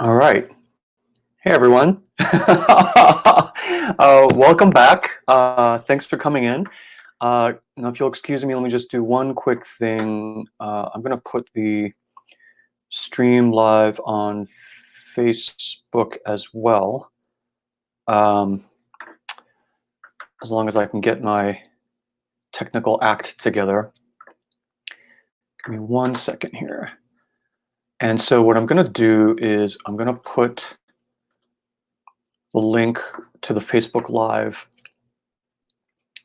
All right. Hey, everyone. Welcome back. Thanks for coming in. Now, if you'll excuse me, let me just do one quick thing. I'm going to put the stream live on Facebook as well, um, as long as I can get my technical act together. Give me 1 second here. And so what I'm going to do is I'm going to put the link to the Facebook Live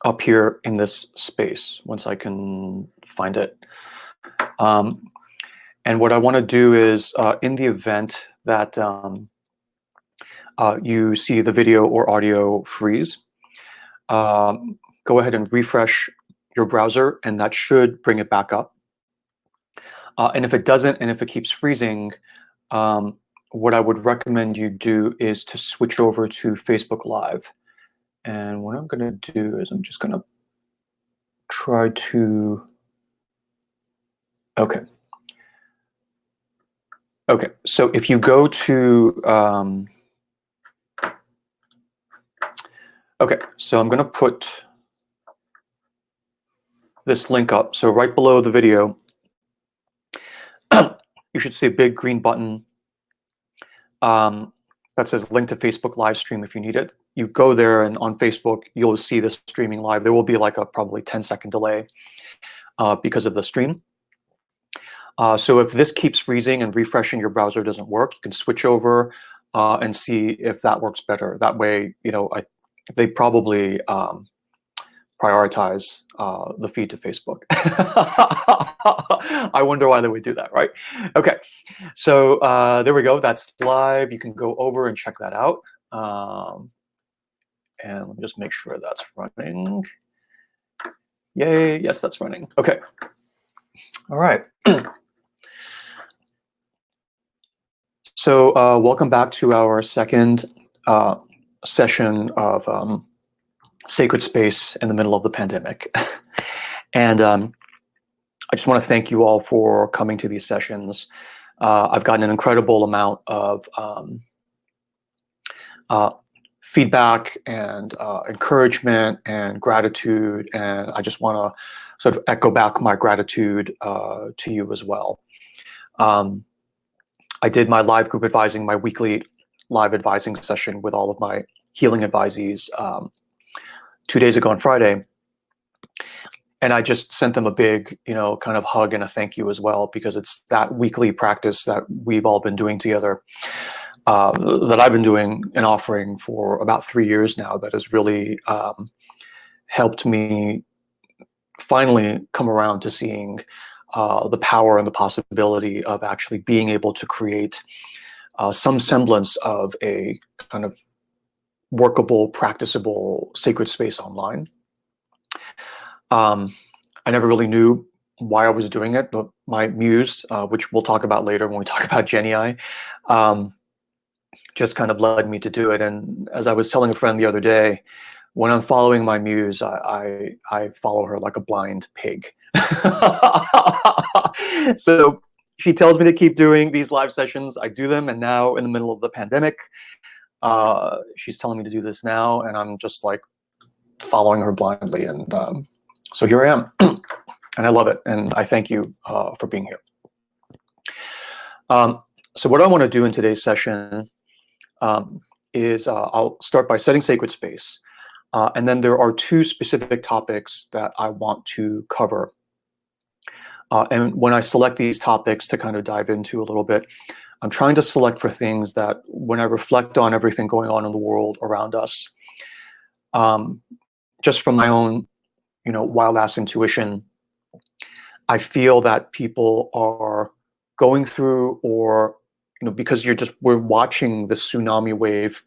up here in this space once I can find it. And what I want to do is in the event that you see the video or audio freeze, go ahead and refresh your browser and that should bring it back up. And if it doesn't, and if it keeps freezing, what I would recommend you do is to switch over to Facebook Live. And what I'm going to do is I'm just going to try to, okay. Okay, so if you go to, okay, so I'm going to put this link up. So right below the video, you should see a big green button that says link to Facebook live stream if you need it. You go there and on Facebook, you'll see this streaming live. There will be like a probably 10-second delay because of the stream. So if this keeps freezing and refreshing your browser doesn't work, you can switch over and see if that works better. That way, you know, they probably prioritize the feed to Facebook. I wonder why they would do that, right? Okay, so there we go. That's live. You can go over and check that out. And let me just make sure that's running. Yay, yes, that's running. Okay, all right. So welcome back to our second session of Sacred Space in the middle of the pandemic. And I just want to thank you all for coming to these sessions. I've gotten an incredible amount of feedback and encouragement and gratitude. And I just want to sort of echo back my gratitude to you as well. I did my live group advising, my weekly live advising session with all of my healing advisees 2 days ago on Friday. And I just sent them a big, you know, kind of hug and a thank you as well, because it's that weekly practice that we've all been doing together, that I've been doing and offering for about 3 years now, that has really helped me finally come around to seeing the power and the possibility of actually being able to create some semblance of a kind of workable, practicable sacred space online. I never really knew why I was doing it, but my muse, which we'll talk about later when we talk about genii, just kind of led me to do it. And as I was telling a friend the other day, when I'm following my muse, I follow her like a blind pig. So she tells me to keep doing these live sessions. I do them, and now in the middle of the pandemic, she's telling me to do this now, and I'm just like following her blindly. And so here I am, and I love it, and I thank you for being here. So what I want to do in today's session is I'll start by setting sacred space, and then there are two specific topics that I want to cover. And when I select these topics to kind of dive into a little bit, I'm trying to select for things that when I reflect on everything going on in the world around us, just from my own, you know, wild ass intuition, I feel that people are going through, or, you know, because we're watching the tsunami wave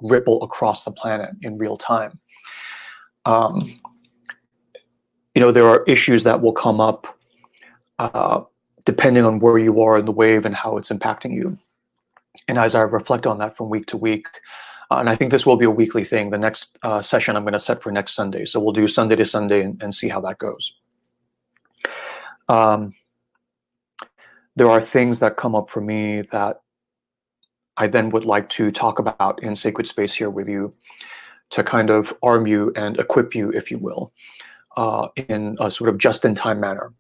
ripple across the planet in real time. You know, there are issues that will come up depending on where you are in the wave and how it's impacting you. And as I reflect on that from week to week, and I think this will be a weekly thing. The next session I'm going to set for next Sunday. So we'll do Sunday to Sunday and see how that goes. There are things that come up for me that I then would like to talk about in sacred space here with you to kind of arm you and equip you, if you will, in a sort of just-in-time manner.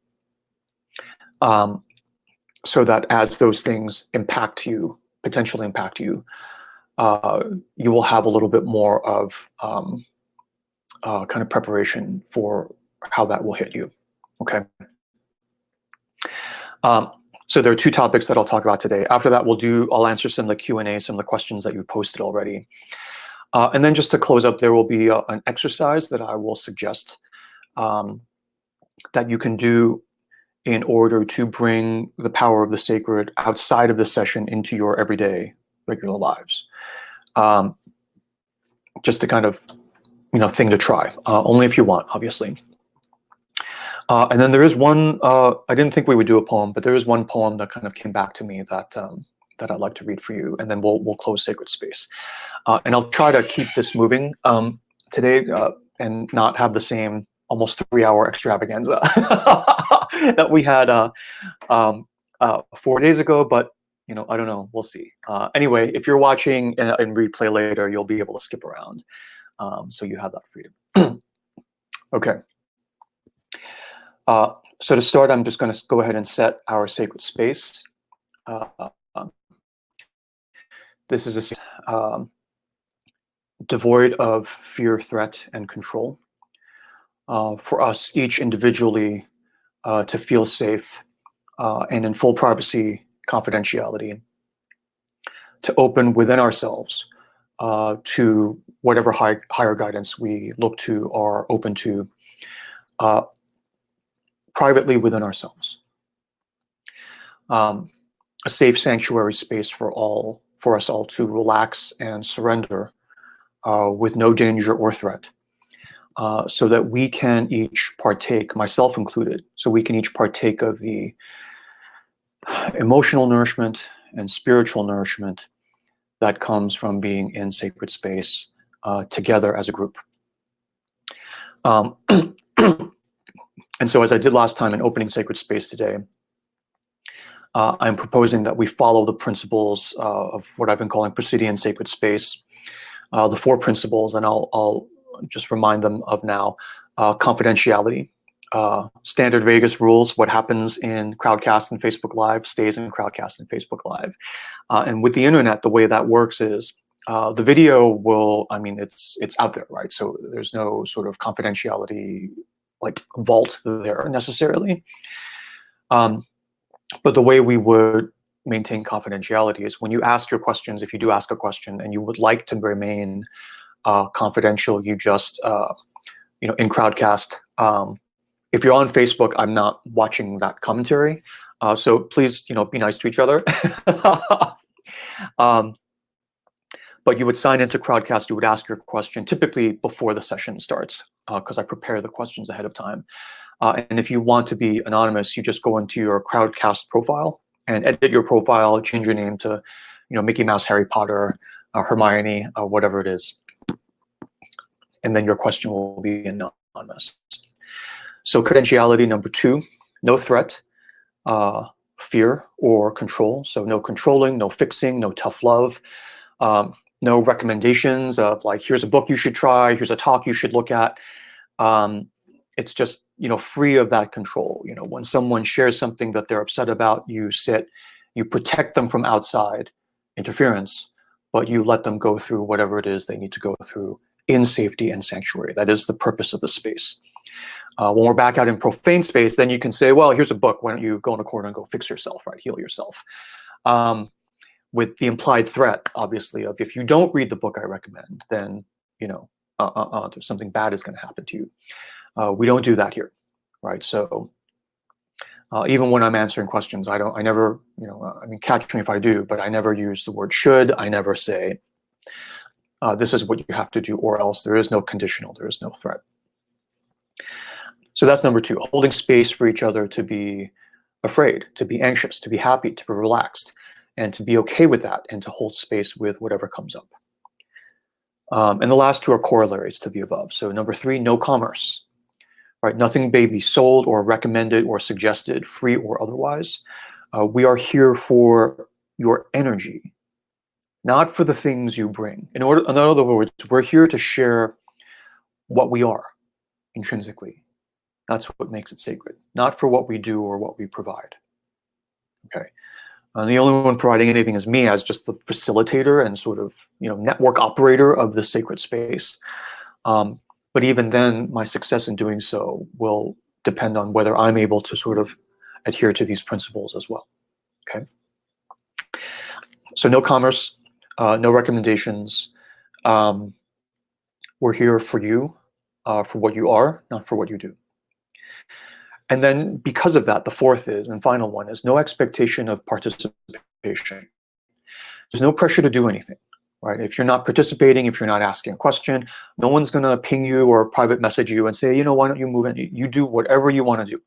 So that as those things impact you, potentially impact you, you will have a little bit more of kind of preparation for how that will hit you. Okay. So there are two topics that I'll talk about today. After that, I'll answer some of the Q&A, some of the questions that you posted already. And then just to close up, there will be an exercise that I will suggest that you can do in order to bring the power of the sacred outside of the session into your everyday regular lives. Just a kind of, thing to try, only if you want, obviously. And then there is one, I didn't think we would do a poem, but there is one poem that kind of came back to me that I'd like to read for you, and then we'll close sacred space. And I'll try to keep this moving today and not have the same almost 3-hour extravaganza that we had 4 days ago, but I don't know, we'll see. Anyway, if you're watching in replay later, you'll be able to skip around, so you have that freedom. Okay. So to start, I'm just going to go ahead and set our sacred space. This is a devoid of fear, threat, and control. For us each individually to feel safe and in full privacy, confidentiality, to open within ourselves to whatever higher guidance we look to or open to privately within ourselves. A safe sanctuary space for us all to relax and surrender with no danger or threat. So that we can each partake, myself included, so we can each partake of the emotional nourishment and spiritual nourishment that comes from being in sacred space together as a group. And so as I did last time in opening sacred space today, I'm proposing that we follow the principles of what I've been calling Presidian sacred space, the 4 principles, and I'll just remind them of now. Confidentiality, standard Vegas rules, what happens in Crowdcast and Facebook Live stays in Crowdcast and Facebook Live. And with the internet, the way that works is the video will, it's out there, right? So there's no sort of confidentiality like vault there necessarily. But the way we would maintain confidentiality is when you ask your questions, if you do ask a question and you would like to remain confidential, you just, in Crowdcast, if you're on Facebook, I'm not watching that commentary. So please, be nice to each other. But you would sign into Crowdcast, you would ask your question typically before the session starts, because I prepare the questions ahead of time. And if you want to be anonymous, you just go into your Crowdcast profile and edit your profile, change your name to, Mickey Mouse, Harry Potter, Hermione, whatever it is. And then your question will be anonymous. So confidentiality number 2, no threat, fear or control. So no controlling, no fixing, no tough love, no recommendations of like, here's a book you should try, here's a talk you should look at. It's just, free of that control. When someone shares something that they're upset about, you protect them from outside interference, but you let them go through whatever it is they need to go through in safety and sanctuary. That is the purpose of the space. When we're back out in profane space, then you can say, well, here's a book. Why don't you go in a corner and go fix yourself, right? Heal yourself. With the implied threat, obviously, of if you don't read the book I recommend, then, there's something bad is going to happen to you. We don't do that here, right? So even when I'm answering questions, I never, catch me if I do, but I never use the word should. I never say, this is what you have to do, or else. There is no conditional, there is no threat. So that's number 2, holding space for each other to be afraid, to be anxious, to be happy, to be relaxed, and to be okay with that, and to hold space with whatever comes up. And the last 2 are corollaries to the above. So number 3, no commerce, right? Nothing may be sold or recommended or suggested, free or otherwise. We are here for your energy, not for the things you bring. In other words, we're here to share what we are intrinsically. That's what makes it sacred, not for what we do or what we provide. Okay. And the only one providing anything is me, as just the facilitator and sort of, network operator of the sacred space. But even then, my success in doing so will depend on whether I'm able to sort of adhere to these principles as well. Okay. So no commerce, no recommendations. We're here for you, for what you are, not for what you do. And then because of that, the fourth is, and final one, is no expectation of participation. There's no pressure to do anything, right? If you're not participating, if you're not asking a question, no one's going to ping you or private message you and say, why don't you move in? You do whatever you want to do.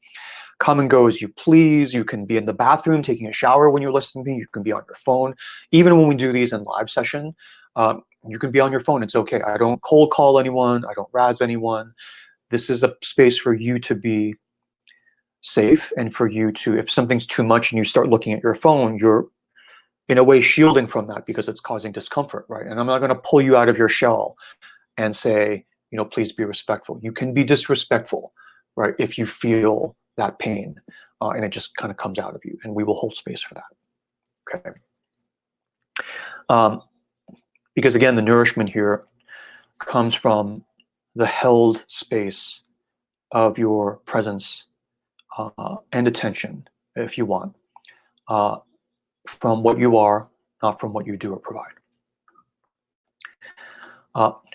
Come and go as you please. You can be in the bathroom taking a shower when you're listening to me. You can be on your phone. Even when we do these in live session, you can be on your phone. It's okay. I don't cold call anyone. I don't razz anyone. This is a space for you to be safe, and for you to, if something's too much and you start looking at your phone, you're in a way shielding from that because it's causing discomfort, right? And I'm not going to pull you out of your shell and say, please be respectful. You can be disrespectful, right, if you feel that pain, and it just kind of comes out of you, and we will hold space for that. Okay. Because again, the nourishment here comes from the held space of your presence and attention, if you want, from what you are, not from what you do or provide.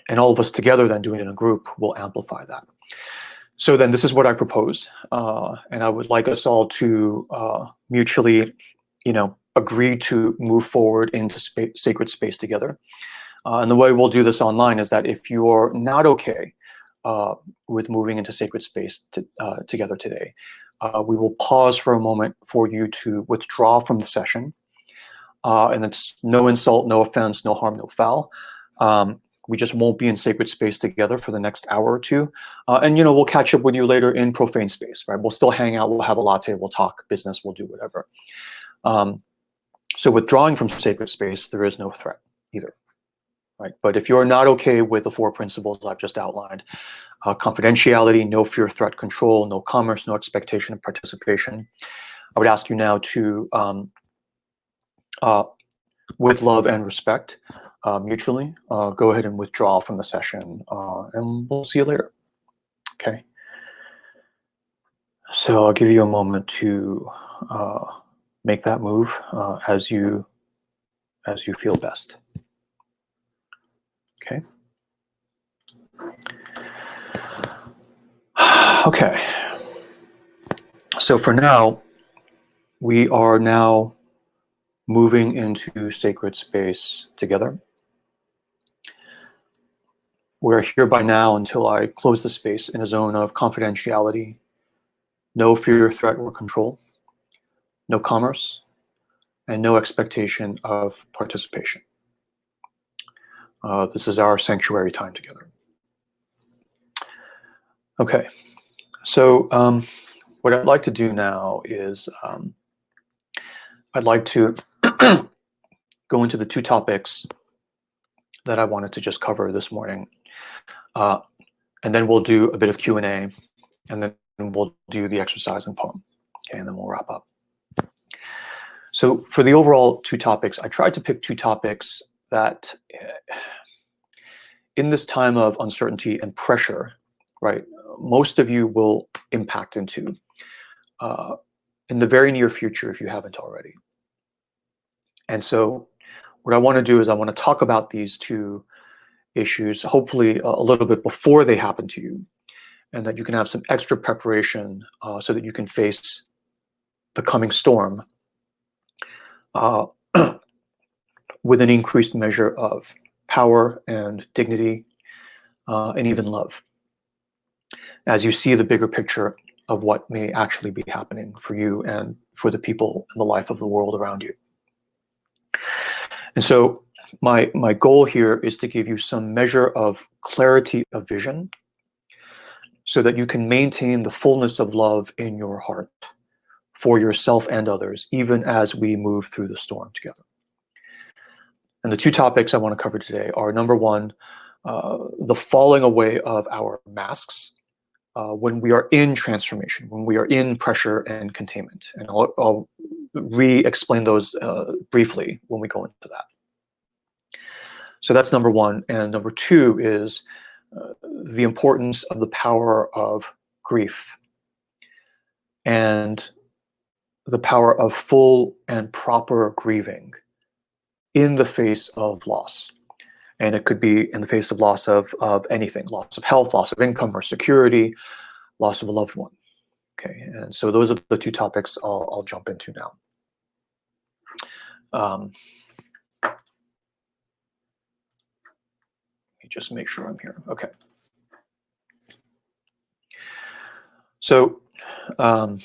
And all of us together then doing it in a group will amplify that. So then this is what I propose. And I would like us all to mutually, agree to move forward into sacred space together. And the way we'll do this online is that if you're not okay with moving into sacred space together today, we will pause for a moment for you to withdraw from the session. And it's no insult, no offense, no harm, no foul. We just won't be in sacred space together for the next hour or two. And, we'll catch up with you later in profane space, right? We'll still hang out, we'll have a latte, we'll talk business, we'll do whatever. So withdrawing from sacred space, there is no threat either, right? But if you're not okay with the 4 principles I've just outlined, confidentiality, no fear, threat, control, no commerce, no expectation of participation, I would ask you now to, with love and respect, mutually, go ahead and withdraw from the session, and we'll see you later. Okay. So I'll give you a moment to make that move as you feel best. Okay. Okay. So for now, we are now moving into sacred space together. We're here by now until I close the space in a zone of confidentiality, no fear, threat, or control, no commerce, and no expectation of participation. This is our sanctuary time together. Okay, so what I'd like to do now is I'd like to go into the 2 topics that I wanted to just cover this morning. And then we'll do a bit of Q&A, and then we'll do the exercise and poem. Okay, and then we'll wrap up. So for the overall 2 topics, I tried to pick 2 topics that in this time of uncertainty and pressure, right, most of you will impact into in the very near future if you haven't already. And so what I want to do is I want to talk about these 2 issues, hopefully a little bit before they happen to you, and that you can have some extra preparation so that you can face the coming storm with an increased measure of power and dignity and even love, as you see the bigger picture of what may actually be happening for you and for the people and the life of the world around you. And so my goal here is to give you some measure of clarity of vision so that you can maintain the fullness of love in your heart for yourself and others, even as we move through the storm together. And the two topics I want to cover today are, number one, the falling away of our masks when we are in transformation, when we are in pressure and containment. And I'll re-explain those briefly when we go into that. So that's number one. And number two is the importance of the power of grief and the power of full and proper grieving in the face of loss. And it could be in the face of loss of anything, loss of health, loss of income or security, loss of a loved one. Okay, and so those are the two topics I'll jump into now. Let me just make sure I'm here. Okay. So the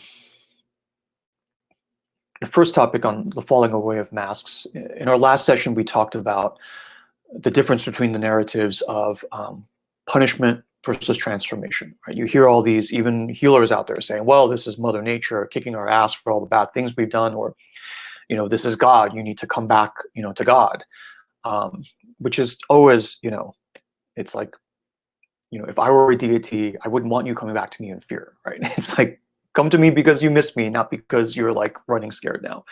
first topic on the falling away of masks. In our last session, we talked about the difference between the narratives of punishment versus transformation. Right? You hear all these, even healers out there saying, well, this is Mother Nature kicking our ass for all the bad things we've done, or, this is God, you need to come back, to God, which is always, it's like, if I were a deity, I wouldn't want you coming back to me in fear, right? It's like, come to me because you miss me, not because you're like running scared now.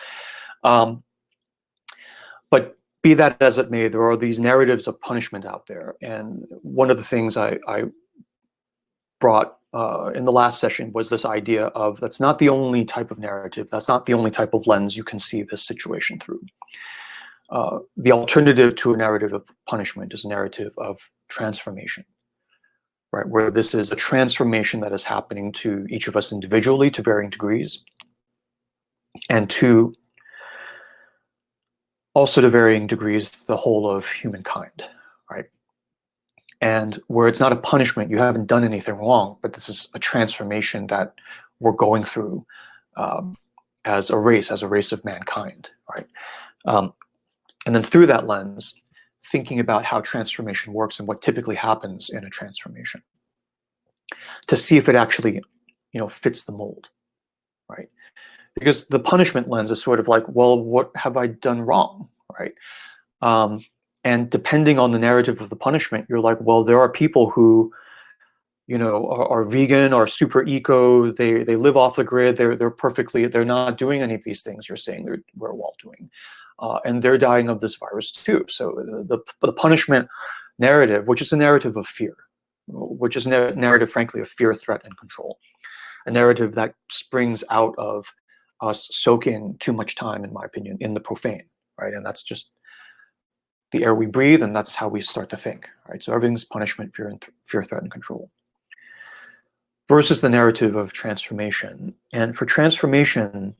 But be that as it may, there are these narratives of punishment out there. And one of the things I brought in the last session was this idea of that's not the only type of narrative, that's not the only type of lens you can see this situation through. The alternative to a narrative of punishment is a narrative of transformation, right? Where this is a transformation that is happening to each of us individually to varying degrees, and also to varying degrees the whole of humankind, right? And where it's not a punishment, you haven't done anything wrong, but this is a transformation that we're going through as a race of mankind, right? And then through that lens, thinking about how transformation works and what typically happens in a transformation, to see if it actually, fits the mold, right? Because the punishment lens is sort of like, well, what have I done wrong, right? And depending on the narrative of the punishment, you're like, well, there are people who, are vegan or super eco. They live off the grid. They're not doing any of these things you're saying we're all doing, and they're dying of this virus too. So the punishment narrative, which is a narrative of fear, which is a narrative, frankly, of fear, threat, and control, a narrative that springs out of us soaking too much time, in my opinion, in the profane, right? And that's just the air we breathe, and that's how we start to think, right? So everything's punishment, fear, threat, and control. Versus the narrative of transformation. And for transformation,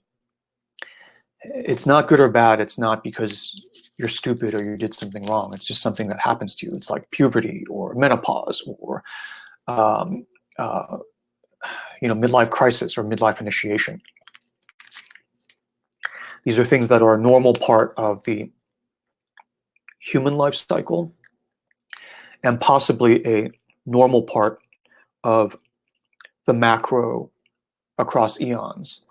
it's not good or bad. It's not because you're stupid or you did something wrong. It's just something that happens to you. It's like puberty or menopause or midlife crisis or midlife initiation. These are things that are a normal part of the human life cycle and possibly a normal part of the macro across eons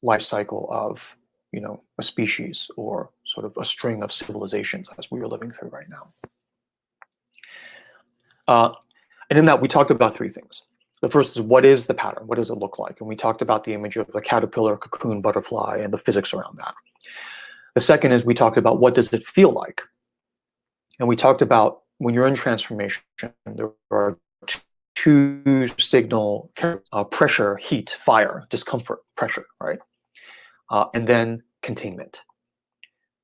life cycle of a species or sort of a string of civilizations as we are living through right now. And in that, we talked about three things. The first is, what is the pattern? What does it look like? And we talked about the image of the caterpillar, cocoon, butterfly, and the physics around that. The second is, we talked about what does it feel like? And we talked about when you're in transformation, there are two signal pressure, heat, fire, discomfort, pressure, right? And then containment,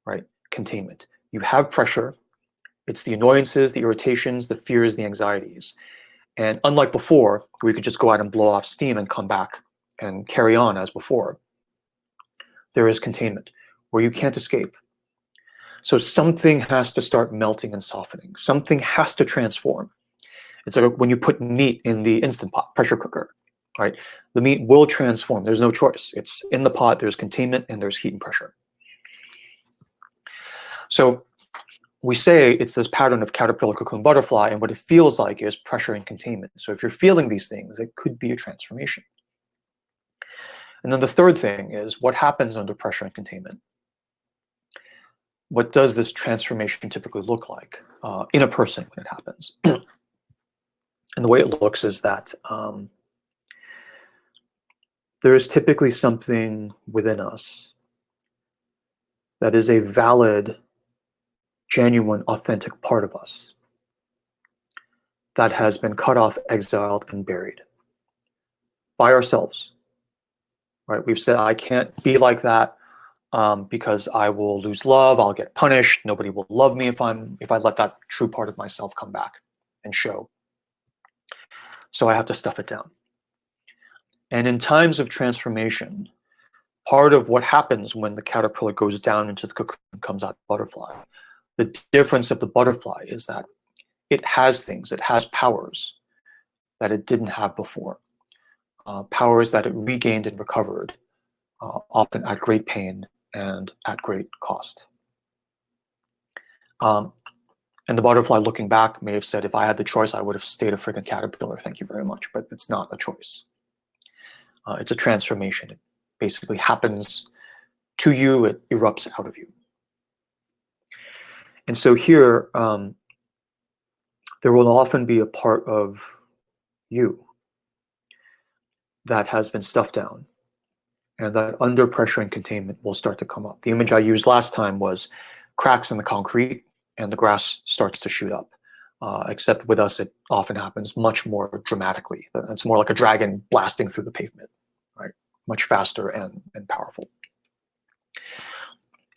right? Containment. You have pressure. It's the annoyances, the irritations, the fears, the anxieties. And unlike before, where you could just go out and blow off steam and come back and carry on as before, there is containment where you can't escape. So something has to start melting and softening. Something has to transform. It's like when you put meat in the Instant Pot, pressure cooker, right? The meat will transform. There's no choice. It's in the pot, there's containment, and there's heat and pressure. So we say it's this pattern of caterpillar, cocoon, butterfly, and what it feels like is pressure and containment. So if you're feeling these things, it could be a transformation. And then the third thing is what happens under pressure and containment. what does this transformation typically look like in a person when it happens? And the way it looks is that there is typically something within us that is a valid, genuine, authentic part of us that has been cut off, exiled, and buried by ourselves. Right? We've said, I can't be like that because I will lose love. I'll get punished. Nobody will love me if I let that true part of myself come back and show. So I have to stuff it down. And in times of transformation, part of what happens when the caterpillar goes down into the cocoon and comes out butterfly, the difference of the butterfly is that it has things, it has powers that it didn't have before, powers that it regained and recovered, often at great pain and at great cost. And the butterfly looking back may have said, if I had the choice, I would have stayed a freaking caterpillar, thank you very much, but it's not a choice. It's a transformation. It basically happens to you, it erupts out of you. And so here, there will often be a part of you that has been stuffed down, and that under pressure and containment will start to come up. The image I used last time was cracks in the concrete and the grass starts to shoot up. Except with us, it often happens much more dramatically. It's more like a dragon blasting through the pavement, right? Much faster and powerful.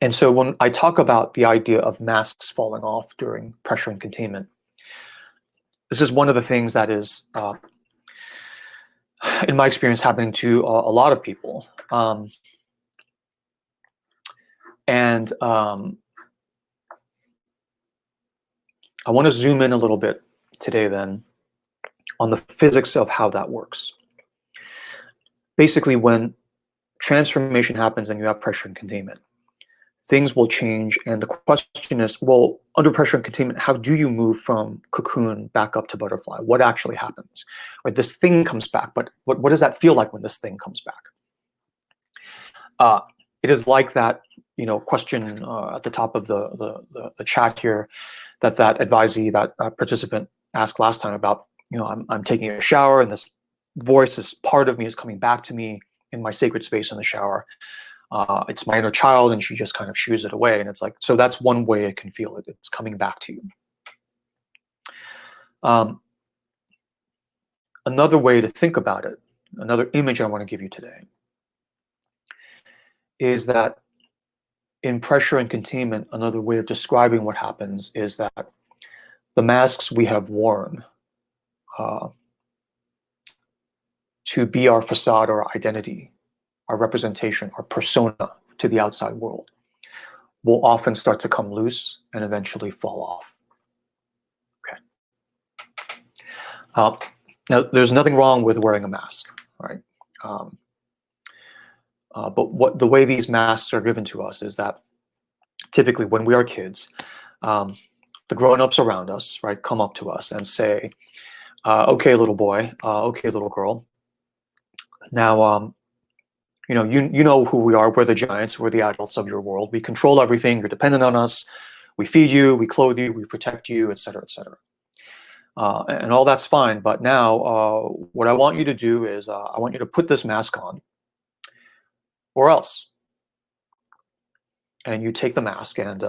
And so when I talk about the idea of masks falling off during pressure and containment, this is one of the things that is, in my experience, happening to a lot of people. I want to zoom in a little bit today then on the physics of how that works. Basically, when transformation happens and you have pressure and containment, things will change. And the question is, well, under pressure and containment, how do you move from cocoon back up to butterfly? What actually happens? Right, this thing comes back, but what does that feel like when this thing comes back? It is like that, question at the top of the chat here that advisee, that participant asked last time about, I'm taking a shower and this voice, this part of me is coming back to me in my sacred space in the shower. It's my inner child, and she just kind of shoos it away. And it's like, so that's one way I can feel it. It's coming back to you. Another way to think about it, another image I want to give you today, is that in pressure and containment, another way of describing what happens is that the masks we have worn to be our facade or our identity, our representation, our persona to the outside world, will often start to come loose and eventually fall off. Okay. Now, there's nothing wrong with wearing a mask, right? But the way these masks are given to us is that typically when we are kids, the grown-ups around us, right, come up to us and say, okay, little boy, okay, little girl, now, you know who we are. We're the giants. We're the adults of your world. We control everything. You're dependent on us. We feed you. We clothe you. We protect you, et cetera, et cetera. And all that's fine. But now what I want you to do is I want you to put this mask on, or else. And you take the mask, and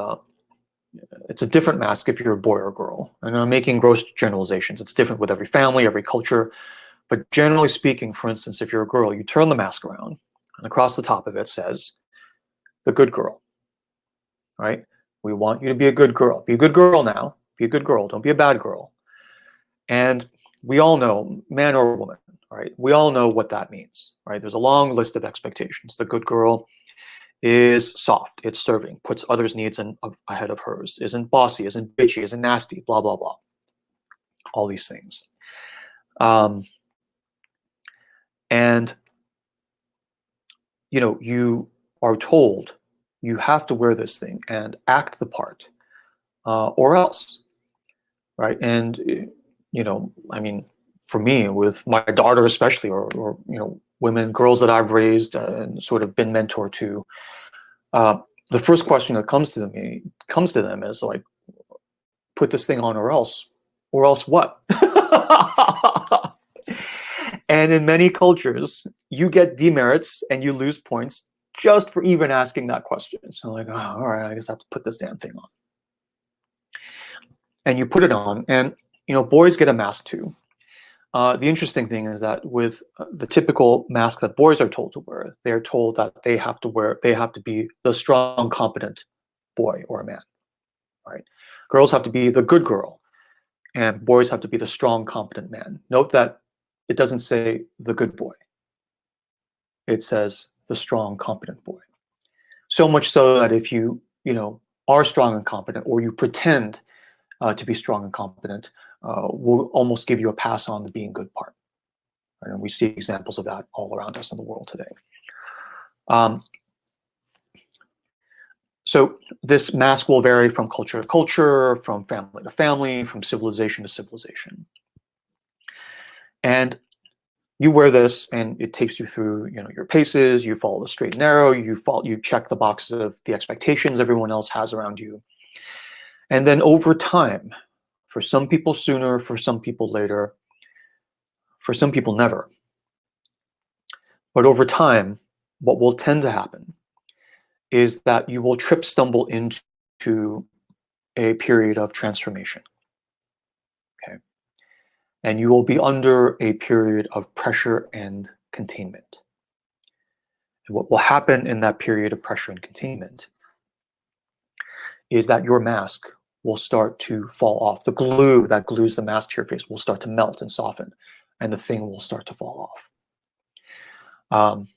it's a different mask if you're a boy or a girl. And I'm making gross generalizations. It's different with every family, every culture. But generally speaking, for instance, if you're a girl, you turn the mask around, and across the top of it says, the good girl, right? We want you to be a good girl. Be a good girl now. Be a good girl. Don't be a bad girl. And we all know, man or woman, right? We all know what that means, right? There's a long list of expectations. The good girl is soft, it's serving, puts others' needs ahead of hers, isn't bossy, isn't bitchy, isn't nasty, blah, blah, blah. All these things. And you are told you have to wear this thing and act the part, or else, right? And I mean, for me, with my daughter especially, or women, girls that I've raised and sort of been mentored to, the first question that comes to them is like, put this thing on or else what? And in many cultures, you get demerits and you lose points just for even asking that question. So like, oh, all right, I guess I have to put this damn thing on. And you put it on, and boys get a mask too. The interesting thing is that with the typical mask that boys are told to wear, they're told that they have to be the strong, competent boy or a man, right? Girls have to be the good girl, and boys have to be the strong, competent man. Note that it doesn't say the good boy. It says the strong, competent boy. So much so that if you are strong and competent, or you pretend to be strong and competent, will almost give you a pass on the being good part. Right? And we see examples of that all around us in the world today. So this mask will vary from culture to culture, from family to family, from civilization to civilization. And you wear this, and it takes you through your paces. You follow the straight and narrow. You check the boxes of the expectations everyone else has around you. And then over time, for some people sooner, for some people later, for some people never. But over time, what will tend to happen is that you will stumble into a period of transformation. Okay. And you will be under a period of pressure and containment. And what will happen in that period of pressure and containment is that your mask will start to fall off. The glue that glues the mask to your face will start to melt and soften, and the thing will start to fall off.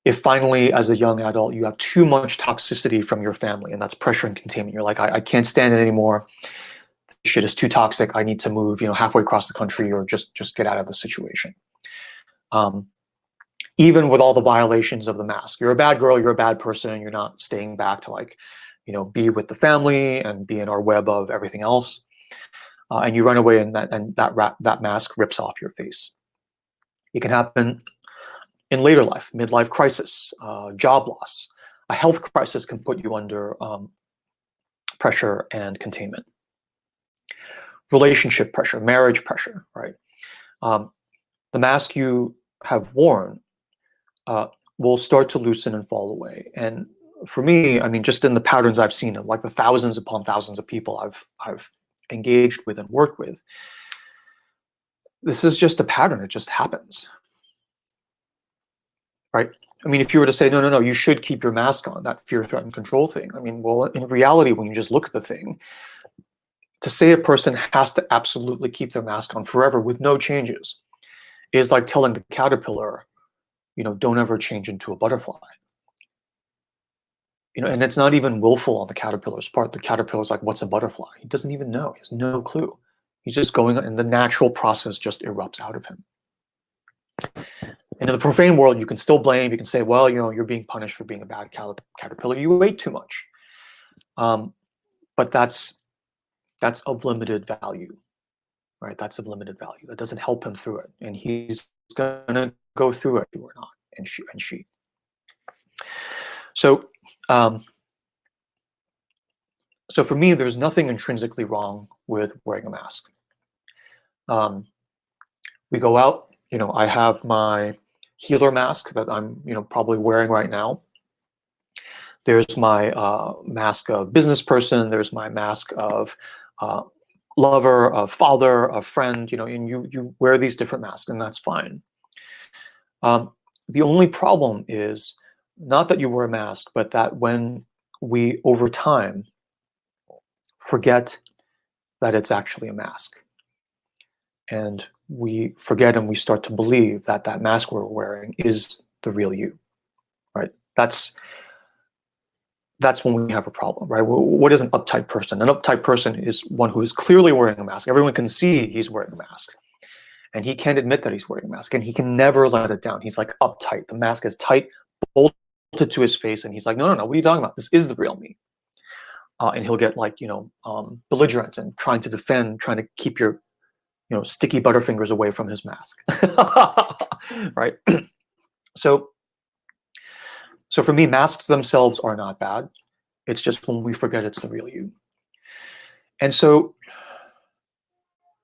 If finally, as a young adult, you have too much toxicity from your family, and that's pressure and containment, you're like, I can't stand it anymore. This shit is too toxic. I need to move, halfway across the country, or just get out of the situation. Even with all the violations of the mask, you're a bad girl, you're a bad person, you're not staying back to be with the family and be in our web of everything else. And you run away, and that mask rips off your face. It can happen in later life, midlife crisis, job loss. A health crisis can put you under pressure and containment. Relationship pressure, marriage pressure, right? The mask you have worn will start to loosen and fall away. And for me, just in the patterns I've seen of the thousands upon thousands of people I've engaged with and worked with, this is just a pattern. It just happens. Right? If you were to say, no, you should keep your mask on, that fear, threat, and control thing. Well, in reality, when you just look at the thing, to say a person has to absolutely keep their mask on forever with no changes is like telling the caterpillar, don't ever change into a butterfly. And it's not even willful on the caterpillar's part. The caterpillar's like, what's a butterfly? He doesn't even know. He has no clue. He's just going, and the natural process just erupts out of him. And in the profane world, you can still blame. You can say, well, you're being punished for being a bad caterpillar. You ate too much. But that's of limited value, right? That's of limited value. That doesn't help him through it. And he's going to go through it, you or not, and she. So, so for me, there's nothing intrinsically wrong with wearing a mask. We go out, I have my healer mask that I'm, probably wearing right now. There's my mask of business person. There's my mask of lover, of father, of friend, and you wear these different masks, and that's fine. The only problem is not that you wear a mask, but that when we, over time, forget that it's actually a mask, and we forget and we start to believe that that mask we're wearing is the real you, right? That's when we have a problem, right? What is an uptight person? An uptight person is one who is clearly wearing a mask. Everyone can see he's wearing a mask, and he can't admit that he's wearing a mask, and he can never let it down. He's like uptight. The mask is tight, bolted to his face, and he's like, no, what are you talking about? This is the real me. And he'll get belligerent and trying to defend, trying to keep your sticky butterfingers away from his mask. Right? So for me, masks themselves are not bad. It's just when we forget it's the real you. And so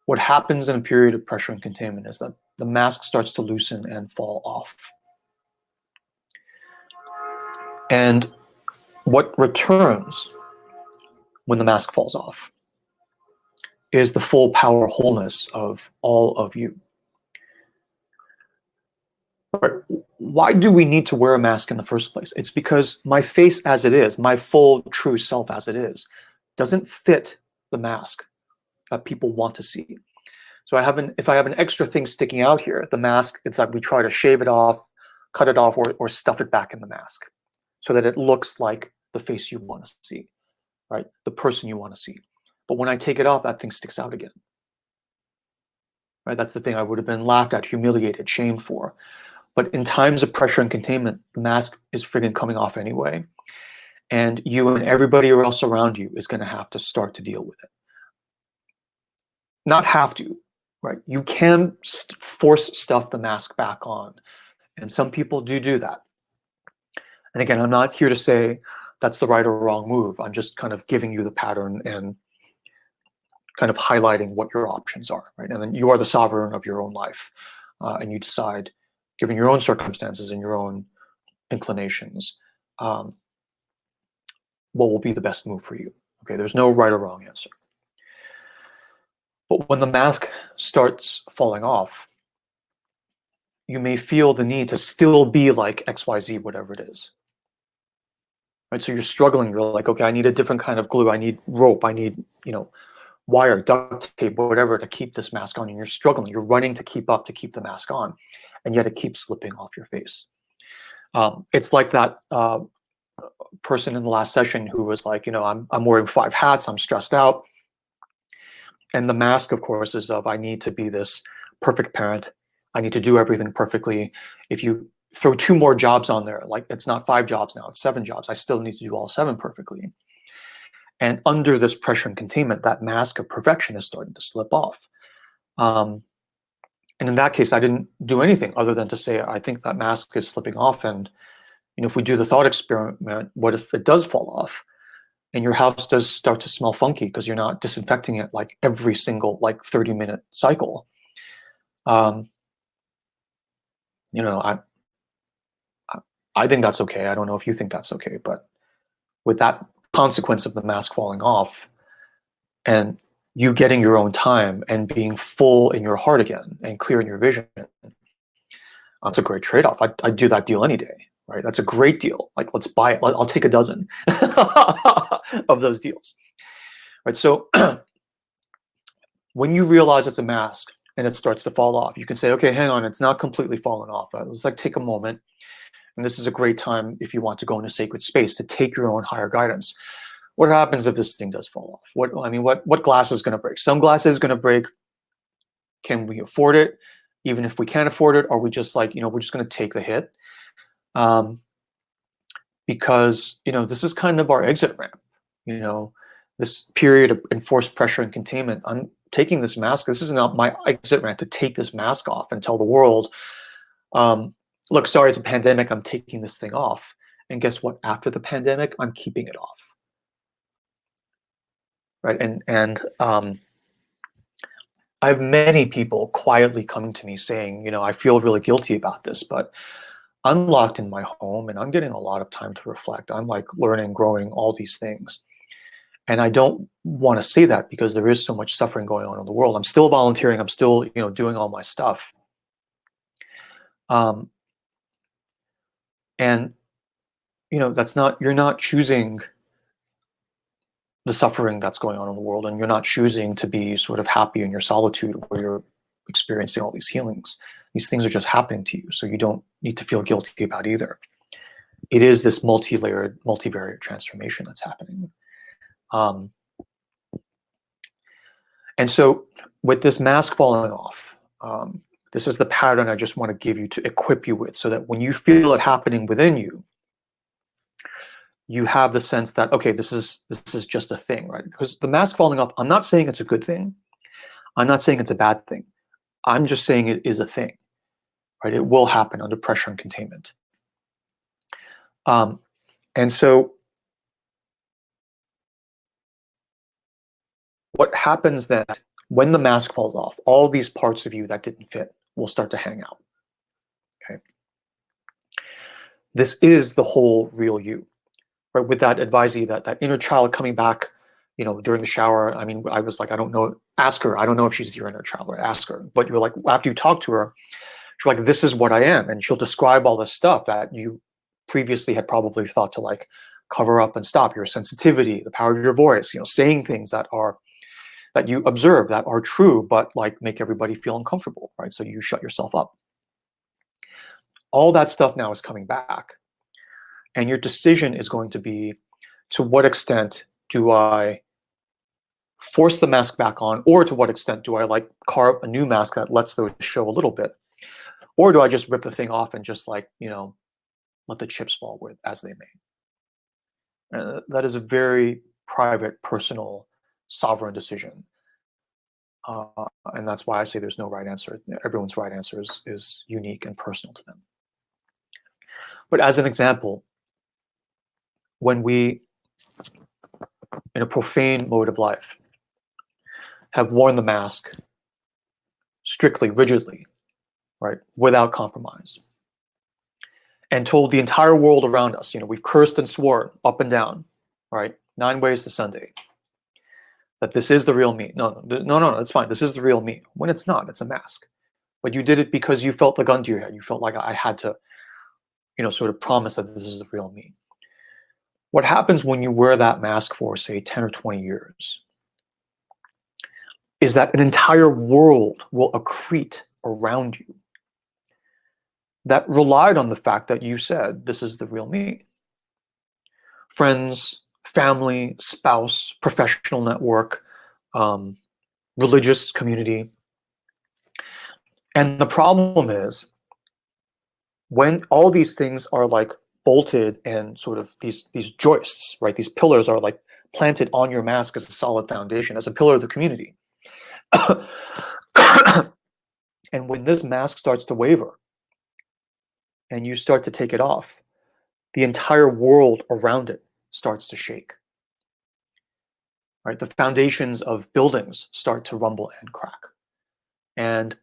what happens in a period of pressure and containment is that the mask starts to loosen and fall off. And what returns when the mask falls off is the full power wholeness of all of you. But why do we need to wear a mask in the first place? It's because my face as it is, my full true self as it is, doesn't fit the mask that people want to see. So if I have an extra thing sticking out here, the mask, it's like we try to shave it off, cut it off, or stuff it back in the mask so that it looks like the face you want to see, right? The person you want to see. But when I take it off, that thing sticks out again. Right? That's the thing I would have been laughed at, humiliated, shamed for. But in times of pressure and containment, the mask is friggin' coming off anyway. And you and everybody else around you is going to have to start to deal with it. Not have to, right? You can force stuff the mask back on. And some people do that. And again, I'm not here to say that's the right or wrong move. I'm just kind of giving you the pattern and kind of highlighting what your options are, right? And then you are the sovereign of your own life. And you decide, given your own circumstances and your own inclinations, what will be the best move for you. Okay, there's no right or wrong answer. But when the mask starts falling off, you may feel the need to still be like XYZ, whatever it is. Right? So you're struggling, you're like, okay, I need a different kind of glue, I need rope, I need, wire, duct tape, whatever to keep this mask on. And you're struggling, you're running to keep up, to keep the mask on, and yet it keeps slipping off your face. It's like that person in the last session who was like, I'm wearing 5 hats, I'm stressed out. And the mask, of course, is of, I need to be this perfect parent. I need to do everything perfectly. If you throw 2 more jobs on there, like it's not 5 jobs now, it's 7 jobs. I still need to do all 7 perfectly. And under this pressure and containment, that mask of perfection is starting to slip off. And in that case, I didn't do anything other than to say, I think that mask is slipping off. And if we do the thought experiment, what if it does fall off? And your house does start to smell funky because you're not disinfecting it like every single 30-minute cycle. I think that's okay. I don't know if you think that's okay, but with that consequence of the mask falling off and you getting your own time and being full in your heart again and clear in your vision, that's a great trade-off. I'd do that deal any day. Right, that's a great deal. Like, let's buy it. I'll take a dozen of those deals. Right, so when you realize it's a mask and it starts to fall off, you can say, okay, hang on, it's not completely fallen off. Let's take a moment, and this is a great time if you want to go in a sacred space to take your own higher guidance. What happens if this thing does fall off? What glass is going to break? Some glass is going to break. Can we afford it? Even if we can't afford it, are we just we're just going to take the hit? Because this is kind of our exit ramp. This period of enforced pressure and containment. I'm taking this mask. This is not my exit ramp to take this mask off and tell the world, look, sorry, it's a pandemic. I'm taking this thing off. And guess what? After the pandemic, I'm keeping it off. Right? And I have many people quietly coming to me saying, I feel really guilty about this, but I'm locked in my home and I'm getting a lot of time to reflect. I'm learning, growing, all these things. And I don't want to say that because there is so much suffering going on in the world. I'm still volunteering. I'm still, doing all my stuff. And, you're not choosing the suffering that's going on in the world, and you're not choosing to be sort of happy in your solitude where you're experiencing all these healings. These things are just happening to you, so you don't need to feel guilty about either. It is this multi-layered, multivariate transformation that's happening. And so with this mask falling off, this is the pattern I just want to give you to equip you with, so that when you feel it happening within you, you have the sense that, okay, this is just a thing, right? Because the mask falling off, I'm not saying it's a good thing. I'm not saying it's a bad thing. I'm just saying it is a thing, right? It will happen under pressure and containment. And so what happens then, when the mask falls off, all these parts of you that didn't fit will start to hang out. Okay. This is the whole real you, right? With that advisee, that inner child coming back, during the shower. I mean, I was like, I don't know, ask her. I don't know if she's your inner child, or ask her. But you're like, after you talk to her, she's like, this is what I am. And she'll describe all this stuff that you previously had probably thought to like cover up and stop: your sensitivity, the power of your voice, saying things that you observe that are true, but like make everybody feel uncomfortable, right? So you shut yourself up. All that stuff now is coming back. And your decision is going to be, to what extent do I force the mask back on, or to what extent do I like carve a new mask that lets those show a little bit? Or do I just rip the thing off and just like, let the chips fall with as they may? That is a very private, personal, sovereign decision. And that's why I say there's no right answer. Everyone's right answer is unique and personal to them. But as an example, when we, in a profane mode of life, have worn the mask strictly, rigidly, right, without compromise, and told the entire world around us, we've cursed and swore up and down, right, 9 ways to Sunday, that this is the real me. No, it's fine. This is the real me. When it's not, it's a mask. But you did it because you felt the gun to your head. You felt like I had to, sort of promise that this is the real me. What happens when you wear that mask for, say, 10 or 20 years is that an entire world will accrete around you that relied on the fact that you said, this is the real me. Friends, family, spouse, professional network, religious community. And the problem is, when all these things are like bolted and sort of these joists, right? These pillars are like planted on your mask as a solid foundation, as a pillar of the community. And when this mask starts to waver and you start to take it off, the entire world around it starts to shake. Right? The foundations of buildings start to rumble and crack. And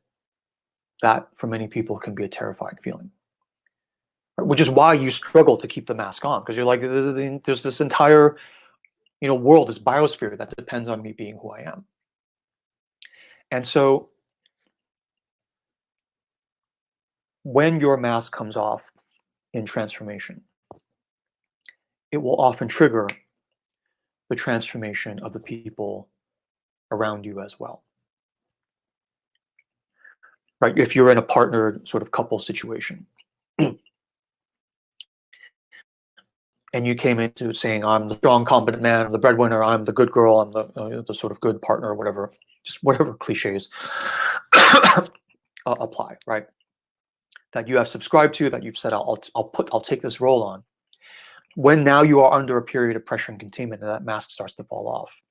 that, for many people, can be a terrifying feeling. Right? Which is why you struggle to keep the mask on, because you're like, there's this entire, world, this biosphere that depends on me being who I am. And so when your mask comes off in transformation, it will often trigger the transformation of the people around you as well. Right? If you're in a partnered sort of couple situation, and you came into saying, I'm the strong, competent man, I'm the breadwinner, I'm the good girl, I'm the sort of good partner, or whatever, just whatever cliches apply, right? That you have subscribed to, that you've said, I'll take this role on. When now you are under a period of pressure and containment, and that mask starts to fall off,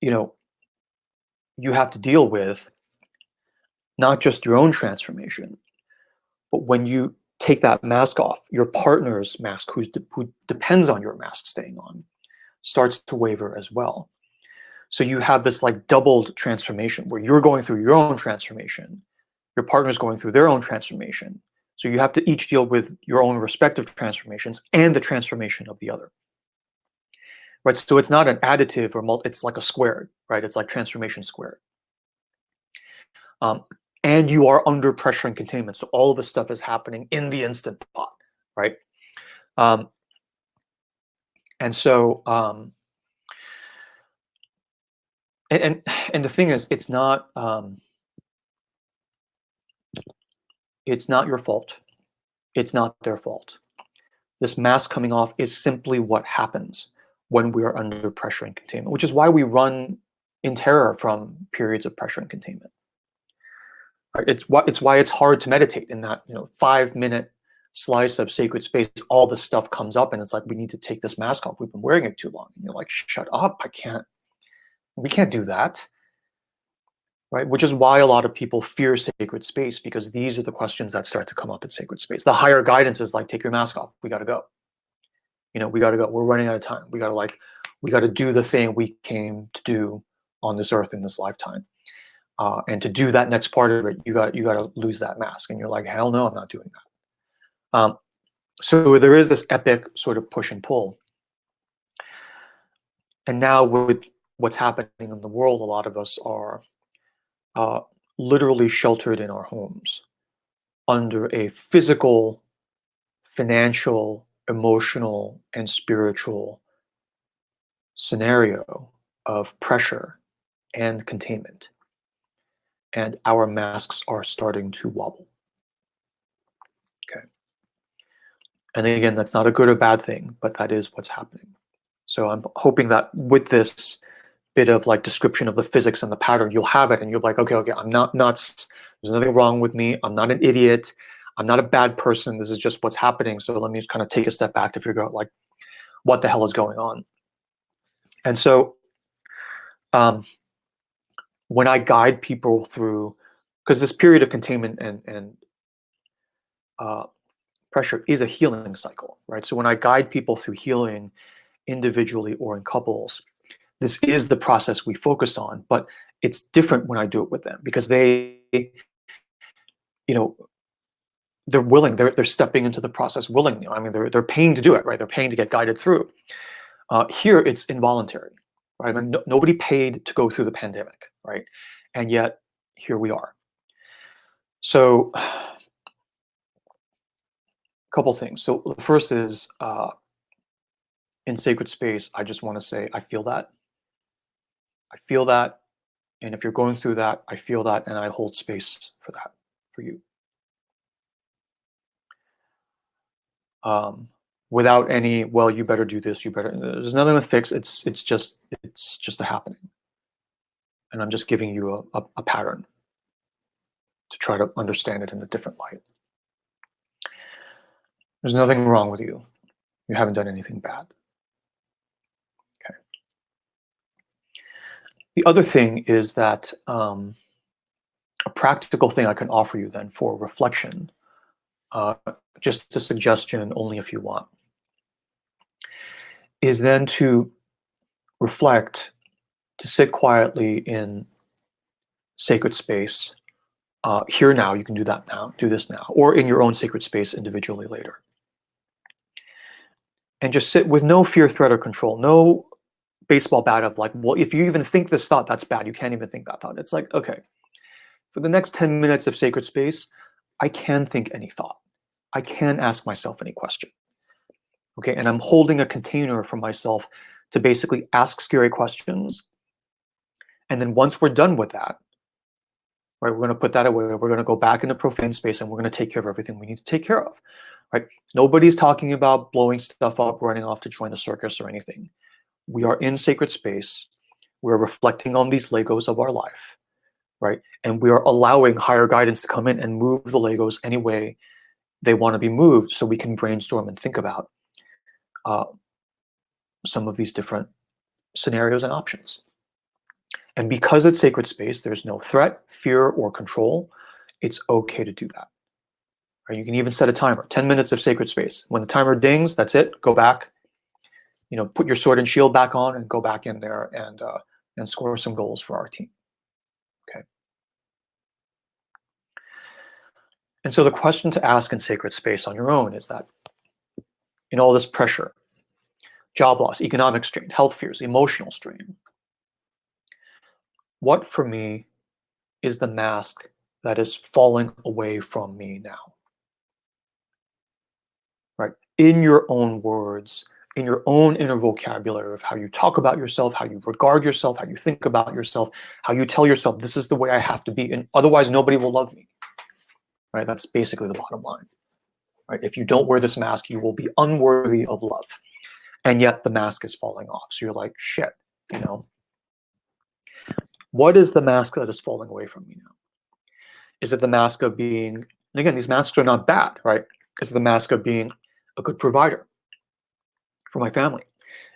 you have to deal with not just your own transformation, but when you take that mask off, your partner's mask, who depends on your mask staying on, starts to waver as well. So you have this like doubled transformation where you're going through your own transformation, your partner's going through their own transformation. So you have to each deal with your own respective transformations and the transformation of the other. Right? So it's not an additive or it's like a squared, right? It's like transformation squared. And you are under pressure and containment. So all of this stuff is happening in the instant pot, right? And so, and the thing is, it's not your fault. It's not their fault. This mask coming off is simply what happens when we are under pressure and containment, which is why we run in terror from periods of pressure and containment. Right? It's why it's hard to meditate in that 5-minute slice of sacred space. All this stuff comes up, and it's like, we need to take this mask off. We've been wearing it too long. And you're like, shut up! We can't do that. Right? Which is why a lot of people fear sacred space, because these are the questions that start to come up in sacred space. The higher guidance is like, take your mask off. We got to go. We got to go. We're running out of time. We got to We got to do the thing we came to do on this earth in this lifetime. And to do that next part of it, you got to lose that mask. And you're like, hell no, I'm not doing that. So there is this epic sort of push and pull. And now with what's happening in the world, a lot of us are literally sheltered in our homes under a physical, financial, emotional, and spiritual scenario of pressure and containment. And our masks are starting to wobble. Okay. And again, that's not a good or bad thing, but that is what's happening. So I'm hoping that with this bit of like description of the physics and the pattern, you'll have it and you're like, okay, I'm not nuts. There's nothing wrong with me. I'm not an idiot. I'm not a bad person. This is just what's happening. So let me just kind of take a step back to figure out like what the hell is going on. And so when I guide people through, because this period of containment and pressure is a healing cycle, right? So when I guide people through healing individually or in couples, this is the process we focus on, but it's different when I do it with them because they, they're willing, they're stepping into the process willingly. I mean, they're paying to do it, right? They're paying to get guided through. Here, it's involuntary, right? I mean, nobody paid to go through the pandemic, right? And yet, here we are. So, a couple things. So the first is, in sacred space, I just want to say, I feel that. I feel that. And if you're going through that, I feel that, and I hold space for that, for you. Without any, well, you better do this, you better, there's nothing to fix. It's just a happening. And I'm just giving you a pattern to try to understand it in a different light. There's nothing wrong with you. You haven't done anything bad. Okay. The other thing is that a practical thing I can offer you then for reflection, just a suggestion only if you want, is then to reflect, to sit quietly in sacred space. Here now, you can do that now, do this now, or in your own sacred space individually later. And just sit with no fear, threat, or control, no baseball bat of like, well, if you even think this thought, that's bad. You can't even think that thought. It's like, okay, for the next 10 minutes of sacred space, I can think any thought. I can ask myself any question. Okay, and I'm holding a container for myself to basically ask scary questions. And then once we're done with that, right, we're going to put that away. We're going to go back into profane space and we're going to take care of everything we need to take care of. Right? Nobody's talking about blowing stuff up, running off to join the circus or anything. We are in sacred space. We're reflecting on these Legos of our life, right? And we are allowing higher guidance to come in and move the Legos any way they want to be moved so we can brainstorm and think about some of these different scenarios and options. And because it's sacred space, there's no threat, fear, or control. It's okay to do that. Right? You can even set a timer, 10 minutes of sacred space. When the timer dings, that's it. Go back, put your sword and shield back on and go back in there and score some goals for our team. Okay. And so the question to ask in sacred space on your own is that in all this pressure, job loss, economic strain, health fears, emotional strain, what for me is the mask that is falling away from me now? Right? In your own words, in your own inner vocabulary of how you talk about yourself, how you regard yourself, how you think about yourself, how you tell yourself, this is the way I have to be, and otherwise nobody will love me. Right? That's basically the bottom line. Right? If you don't wear this mask, you will be unworthy of love. And yet the mask is falling off. So you're like, shit, What is the mask that is falling away from me now? Is it the mask of being, and again, these masks are not bad, right? Is it the mask of being a good provider for my family?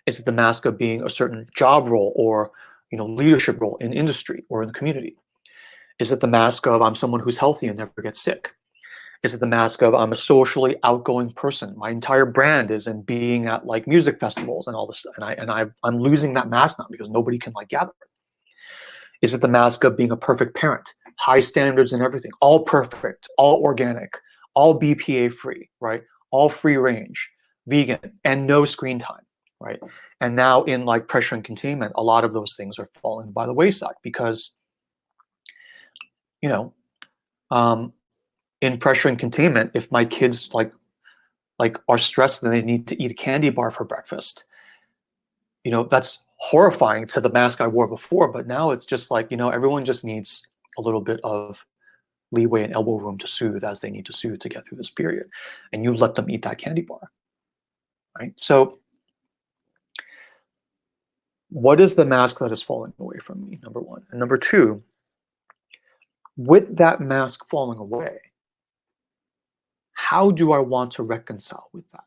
Is it the mask of being a certain job role or leadership role in industry or in the community? Is it the mask of I'm someone who's healthy and never gets sick? Is it the mask of I'm a socially outgoing person? My entire brand is in being at like music festivals and all this, I'm losing that mask now because nobody can like gather. Is it the mask of being a perfect parent? High standards and everything, all perfect, all organic, all BPA free, right? All free range, vegan, and no screen time, right? And now in like pressure and containment, a lot of those things are falling by the wayside because, you know, in pressure and containment, if my kids like are stressed and they need to eat a candy bar for breakfast, that's horrifying to the mask I wore before. But now it's just like, everyone just needs a little bit of leeway and elbow room to soothe as they need to soothe to get through this period. And you let them eat that candy bar, right? So what is the mask that is falling away from me, number one? And number two, with that mask falling away, how do I want to reconcile with that,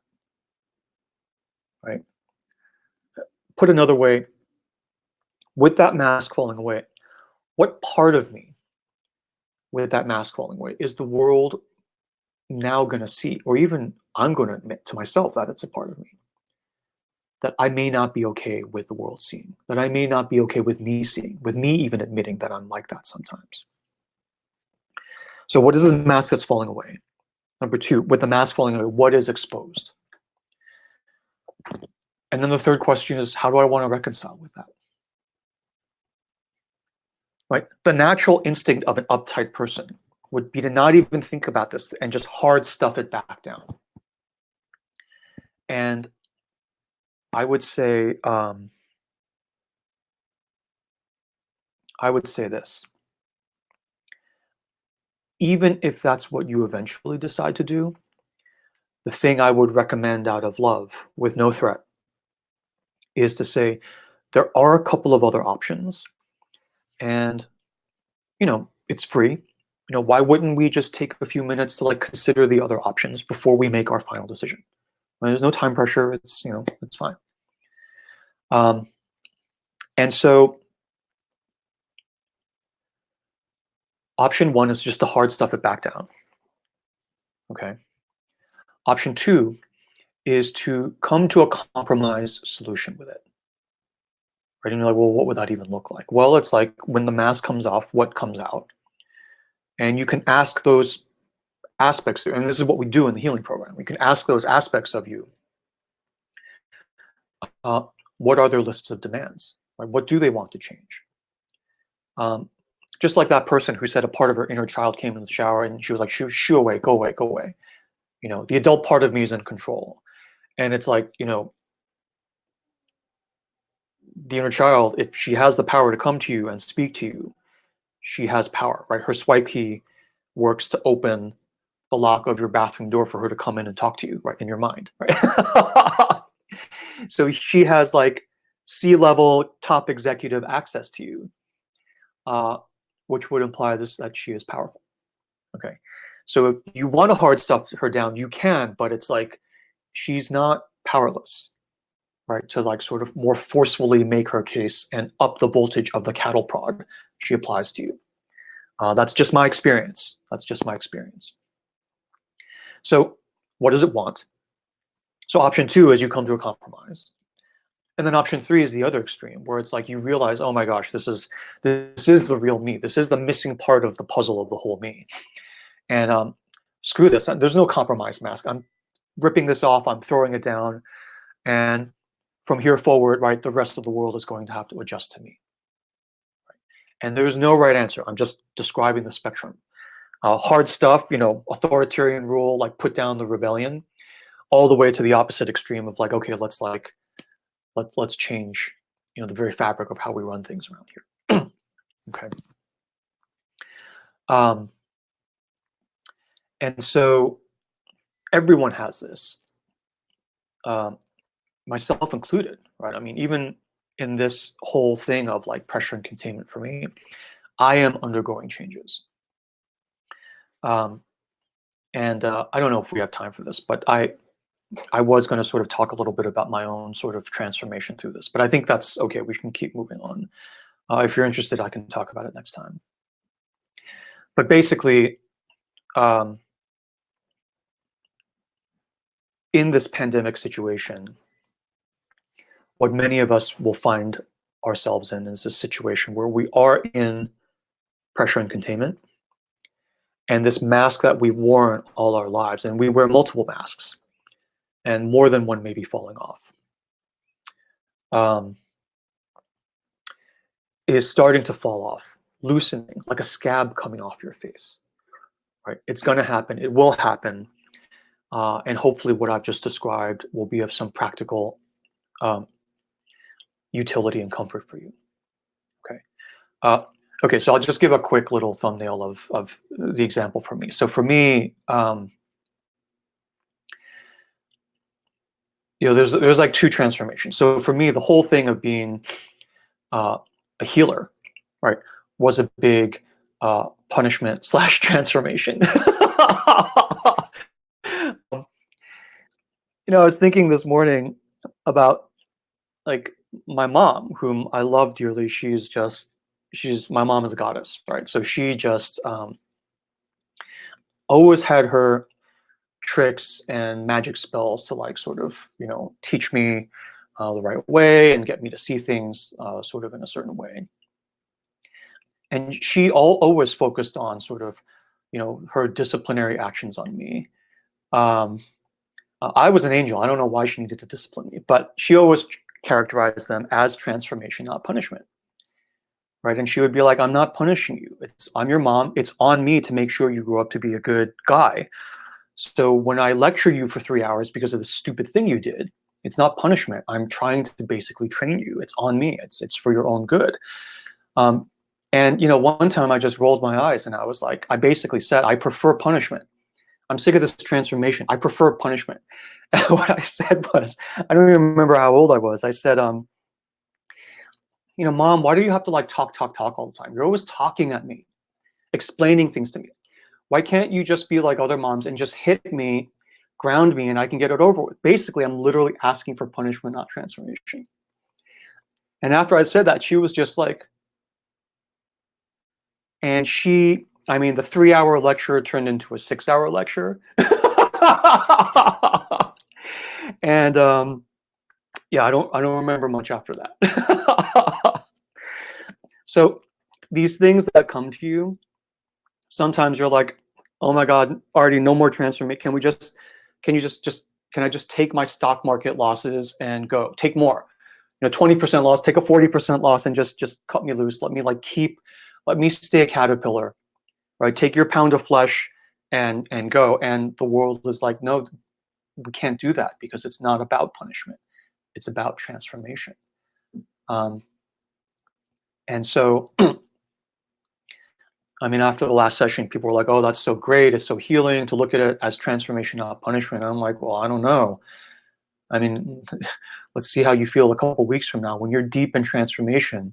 right? Put another way, with that mask falling away, what part of me, with that mask falling away, is the world now going to see, or even I'm going to admit to myself that it's a part of me, that I may not be okay with the world seeing, that I may not be okay with me seeing, with me even admitting that I'm like that sometimes. So what is the mask that's falling away? Number two, with the mask falling away, what is exposed? And then the third question is, how do I want to reconcile with that? Right? The natural instinct of an uptight person would be to not even think about this and just hard stuff it back down. And I would say this. Even if that's what you eventually decide to do, the thing I would recommend out of love with no threat is to say, there are a couple of other options and, it's free. Why wouldn't we just take a few minutes to like consider the other options before we make our final decision? There's no time pressure. It's, it's fine. And so option one is just to hard stuff it back down. Okay. Option two is to come to a compromise solution with it. Right? And you're like, well, what would that even look like? Well, it's like when the mask comes off, what comes out? And you can ask those aspects, and this is what we do in the healing program. We can ask those aspects of you, what are their lists of demands? Right? What do they want to change? Just like that person who said a part of her inner child came in the shower and she was like, shoo away, go away, go away. The adult part of me is in control. And it's like, the inner child, if she has the power to come to you and speak to you, she has power, right? Her swipe key works to open the lock of your bathroom door for her to come in and talk to you, right, in your mind, right? So she has like C-level top executive access to you, which would imply that she is powerful. Okay, so if you want to hard stuff her down, you can, but it's like she's not powerless, right? To like sort of more forcefully make her case and up the voltage of the cattle prod she applies to you. That's just my experience. That's just my experience. So what does it want? So option two is you come to a compromise. And then option three is the other extreme, where it's like you realize, oh my gosh, this is the real me. This is the missing part of the puzzle of the whole me. And screw this. There's no compromise mask. I'm ripping this off. I'm throwing it down. And from here forward, right, the rest of the world is going to have to adjust to me. And there's no right answer. I'm just describing the spectrum. Hard stuff, authoritarian rule, like put down the rebellion, all the way to the opposite extreme of like, okay, let's change, the very fabric of how we run things around here. Okay. And so everyone has this, myself included, right? I mean, even in this whole thing of like pressure and containment for me, I am undergoing changes. And I don't know if we have time for this, but I was going to sort of talk a little bit about my own sort of transformation through this, but I think that's okay. We can keep moving on. If you're interested, I can talk about it next time. But basically, in this pandemic situation, what many of us will find ourselves in is a situation where we are in pressure and containment, and this mask that we've worn all our lives, and we wear multiple masks, and more than one may be falling off, is starting to fall off, loosening, like a scab coming off your face. Right? It's going to happen. It will happen. And hopefully what I've just described will be of some practical utility and comfort for you. Okay. Okay, so I'll just give a quick little thumbnail of the example for me. So for me, there's like two transformations. So for me, the whole thing of being a healer, right, was a big punishment / transformation. I was thinking this morning about like my mom, whom I love dearly. My mom is a goddess, right? So she just always had her tricks and magic spells to like sort of, teach me the right way and get me to see things sort of in a certain way. And she always focused on sort of, her disciplinary actions on me. I was an angel. I don't know why she needed to discipline me, but she always characterized them as transformation, not punishment. Right? And she would be like, I'm not punishing you. I'm your mom. It's on me to make sure you grow up to be a good guy. So when I lecture you for 3 hours because of the stupid thing you did, it's not punishment. I'm trying to basically train you. It's on me. It's for your own good. And one time I just rolled my eyes and I was like, I basically said, I prefer punishment. I'm sick of this transformation. I prefer punishment. And what I said was, I don't even remember how old I was. I said, Mom, why do you have to like talk all the time? You're always talking at me, explaining things to me. Why can't you just be like other moms and just hit me, ground me, and I can get it over with? Basically, I'm literally asking for punishment, not transformation. And after I said that, she was just like, and the 3-hour lecture turned into a 6-hour lecture. And yeah, I don't remember much after that. So these things that come to you, sometimes you're like, oh my God, Artie, no more transformation. Can I just take my stock market losses and go take more? 20% loss, take a 40% loss and just cut me loose. Let me stay a caterpillar, right? Take your pound of flesh and go. And the world is like, no, we can't do that because it's not about punishment. It's about transformation. And so, after the last session, people were like, oh, that's so great. It's so healing to look at it as transformation, not punishment. And I'm like, well, I don't know. Let's see how you feel a couple of weeks from now. When you're deep in transformation,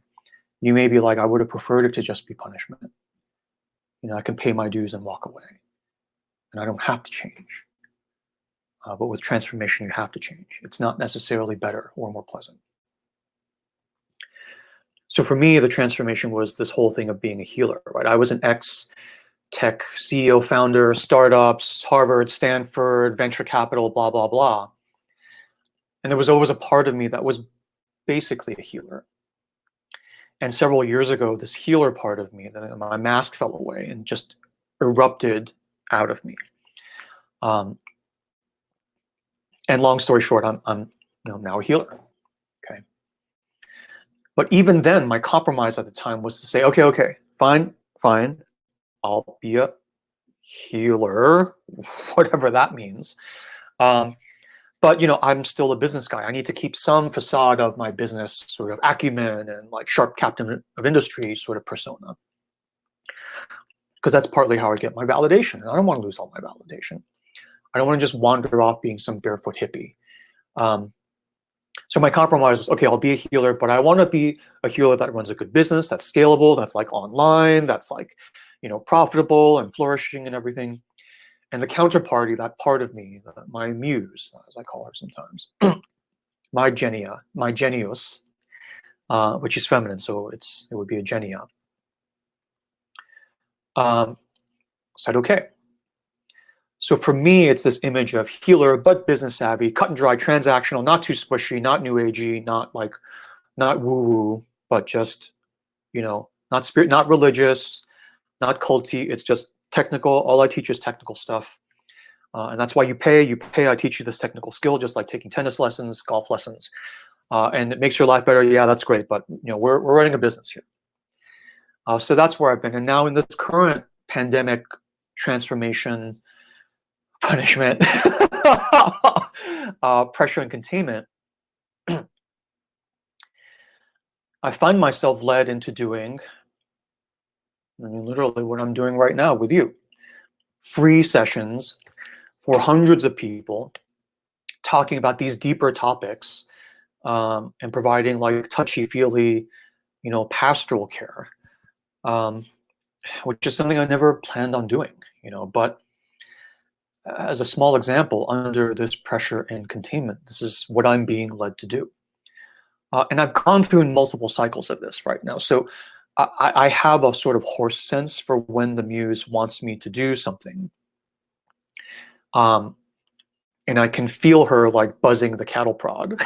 you may be like, I would have preferred it to just be punishment. I can pay my dues and walk away. And I don't have to change. But with transformation, you have to change. It's not necessarily better or more pleasant. So for me, the transformation was this whole thing of being a healer, right? I was an ex-tech CEO, founder, startups, Harvard, Stanford, venture capital, blah, blah, blah. And there was always a part of me that was basically a healer. And several years ago, this healer part of me, my mask fell away and just erupted out of me. And long story short, I'm now a healer. Okay. But even then, my compromise at the time was to say, okay, fine. I'll be a healer, whatever that means. But I'm still a business guy. I need to keep some facade of my business sort of acumen and like sharp captain of industry sort of persona. Because that's partly how I get my validation. And I don't want to lose all my validation. I don't want to just wander off being some barefoot hippie. So my compromise is, okay, I'll be a healer, but I want to be a healer that runs a good business, that's scalable, that's like online, that's like, profitable and flourishing and everything. And the counterparty, that part of me, my muse, as I call her sometimes, my genius, which is feminine, so it would be a genia, said, okay. So for me, it's this image of healer, but business savvy, cut and dry, transactional, not too squishy, not new agey, not woo woo, but just, not spirit, not religious, not culty. It's just technical. All I teach is technical stuff. And that's why you pay. You pay. I teach you this technical skill, just like taking tennis lessons, golf lessons, and it makes your life better. Yeah, that's great. But we're running a business here. So that's where I've been. And now in this current pandemic transformation, punishment, pressure and containment, I find myself led into doing, literally what I'm doing right now with you, free sessions for hundreds of people, talking about these deeper topics, and providing like touchy-feely, pastoral care, which is something I never planned on doing, but as a small example, under this pressure and containment, this is what I'm being led to do. And I've gone through multiple cycles of this right now. So I have a sort of horse sense for when the muse wants me to do something. And I can feel her like buzzing the cattle prod.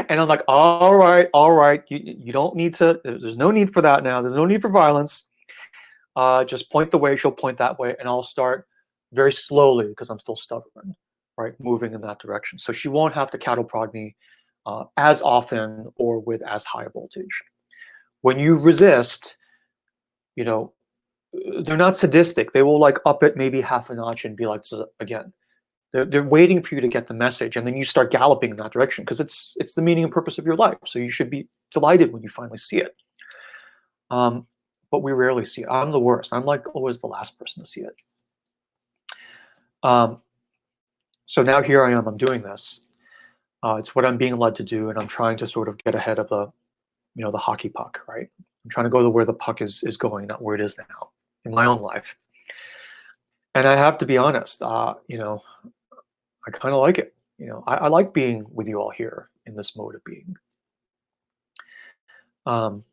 And I'm like, all right, you don't need to, there's no need for that now. There's no need for violence. Just point the way, she'll point that way, and I'll start very slowly, because I'm still stubborn, right, moving in that direction. So she won't have to cattle prod me as often or with as high a voltage. When you resist, they're not sadistic. They will like up it maybe half a notch and be like, again, they're waiting for you to get the message, and then you start galloping in that direction, because it's the meaning and purpose of your life. So you should be delighted when you finally see it. But we rarely see it. I'm the worst. I'm like always the last person to see it. So now here I am. I'm doing this. It's what I'm being led to do, and I'm trying to sort of get ahead of the hockey puck, right? I'm trying to go to where the puck is going, not where it is now in my own life. And I have to be honest, I kind of like it. I like being with you all here in this mode of being. And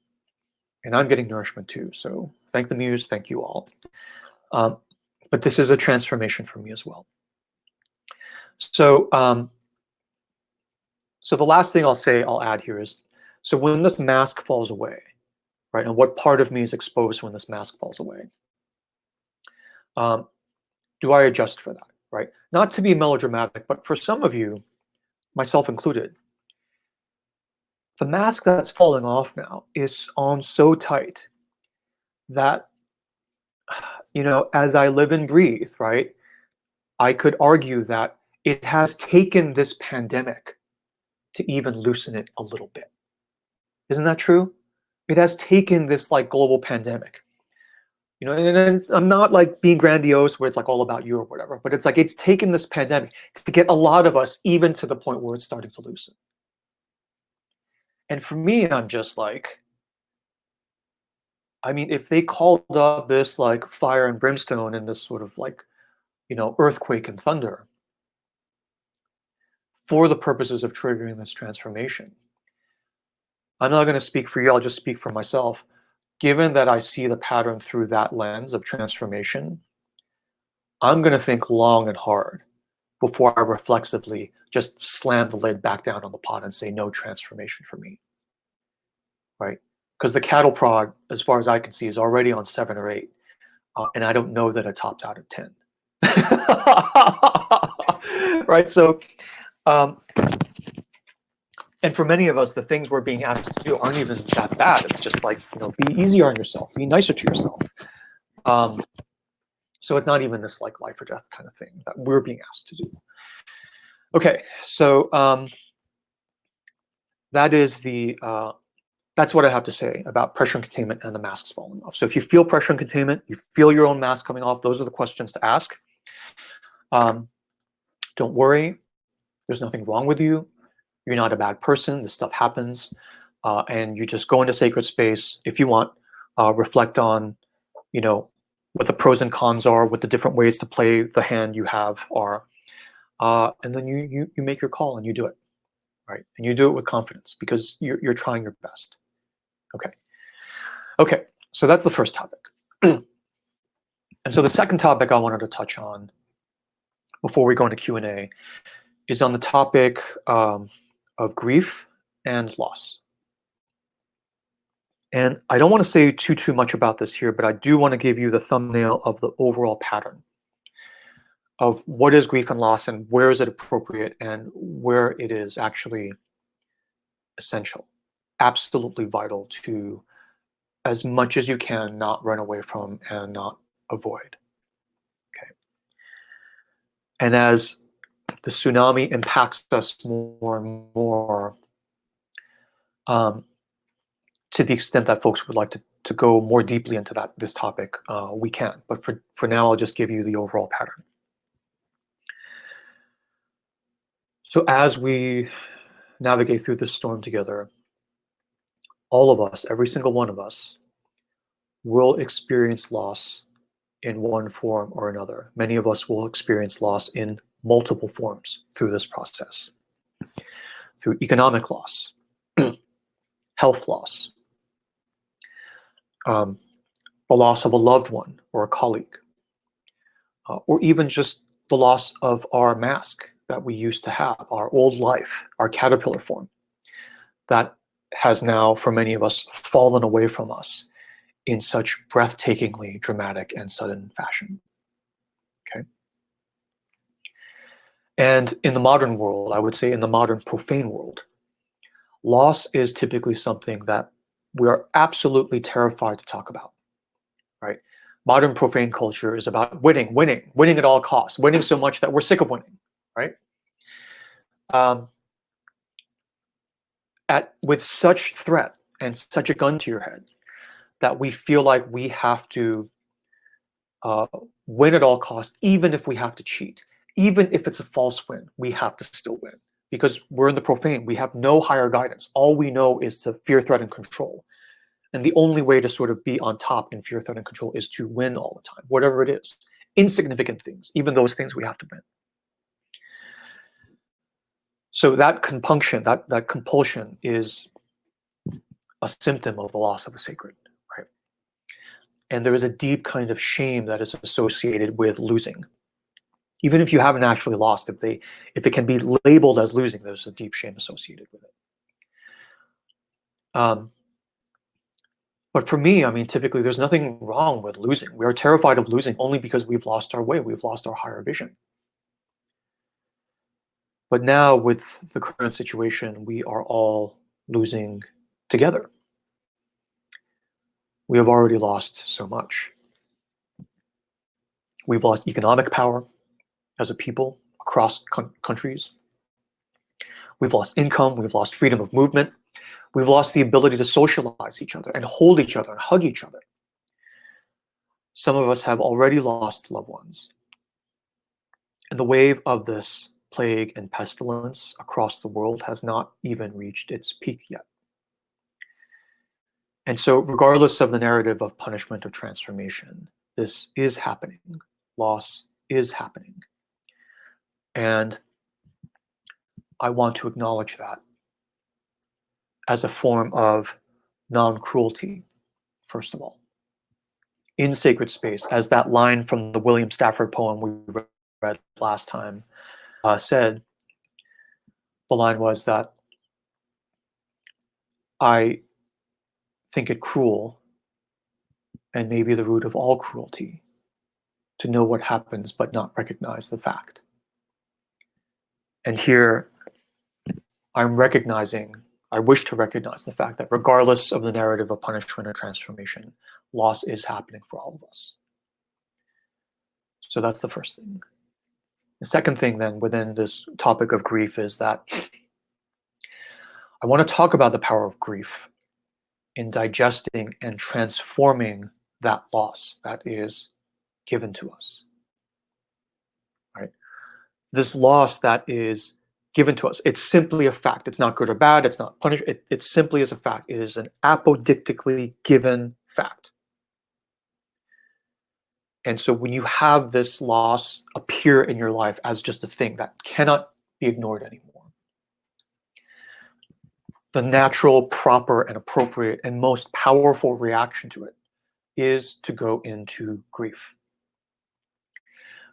I'm getting nourishment too. So thank the muse, thank you all. But this is a transformation for me as well. So, so the last thing I'll add here is, so when this mask falls away, right, and what part of me is exposed when this mask falls away, do I adjust for that, right? Not to be melodramatic, but for some of you, myself included, the mask that's falling off now is on so tight that, as I live and breathe, right, I could argue that it has taken this pandemic to even loosen it a little bit. Isn't that true? It has taken this like global pandemic, and I'm not like being grandiose where it's like all about you or whatever, but it's like it's taken this pandemic to get a lot of us even to the point where it's starting to loosen. And for me, I'm just like, if they called up this like fire and brimstone and this sort of like, earthquake and thunder for the purposes of triggering this transformation, I'm not going to speak for you, I'll just speak for myself. Given that I see the pattern through that lens of transformation, I'm going to think long and hard before I reflexively just slam the lid back down on the pot and say no transformation for me, right? Because the cattle prod, as far as I can see, is already on 7 or 8, and I don't know that it tops out at 10. Right? So, and for many of us, the things we're being asked to do aren't even that bad. It's just like, be easier on yourself, be nicer to yourself. So it's not even this like life or death kind of thing that we're being asked to do. Okay, so that is that's what I have to say about pressure and containment and the masks falling off. So if you feel pressure and containment, you feel your own mask coming off, those are the questions to ask. Don't worry, there's nothing wrong with you. You're not a bad person. This stuff happens, and you just go into sacred space if you want. Reflect on, what the pros and cons are, what the different ways to play the hand you have are, and then you make your call and you do it, right? And you do it with confidence because you're trying your best. Okay. So that's the first topic. And so the second topic I wanted to touch on before we go into Q&A is on the topic of grief and loss. And I don't want to say too much about this here, but I do want to give you the thumbnail of the overall pattern of what is grief and loss and where is it appropriate and where it is actually essential, absolutely vital to, as much as you can, not run away from and not avoid. Okay. And as the tsunami impacts us more and more, to the extent that folks would like to go more deeply into this topic, we can. But for now, I'll just give you the overall pattern. So as we navigate through this storm together, all of us, every single one of us, will experience loss in one form or another. Many of us will experience loss in multiple forms through this process, through economic loss, health loss, the loss of a loved one or a colleague, or even just the loss of our mask that we used to have, our old life, our caterpillar form, that has now, for many of us, fallen away from us in such breathtakingly dramatic and sudden fashion. Okay. And in the modern world, I would say in the modern profane world, loss is typically something that we are absolutely terrified to talk about, right? Modern profane culture is about winning at all costs, winning so much that we're sick of winning, right? With such threat and such a gun to your head that we feel like we have to win at all costs, even if we have to cheat, even if it's a false win, we have to still win. Because we're in the profane, we have no higher guidance. All we know is to fear, threat, and control. And the only way to sort of be on top in fear, threat, and control is to win all the time, whatever it is. Insignificant things, even those things we have to win. So that compunction, that compulsion is a symptom of the loss of the sacred, right? And there is a deep kind of shame that is associated with losing. Even if you haven't actually lost, if it can be labeled as losing, there's a deep shame associated with it. But for me, I mean, typically there's nothing wrong with losing. We are terrified of losing only because we've lost our way, we've lost our higher vision. But now with the current situation, we are all losing together. We have already lost so much. We've lost economic power as a people across countries. We've lost income, we've lost freedom of movement. We've lost the ability to socialize each other and hold each other and hug each other. Some of us have already lost loved ones. And the wave of this plague and pestilence across the world has not even reached its peak yet. And so regardless of the narrative of punishment or transformation, this is happening. Loss is happening. And I want to acknowledge that as a form of non-cruelty, first of all. In sacred space, as that line from the William Stafford poem we read last time said, the line was that I think it cruel, and maybe the root of all cruelty, to know what happens but not recognize the fact. And here, I wish to recognize the fact that regardless of the narrative of punishment or transformation, loss is happening for all of us. So that's the first thing. The second thing then within this topic of grief is that I want to talk about the power of grief in digesting and transforming that loss that is given to us, right? This loss that is given to us, it's simply a fact. It's not good or bad. It's not punished. It simply is a fact. It is an apodictically given fact. And so when you have this loss appear in your life as just a thing that cannot be ignored anymore, the natural, proper, and appropriate and most powerful reaction to it is to go into grief.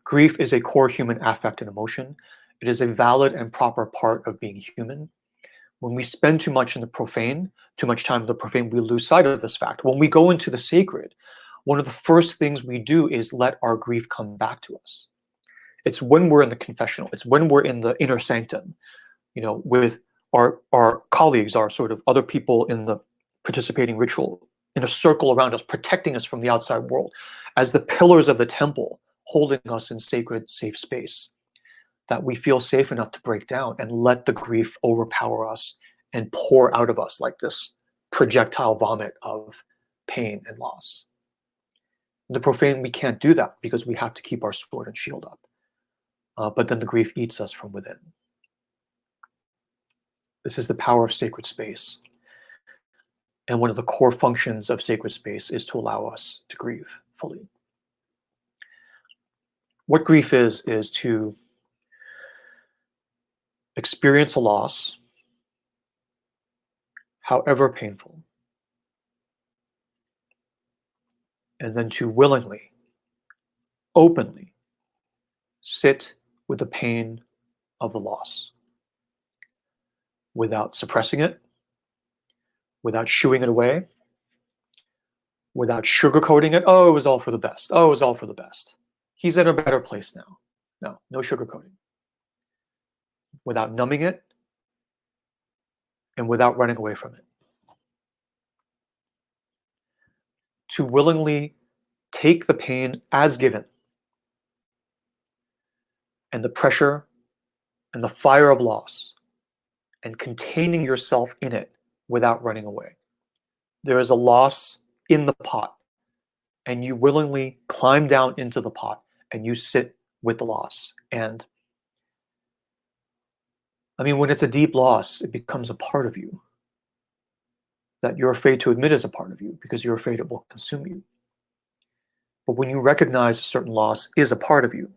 Grief is a core human affect and emotion. It is a valid and proper part of being human. When we spend too much in the profane, too much time in the profane, we lose sight of this fact. When we go into the sacred, one of the first things we do is let our grief come back to us. It's when we're in the confessional, it's when we're in the inner sanctum, with our colleagues, our sort of other people in the participating ritual, in a circle around us, protecting us from the outside world, as the pillars of the temple, holding us in sacred, safe space, that we feel safe enough to break down and let the grief overpower us and pour out of us like this projectile vomit of pain and loss. In the profane, we can't do that because we have to keep our sword and shield up. But then the grief eats us from within. This is the power of sacred space. And one of the core functions of sacred space is to allow us to grieve fully. What grief is to experience a loss, however painful, and then to willingly, openly sit with the pain of the loss without suppressing it, without shooing it away, without sugarcoating it. Oh, it was all for the best. Oh, it was all for the best. He's in a better place now. No sugarcoating. Without numbing it and without running away from it. To willingly take the pain as given and the pressure and the fire of loss and containing yourself in it without running away. There is a loss in the pot, and you willingly climb down into the pot and you sit with the loss. And I mean, when it's a deep loss, it becomes a part of you that you're afraid to admit is a part of you because you're afraid it will consume you. But when you recognize a certain loss is a part of you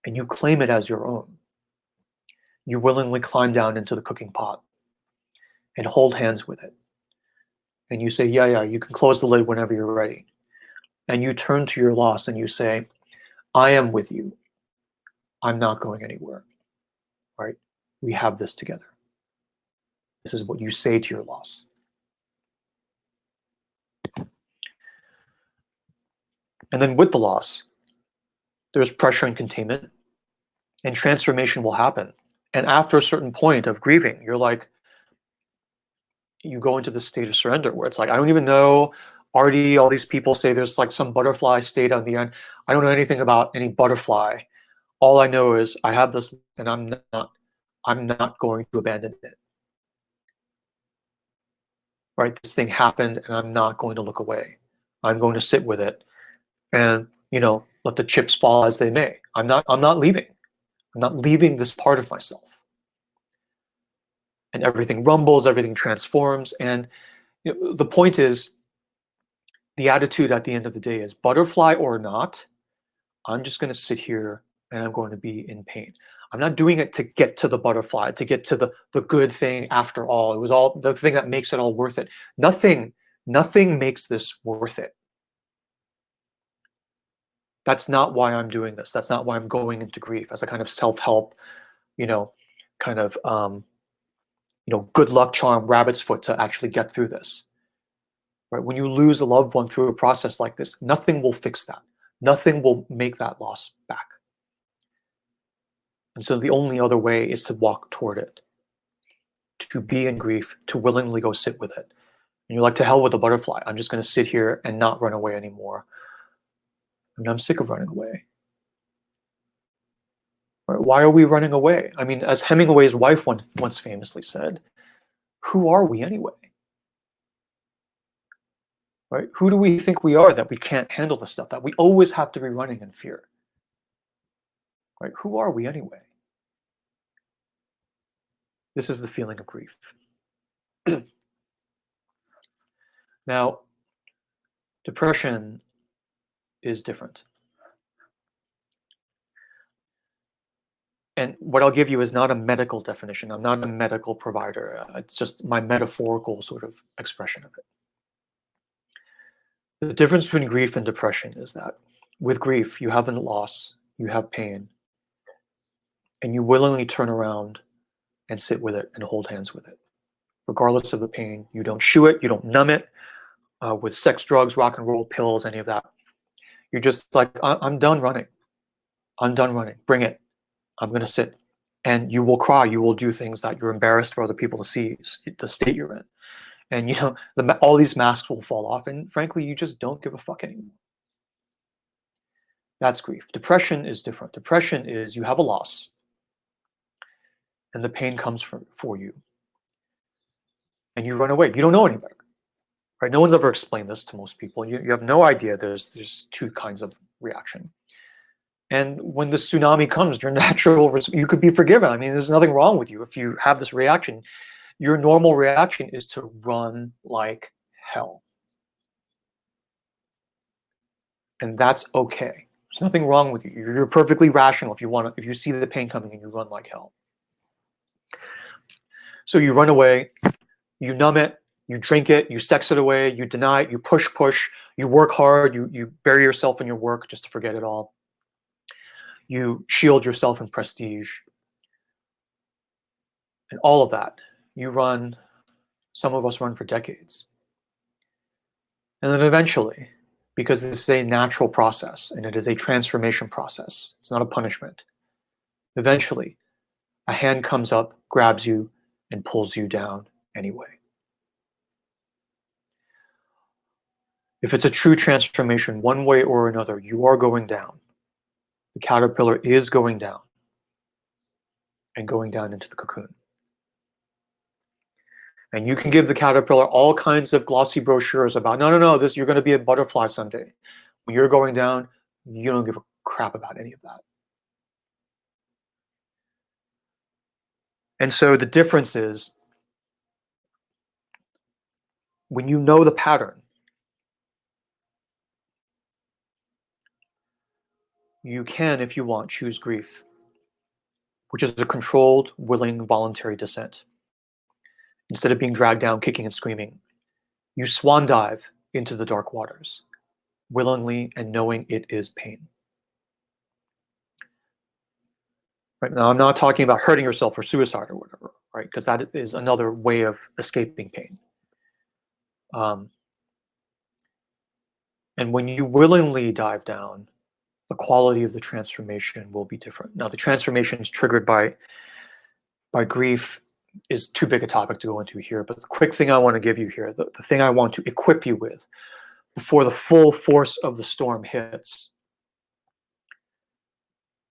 and you claim it as your own, you willingly climb down into the cooking pot and hold hands with it. And you say, yeah, you can close the lid whenever you're ready. And you turn to your loss and you say, I am with you. I'm not going anywhere, right? We have this together. This is what you say to your loss. And then with the loss, there's pressure and containment, and transformation will happen. And after a certain point of grieving, you're like, you go into this state of surrender where it's like, I don't even know, Artie, all these people say there's like some butterfly state on the end. I don't know anything about any butterfly. All I know is I have this and I'm not going to abandon it. Right? This thing happened and I'm not going to look away. I'm going to sit with it and, let the chips fall as they may. I'm not leaving. I'm not leaving this part of myself. And everything rumbles, everything transforms. And the point is, the attitude at the end of the day is butterfly or not, I'm just going to sit here and I'm going to be in pain. I'm not doing it to get to the butterfly, to get to the good thing after all. It was all the thing that makes it all worth it. Nothing makes this worth it. That's not why I'm doing this. That's not why I'm going into grief as a kind of self-help, kind of, good luck charm, rabbit's foot to actually get through this. Right? When you lose a loved one through a process like this, nothing will fix that. Nothing will make that loss back. And so the only other way is to walk toward it, to be in grief, to willingly go sit with it. And you're like, to hell with the butterfly. I'm just going to sit here and not run away anymore. And I'm sick of running away. Right? Why are we running away? I mean, as Hemingway's wife once famously said, who are we anyway? Right? Who do we think we are that we can't handle the stuff, that we always have to be running in fear? Right? Who are we anyway? This is the feeling of grief. Now, depression is different. And what I'll give you is not a medical definition. I'm not a medical provider. It's just my metaphorical sort of expression of it. The difference between grief and depression is that with grief, you have a loss, you have pain, and you willingly turn around and sit with it and hold hands with it. Regardless of the pain, you don't shoo it, you don't numb it with sex, drugs, rock and roll, pills, any of that. You're just like, I'm done running. I'm done running. Bring it. I'm going to sit. And you will cry. You will do things that you're embarrassed for other people to see, the state you're in. And, you know, all these masks will fall off. And frankly, you just don't give a fuck anymore. That's grief. Depression is different. Depression is you have a loss, and the pain comes for you. And you run away. You don't know any better. Right? No one's ever explained this to most people. You have no idea there's two kinds of reaction. And when the tsunami comes, your natural, you could be forgiven. I mean, there's nothing wrong with you if you have this reaction. Your normal reaction is to run like hell. And that's okay. There's nothing wrong with you. You're perfectly rational if you see the pain coming and you run like hell. So you run away, you numb it, you drink it, you sex it away, you deny it, you push, you work hard, you bury yourself in your work just to forget it all. You shield yourself in prestige. And all of that, you run, some of us run for decades. And then eventually, because this is a natural process and it is a transformation process, it's not a punishment. Eventually, a hand comes up, grabs you, and pulls you down anyway. If it's a true transformation, one way or another, you are going down. The caterpillar is going down and going down into the cocoon. And you can give the caterpillar all kinds of glossy brochures about, no, you're going to be a butterfly someday. When you're going down, you don't give a crap about any of that. And so the difference is, when you know the pattern, you can, if you want, choose grief, which is a controlled, willing, voluntary descent. Instead of being dragged down, kicking and screaming, you swan dive into the dark waters, willingly and knowing it is pain. Right now, I'm not talking about hurting yourself or suicide or whatever, right? Because that is another way of escaping pain. And when you willingly dive down, the quality of the transformation will be different. Now, the transformation is triggered by grief is too big a topic to go into here, but the quick thing I want to give you here, the thing I want to equip you with before the full force of the storm hits,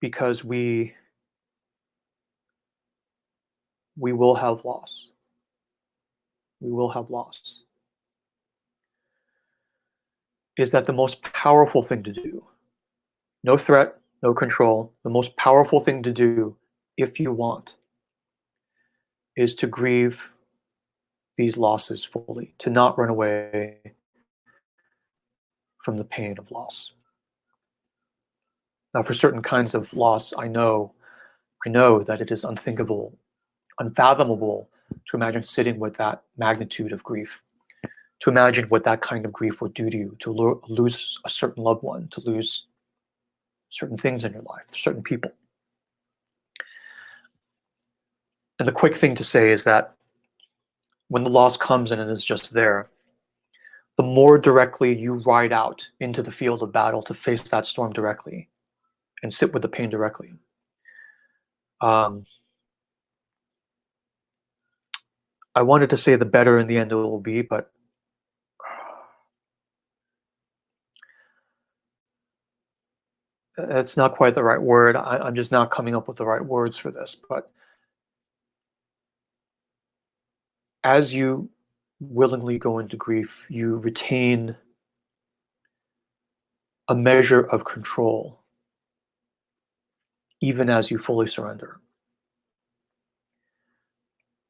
because we will have loss. We will have loss. Is that the most powerful thing to do? No threat, no control. The most powerful thing to do, if you want, is to grieve these losses fully, to not run away from the pain of loss. Now, for certain kinds of loss, I know that it is unthinkable, unfathomable to imagine sitting with that magnitude of grief, to imagine what that kind of grief would do to you, to lose a certain loved one, to lose certain things in your life, certain people. And the quick thing to say is that when the loss comes and it is just there, the more directly you ride out into the field of battle to face that storm directly and sit with the pain directly, I wanted to say the better in the end it will be, but it's not quite the right word. I'm just not coming up with the right words for this. But as you willingly go into grief, you retain a measure of control, even as you fully surrender,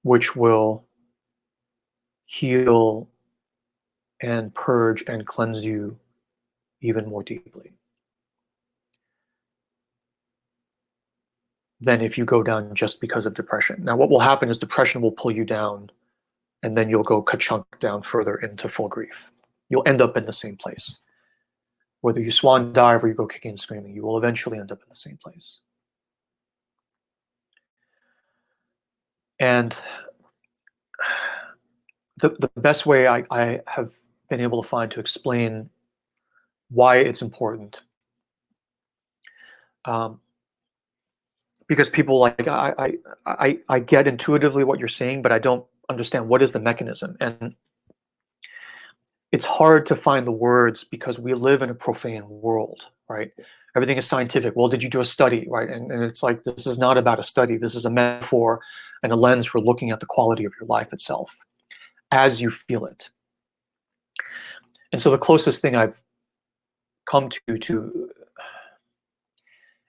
which will heal and purge and cleanse you even more deeply than if you go down just because of depression. Now, what will happen is depression will pull you down, and then you'll go ka-chunk down further into full grief. You'll end up in the same place. Whether you swan dive or you go kicking and screaming, you will eventually end up in the same place. And the best way I have been able to find to explain why it's important, um, because people like I get intuitively what you're saying, but I don't understand what is the mechanism. And it's hard to find the words because we live in a profane world, right? Everything is scientific. Well, did you do a study, right? And it's like, this is not about a study. This is a metaphor and a lens for looking at the quality of your life itself as you feel it. And so the closest thing I've come to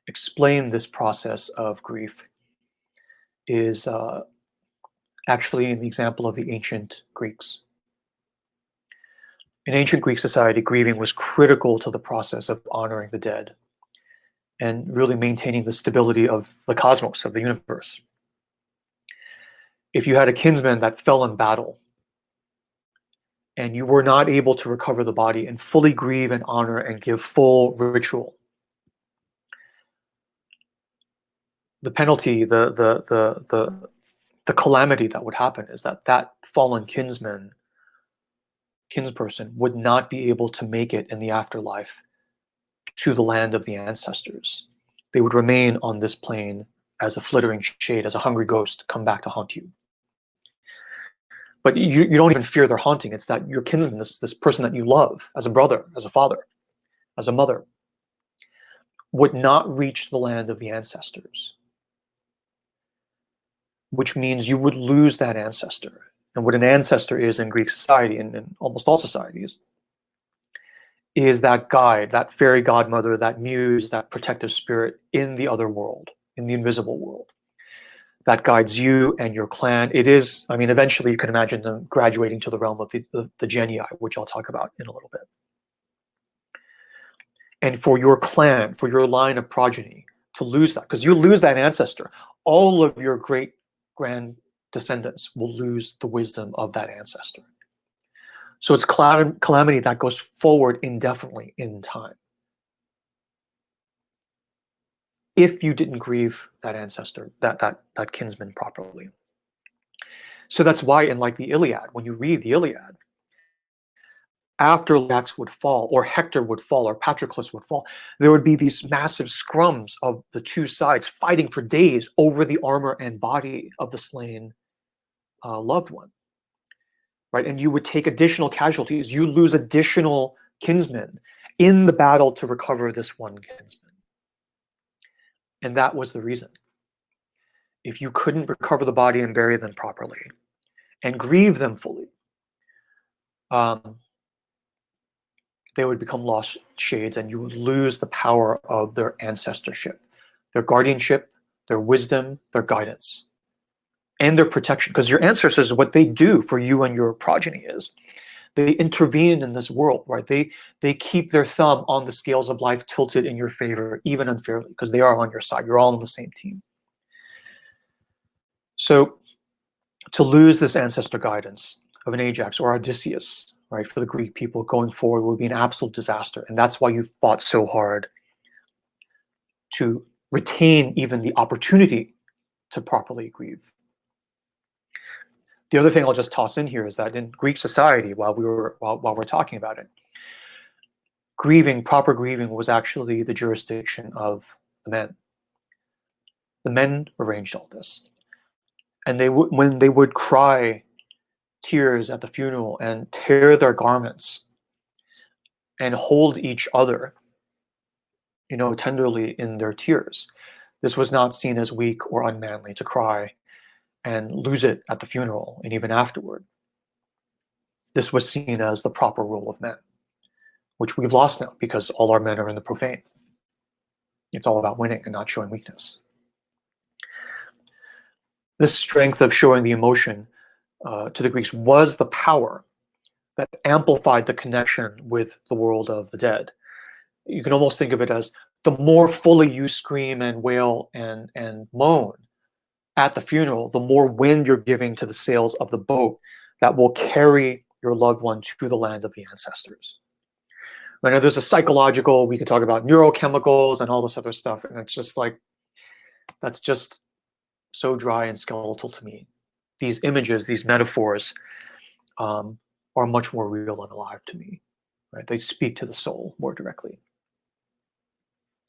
explain this process of grief is actually in the example of the ancient Greeks. In ancient Greek society, grieving was critical to the process of honoring the dead and really maintaining the stability of the cosmos, of the universe. If you had a kinsman that fell in battle and you were not able to recover the body and fully grieve and honor and give full ritual, the penalty, the calamity that would happen is that that fallen kinsperson would not be able to make it in the afterlife to the land of the ancestors. They would remain on this plane as a flittering shade, as a hungry ghost, come back to haunt you. But you don't even fear their haunting. It's that your kinsman, this person that you love, as a brother, as a father, as a mother, would not reach the land of the ancestors, which means you would lose that ancestor. And what an ancestor is in Greek society, and in almost all societies, is that guide, that fairy godmother, that muse, that protective spirit in the other world, in the invisible world, that guides you and your clan. It is, I mean, eventually you can imagine them graduating to the realm of the genii, which I'll talk about in a little bit. And for your clan, for your line of progeny, to lose that, because you lose that ancestor, all of your great grand descendants will lose the wisdom of that ancestor. So it's calamity that goes forward indefinitely in time. If you didn't grieve that ancestor, that kinsman properly. So that's why in like the Iliad, when you read the Iliad, after Ajax would fall, or Hector would fall, or Patroclus would fall, there would be these massive scrums of the two sides fighting for days over the armor and body of the slain loved one. Right? And you would take additional casualties. You lose additional kinsmen in the battle to recover this one kinsman. And that was the reason. If you couldn't recover the body and bury them properly and grieve them fully, they would become lost shades and you would lose the power of their ancestorship, their guardianship, their wisdom, their guidance, and their protection. Because your ancestors, what they do for you and your progeny is they intervene in this world, right? They keep their thumb on the scales of life tilted in your favor, even unfairly, because they are on your side. You're all on the same team. So to lose this ancestor guidance of an Ajax or Odysseus, right, for the Greek people going forward would be an absolute disaster. And that's why you fought so hard to retain even the opportunity to properly grieve. The other thing I'll just toss in here is that in Greek society, while we're talking about it, grieving, proper grieving, was actually the jurisdiction of the men. The men arranged all this, and when they would cry tears at the funeral and tear their garments and hold each other, tenderly in their tears, this was not seen as weak or unmanly to cry and lose it at the funeral and even afterward. This was seen as the proper role of men, which we've lost now because all our men are in the profane. It's all about winning and not showing weakness. This strength of showing the emotion to the Greeks was the power that amplified the connection with the world of the dead. You can almost think of it as the more fully you scream and wail and moan at the funeral, the more wind you're giving to the sails of the boat that will carry your loved one to the land of the ancestors. I know there's a psychological, we could talk about neurochemicals and all this other stuff. And it's just like, that's just so dry and skeletal to me. These images, these metaphors, are much more real and alive to me, right? They speak to the soul more directly.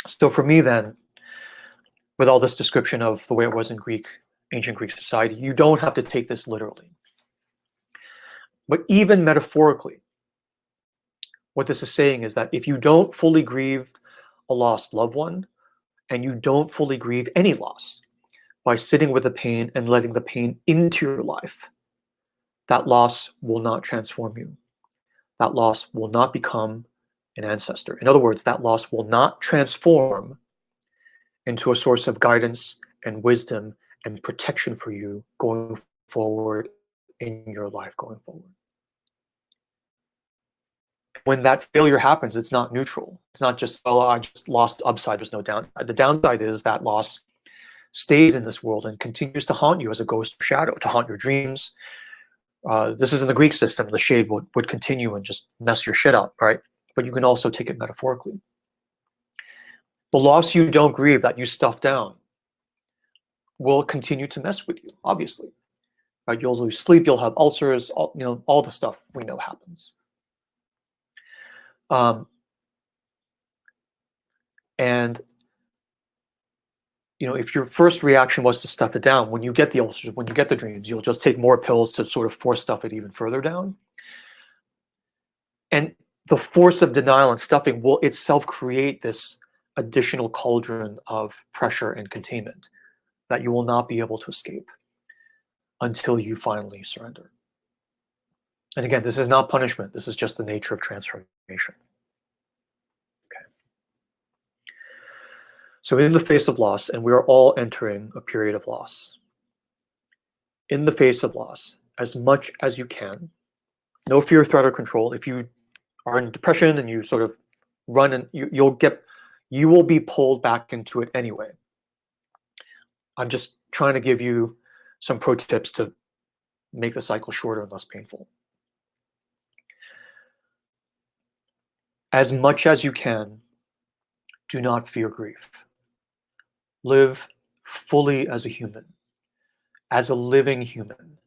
So for me then, with all this description of the way it was in ancient Greek society, you don't have to take this literally. But even metaphorically, what this is saying is that if you don't fully grieve a lost loved one, and you don't fully grieve any loss by sitting with the pain and letting the pain into your life, that loss will not transform you. That loss will not become an ancestor. In other words, that loss will not transform into a source of guidance and wisdom and protection for you going forward in your life going forward. When that failure happens, it's not neutral. It's not just, oh, I just lost the upside, there's no downside. The downside is that loss stays in this world and continues to haunt you as a ghost or shadow, to haunt your dreams. This is in the Greek system. The shade would continue and just mess your shit up, right? But you can also take it metaphorically. The loss you don't grieve, that you stuff down, will continue to mess with you, obviously. Right? You'll lose sleep, you'll have ulcers, all the stuff we know happens. And if your first reaction was to stuff it down, when you get the ulcers, when you get the dreams, you'll just take more pills to sort of force stuff it even further down. And the force of denial and stuffing will itself create this additional cauldron of pressure and containment that you will not be able to escape until you finally surrender. And again, this is not punishment. This is just the nature of transformation. Okay. So in the face of loss, and we are all entering a period of loss, in the face of loss, as much as you can, no fear, threat, or control. If you are in depression and you sort of run, and you will be pulled back into it anyway. I'm just trying to give you some pro tips to make the cycle shorter and less painful. As much as you can, do not fear grief. Live fully as a human, as a living human,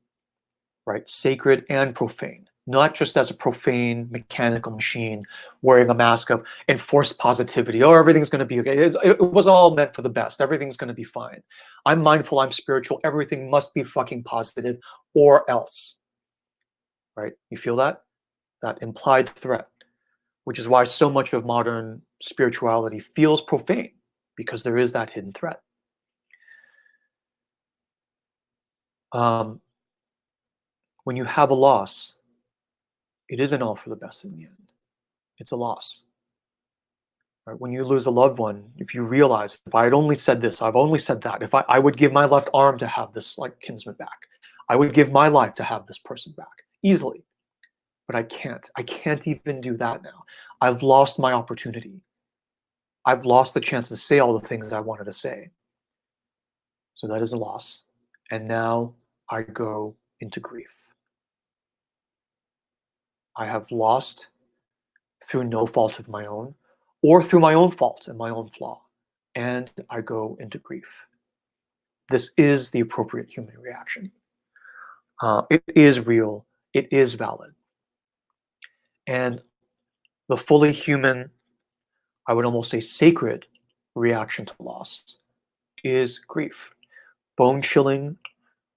right? Sacred and profane, not just as a profane mechanical machine wearing a mask of enforced positivity. Oh, everything's going to be okay. It was all meant for the best. Everything's going to be fine. I'm mindful, I'm spiritual. Everything must be fucking positive or else, right? You feel that? That implied threat, which is why so much of modern spirituality feels profane, because there is that hidden threat. When you have a loss, it isn't all for the best in the end. It's a loss. Right? When you lose a loved one, if you realize, if I had only said this, I've only said that, if I would give my left arm to have this like kinsman back, I would give my life to have this person back easily. But I can't. I can't even do that now. I've lost my opportunity. I've lost the chance to say all the things I wanted to say. So that is a loss. And now I go into grief. I have lost through no fault of my own, or through my own fault and my own flaw, and I go into grief. This is the appropriate human reaction. It is real. It is valid. And the fully human, I would almost say sacred, reaction to loss is grief. Bone-chilling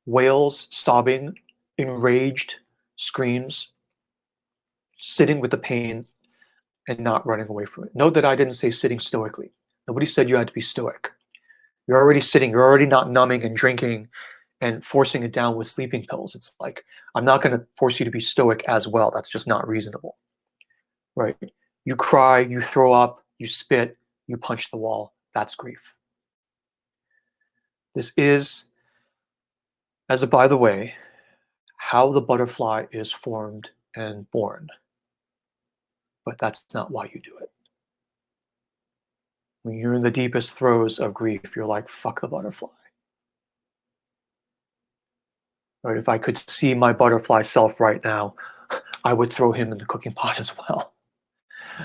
wails, sobbing, enraged screams, sitting with the pain and not running away from it. Note that I didn't say sitting stoically. Nobody said you had to be stoic. You're already sitting. You're already not numbing and drinking and forcing it down with sleeping pills. It's like, I'm not going to force you to be stoic as well. That's just not reasonable, right? You cry, you throw up, you spit, you punch the wall. That's grief. This is, as a by the way, how the butterfly is formed and born. But that's not why you do it. When you're in the deepest throes of grief, you're like, fuck the butterfly. Right? If I could see my butterfly self right now, I would throw him in the cooking pot as well.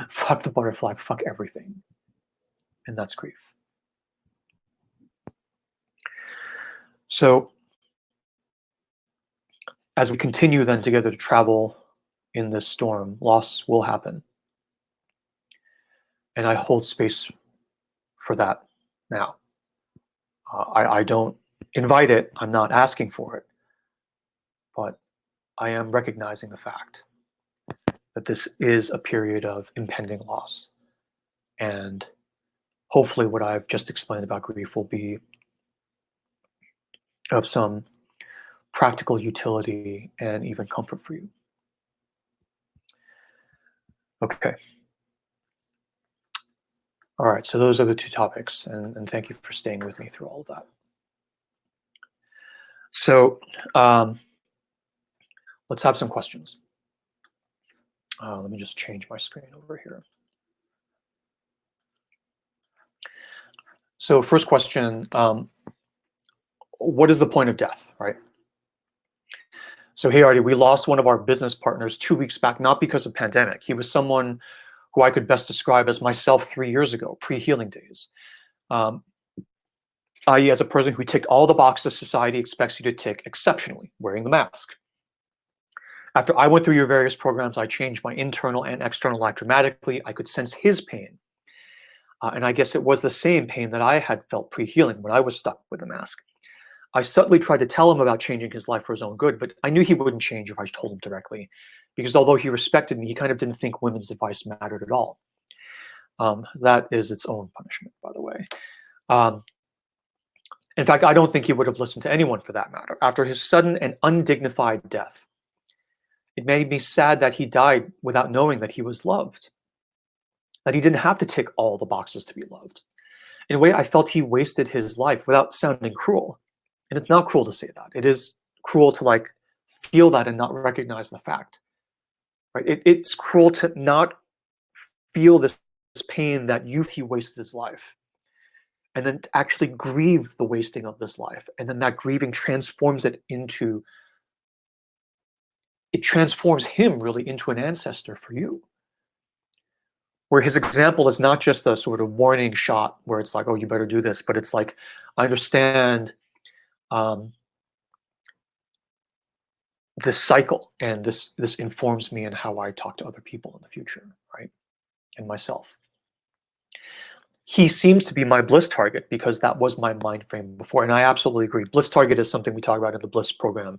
Fuck the butterfly, fuck everything. And that's grief. So as we continue then together to travel in this storm, loss will happen. And I hold space for that now. I don't invite it, I'm not asking for it, but I am recognizing the fact that this is a period of impending loss. And hopefully, what I've just explained about grief will be of some practical utility and even comfort for you. Okay. All right, so those are the two topics, and thank you for staying with me through all of that. So let's have some questions. Let me just change my screen over here. So first question, what is the point of death, right? So hey, Artie, we lost one of our business partners 2 weeks back, not because of pandemic. He was someone who I could best describe as myself 3 years ago, pre-healing days. I.e., as a person who ticked all the boxes society expects you to tick exceptionally, wearing the mask. After I went through your various programs, I changed my internal and external life dramatically. I could sense his pain. And I guess it was the same pain that I had felt pre-healing when I was stuck with the mask. I subtly tried to tell him about changing his life for his own good, but I knew he wouldn't change if I told him directly, because although he respected me, he kind of didn't think women's advice mattered at all. That is its own punishment, by the way. In fact, I don't think he would have listened to anyone for that matter. After his sudden and undignified death, it made me sad that he died without knowing that he was loved, that he didn't have to tick all the boxes to be loved. In a way, I felt he wasted his life without sounding cruel. And it's not cruel to say that. It is cruel to feel that and not recognize the fact. Right? It's cruel to not feel this pain that he wasted his life, and then to actually grieve the wasting of this life. And then that grieving transforms him really into an ancestor for you. Where his example is not just a sort of warning shot where it's like, oh, you better do this, but it's like, I understand this cycle, and this informs me in how I talk to other people in the future, right? And myself. He seems to be my bliss target because that was my mind frame before, and I absolutely agree. Bliss target is something we talk about in the bliss program,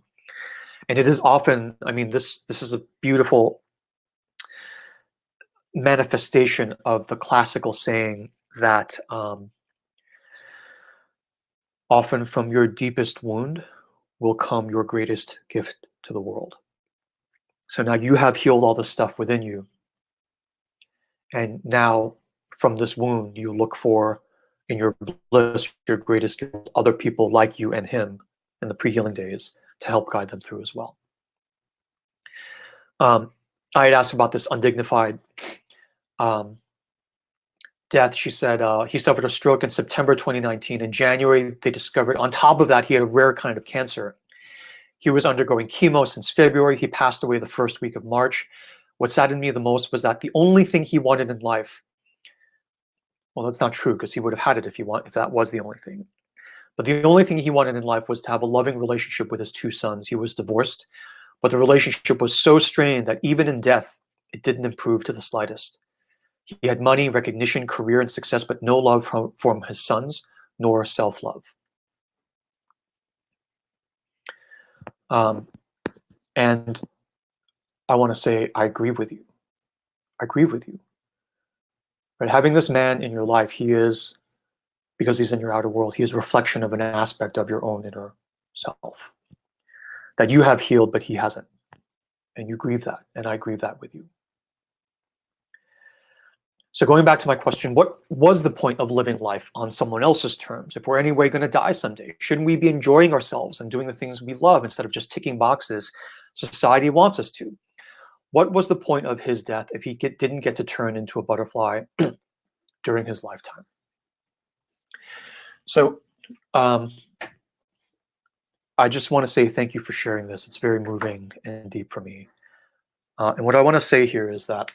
and it is often, I mean, this is a beautiful manifestation of the classical saying that often from your deepest wound will come your greatest gift to the world. So now you have healed all the stuff within you, and now from this wound you look for in your bliss your greatest gift, other people like you and him in the pre-healing days to help guide them through as well. I had asked about this undignified death. She said he suffered a stroke in September 2019. In January, they discovered on top of that he had a rare kind of cancer. He was undergoing chemo since February. He passed away the first week of March. What saddened me the most was that the only thing he wanted in life, well, that's not true because he would have had it if that was the only thing. But the only thing he wanted in life was to have a loving relationship with his 2 sons. He was divorced, but the relationship was so strained that even in death, it didn't improve to the slightest. He had money, recognition, career, and success, but no love from his sons, nor self-love. And I want to say, I agree with you. I agree with you. But having this man in your life, he is, because he's in your outer world, he is a reflection of an aspect of your own inner self that you have healed, but he hasn't. And you grieve that, and I grieve that with you. So going back to my question, what was the point of living life on someone else's terms? If we're anyway going to die someday, shouldn't we be enjoying ourselves and doing the things we love instead of just ticking boxes society wants us to? What was the point of his death if he didn't get to turn into a butterfly during his lifetime? So I just want to say thank you for sharing this. It's very moving and deep for me. And what I want to say here is that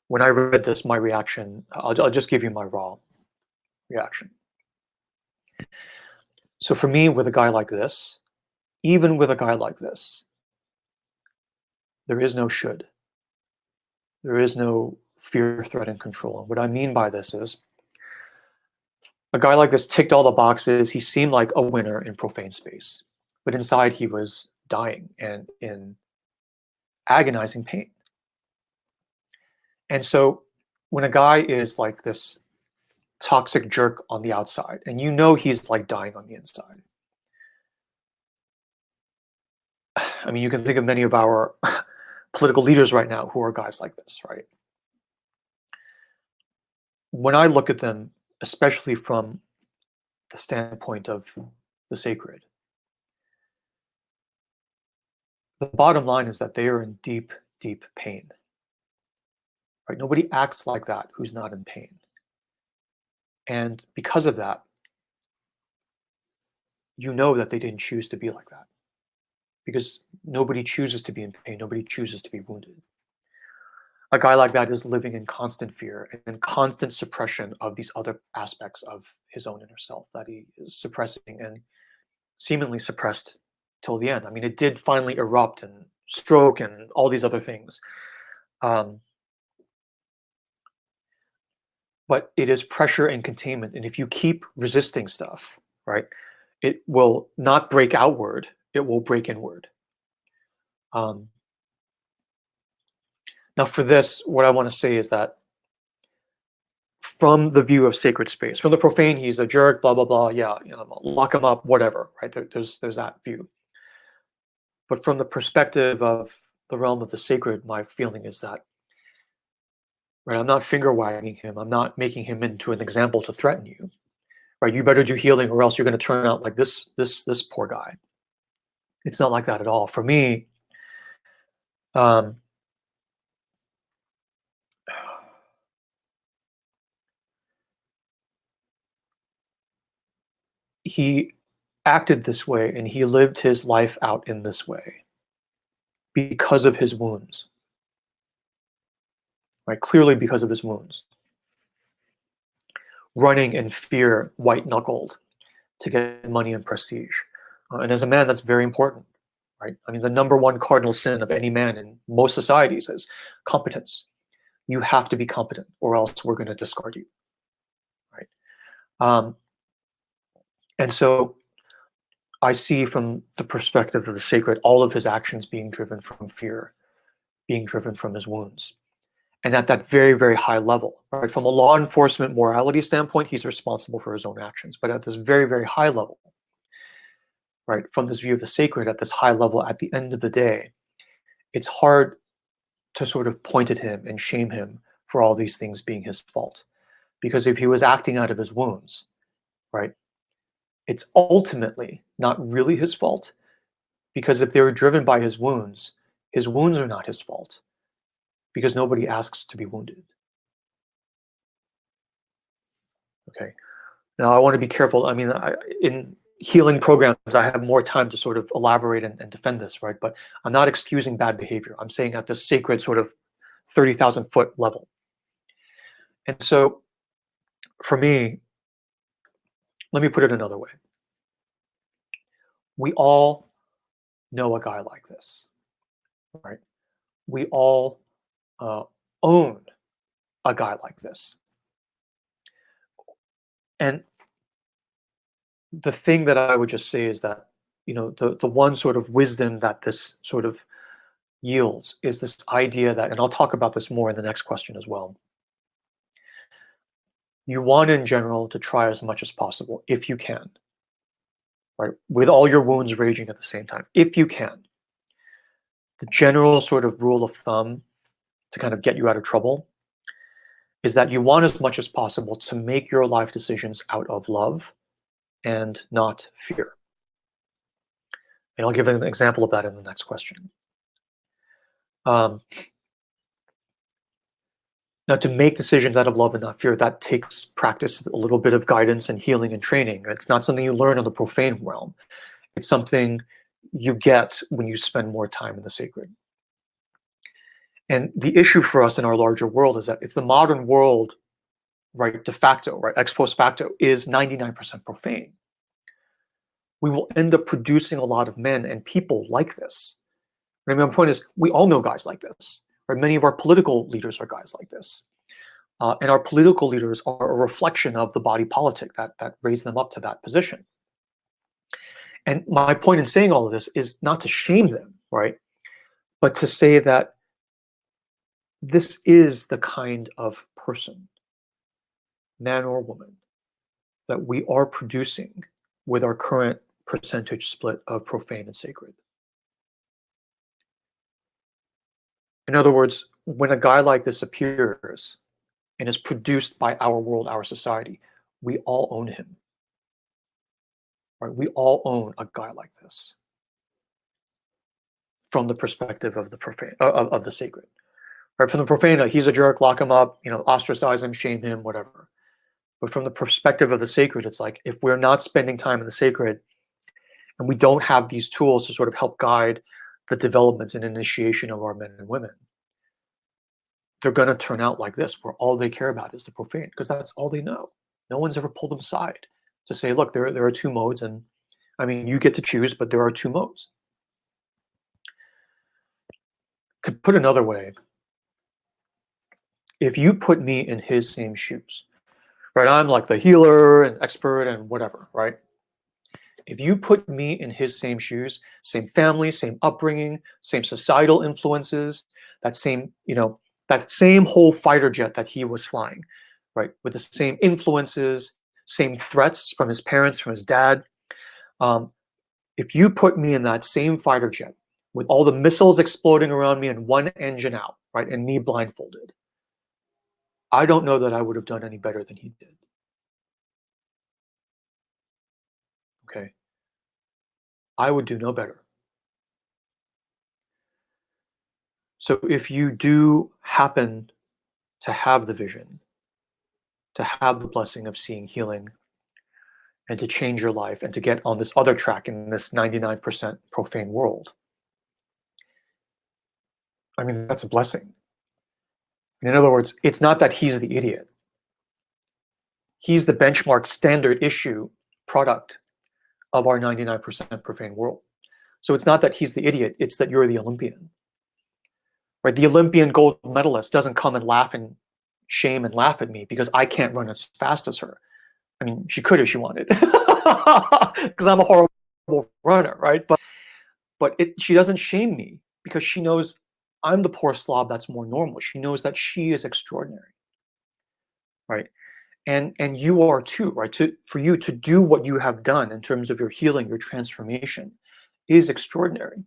When I read this, my reaction, I'll just give you my raw reaction. So for me, with a guy like this, even with a guy like this, there is no should. There is no fear, threat, and control. And what I mean by this is a guy like this ticked all the boxes. He seemed like a winner in profane space, but inside he was dying and in agonizing pain. And so when a guy is like this toxic jerk on the outside, and you know he's like dying on the inside, I mean, you can think of many of our political leaders right now who are guys like this, right? When I look at them, especially from the standpoint of the sacred, the bottom line is that they are in deep, deep pain. Right? Nobody acts like that who's not in pain. And because of that, you know that they didn't choose to be like that. Because nobody chooses to be in pain, nobody chooses to be wounded. A guy like that is living in constant fear and constant suppression of these other aspects of his own inner self that he is suppressing and seemingly suppressed till the end. I mean, it did finally erupt and stroke and all these other things. But it is pressure and containment. And if you keep resisting stuff, right, it will not break outward, it will break inward. Now, for this, what I want to say is that from the view of sacred space, from the profane, he's a jerk, blah, blah, blah, yeah, lock him up, whatever, right? There's that view. But from the perspective of the realm of the sacred, my feeling is that, right, I'm not finger wagging him. I'm not making him into an example to threaten you, right? You better do healing or else you're going to turn out like this poor guy. It's not like that at all. For me, he acted this way and he lived his life out in this way because of his wounds, right? Clearly because of his wounds. Running in fear, white-knuckled to get money and prestige. And as a man, that's very important, right? I mean, the number one cardinal sin of any man in most societies is competence. You have to be competent or else we're going to discard you, right? And so I see from the perspective of the sacred, all of his actions being driven from fear, being driven from his wounds. And at that very, very high level, right? From a law enforcement morality standpoint, he's responsible for his own actions. But at this very, very high level, right? From this view of the sacred at this high level, at the end of the day, it's hard to sort of point at him and shame him for all these things being his fault. Because if he was acting out of his wounds, right, it's ultimately not really his fault. Because if they were driven by his wounds are not his fault. Because nobody asks to be wounded. Okay. Now I want to be careful. I mean, in healing programs, I have more time to sort of elaborate and defend this, right? But I'm not excusing bad behavior. I'm saying at this sacred sort of 30,000 foot level. And so for me, let me put it another way. We all know a guy like this, right? We all own a guy like this. And the thing that I would just say is that, the one sort of wisdom that this sort of yields is this idea that, and I'll talk about this more in the next question as well. You want in general to try as much as possible, if you can, right? With all your wounds raging at the same time, if you can. The general sort of rule of thumb to kind of get you out of trouble is that you want as much as possible to make your life decisions out of love and not fear. And I'll give an example of that in the next question. Now, to make decisions out of love and not fear, that takes practice, a little bit of guidance and healing and training. It's not something you learn in the profane realm. It's something you get when you spend more time in the sacred. And the issue for us in our larger world is that if the modern world, right, de facto, right, ex post facto, is 99% profane, we will end up producing a lot of men and people like this. I mean, my point is, we all know guys like this. Right? Many of our political leaders are guys like this. And our political leaders are a reflection of the body politic that raised them up to that position. And my point in saying all of this is not to shame them, right? But to say that this is the kind of person, man or woman, that we are producing with our current percentage split of profane and sacred. In other words, when a guy like this appears and is produced by our world, our society, we all own him. Right? We all own a guy like this from the perspective of the profane, of the sacred. Right? From the profane, he's a jerk, lock him up, ostracize him, shame him, whatever. But from the perspective of the sacred, it's like if we're not spending time in the sacred and we don't have these tools to sort of help guide the development and initiation of our men and women, they're going to turn out like this, where all they care about is the profane, because that's all they know. No one's ever pulled them aside to say, look, there are two modes, and I mean, you get to choose, but there are two modes. To put another way, if you put me in his same shoes, right? I'm like the healer and expert and whatever, right? If you put me in his same shoes, same family, same upbringing, same societal influences, that same, that same whole fighter jet that he was flying, right? With the same influences, same threats from his parents, from his dad. If you put me in that same fighter jet with all the missiles exploding around me and one engine out, right, and me blindfolded, I don't know that I would have done any better than he did. Okay. I would do no better. So if you do happen to have the vision, to have the blessing of seeing healing, and to change your life and to get on this other track in this 99% profane world, I mean, that's a blessing. In other words, it's not that he's the idiot. He's the benchmark standard issue product of our 99% profane world. So it's not that he's the idiot, it's that you're the Olympian. Right? The Olympian gold medalist doesn't come and laugh and shame and laugh at me because I can't run as fast as her. I mean, she could if she wanted, because I'm a horrible runner, right? But she doesn't shame me because she knows I'm the poor slob that's more normal. She knows that she is extraordinary, right? And you are too, right? For you to do what you have done in terms of your healing, your transformation, is extraordinary.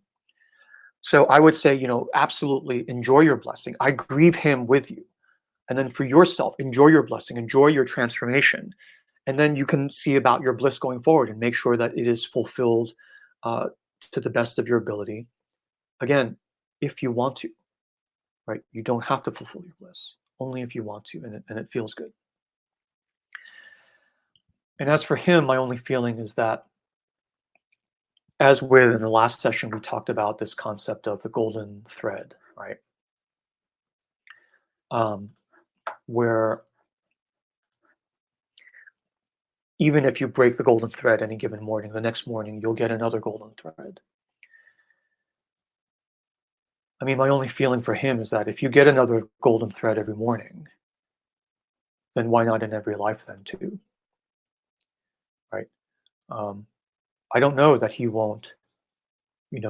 So I would say, absolutely enjoy your blessing. I grieve him with you. And then for yourself, enjoy your blessing, enjoy your transformation. And then you can see about your bliss going forward and make sure that it is fulfilled to the best of your ability. Again, if you want to, right? You don't have to fulfill your bliss, only if you want to, and it feels good. And as for him, my only feeling is that, as with in the last session, we talked about this concept of the golden thread, right? Where even if you break the golden thread any given morning, the next morning you'll get another golden thread. I mean, my only feeling for him is that if you get another golden thread every morning, then why not in every life then too, right? I don't know that he won't,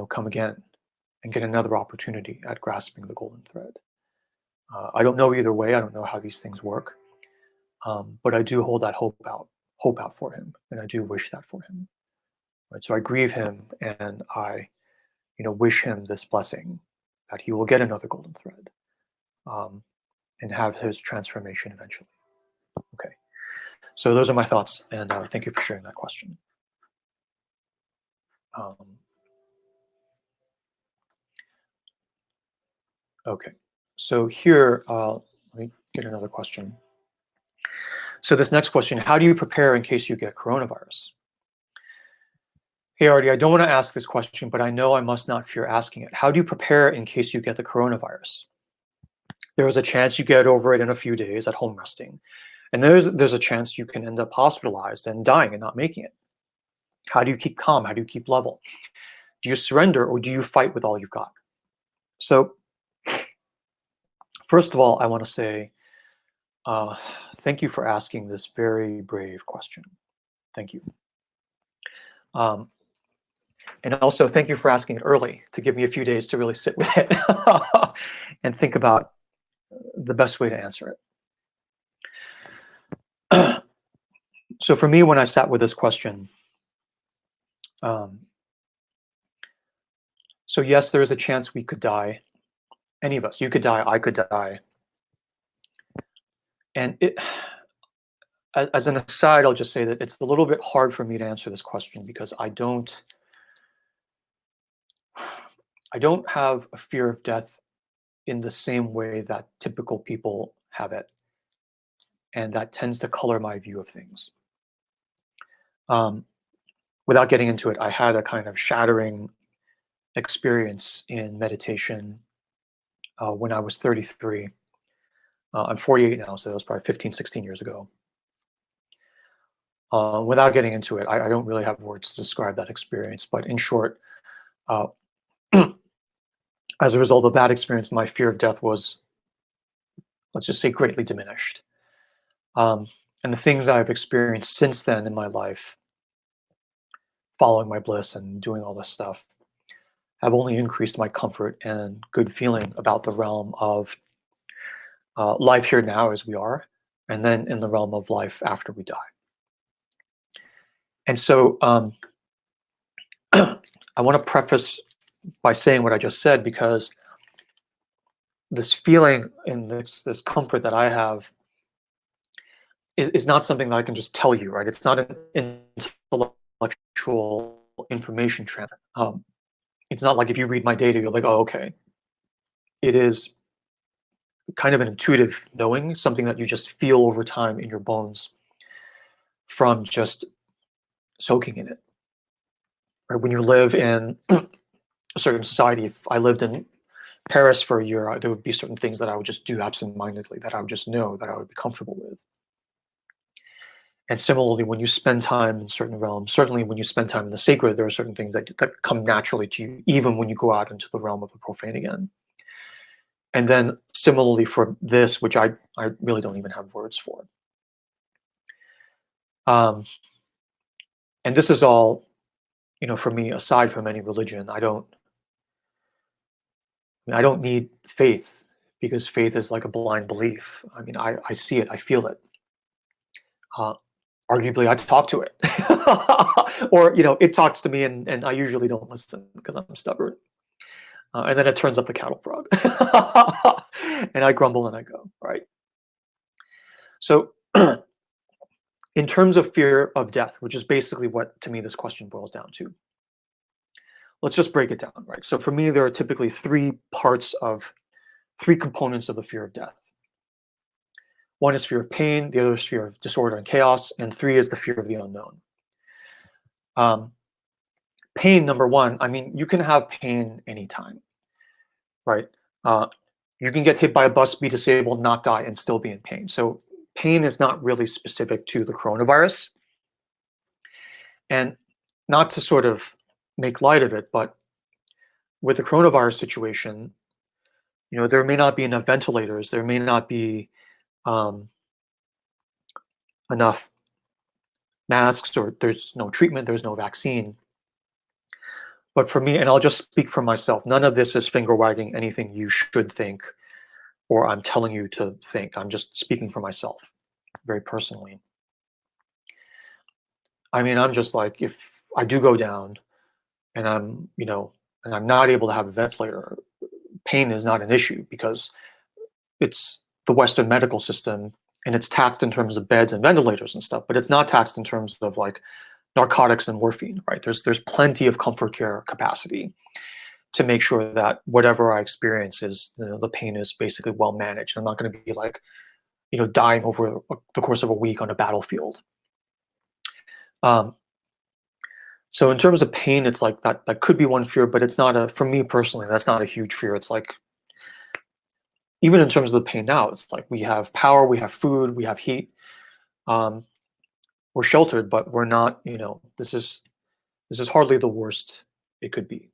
come again and get another opportunity at grasping the golden thread. I don't know either way. I don't know how these things work, but I do hold that hope out for him, and I do wish that for him. Right? So I grieve him, and I, wish him this blessing that he will get another golden thread, and have his transformation eventually. Okay. So those are my thoughts, and thank you for sharing that question. Okay. So here, let me get another question. So this next question, how do you prepare in case you get coronavirus? Hey, Artie, I don't want to ask this question, but I know I must not fear asking it. How do you prepare in case you get the coronavirus? There's a chance you get over it in a few days at home resting. And there's a chance you can end up hospitalized and dying and not making it. How do you keep calm? How do you keep level? Do you surrender or do you fight with all you've got? So, first of all, I want to say thank you for asking this very brave question. Thank you. Um, and also, thank you for asking it early to give me a few days to really sit with it and think about the best way to answer it. So, for me, when I sat with this question, so yes, there is a chance we could die. Any of us, you could die, I could die. And as an aside, I'll just say that it's a little bit hard for me to answer this question because I don't have a fear of death in the same way that typical people have it, and that tends to color my view of things. Without getting into it, I had a kind of shattering experience in meditation when I was 33. I'm 48 now, so that was probably 15, 16 years ago. Without getting into it, I don't really have words to describe that experience, but in short, as a result of that experience, my fear of death was, let's just say, greatly diminished. And the things I've experienced since then in my life, following my bliss and doing all this stuff, have only increased my comfort and good feeling about the realm of life here now as we are, and then in the realm of life after we die. And so I want to preface by saying what I just said, because this feeling and this comfort that I have is not something that I can just tell you, right? It's not an intellectual information transfer. It's not like if you read my data, you're like, oh, okay. It is kind of an intuitive knowing, something that you just feel over time in your bones from just soaking in it. Right? When you live in a certain society, if I lived in Paris for a year, there would be certain things that I would just do absentmindedly, that I would just know that I would be comfortable with. And similarly, when you spend time in certain realms, certainly when you spend time in the sacred, there are certain things that come naturally to you, even when you go out into the realm of the profane again. And then similarly for this, which I really don't even have words for. And this is all, for me, aside from any religion, I don't need faith, because faith is like a blind belief. I mean, I see it, I feel it. Arguably, I talk to it, or it talks to me, and I usually don't listen because I'm stubborn. And then it turns up the cattle prod, and I grumble and I go, right. So, in terms of fear of death, which is basically what, to me, this question boils down to, let's just break it down, right? So for me, there are typically three components of the fear of death. One is fear of pain, the other is fear of disorder and chaos, and three is the fear of the unknown. Pain, number one, I mean, you can have pain anytime, right? You can get hit by a bus, be disabled, not die, and still be in pain. So pain is not really specific to the coronavirus. And not to sort of make light of it, but with the coronavirus situation, there may not be enough ventilators, there may not be enough masks, or there's no treatment, there's no vaccine. But for me, and I'll just speak for myself, none of this is finger wagging anything you should think or I'm telling you to think. I'm just speaking for myself, very personally. I mean, I'm just like, if I do go down and and I'm not able to have a ventilator, pain is not an issue, because it's the Western medical system, and it's taxed in terms of beds and ventilators and stuff, but it's not taxed in terms of like narcotics and morphine, right? There's plenty of comfort care capacity to make sure that whatever I experience is, the pain is basically well managed. I'm not going to be like, dying over the course of a week on a battlefield. So in terms of pain, it's like that could be one fear, but it's not for me personally, that's not a huge fear. It's like even in terms of the pain now, it's like we have power, we have food, we have heat. Um, we're sheltered, but we're not. This is hardly the worst it could be.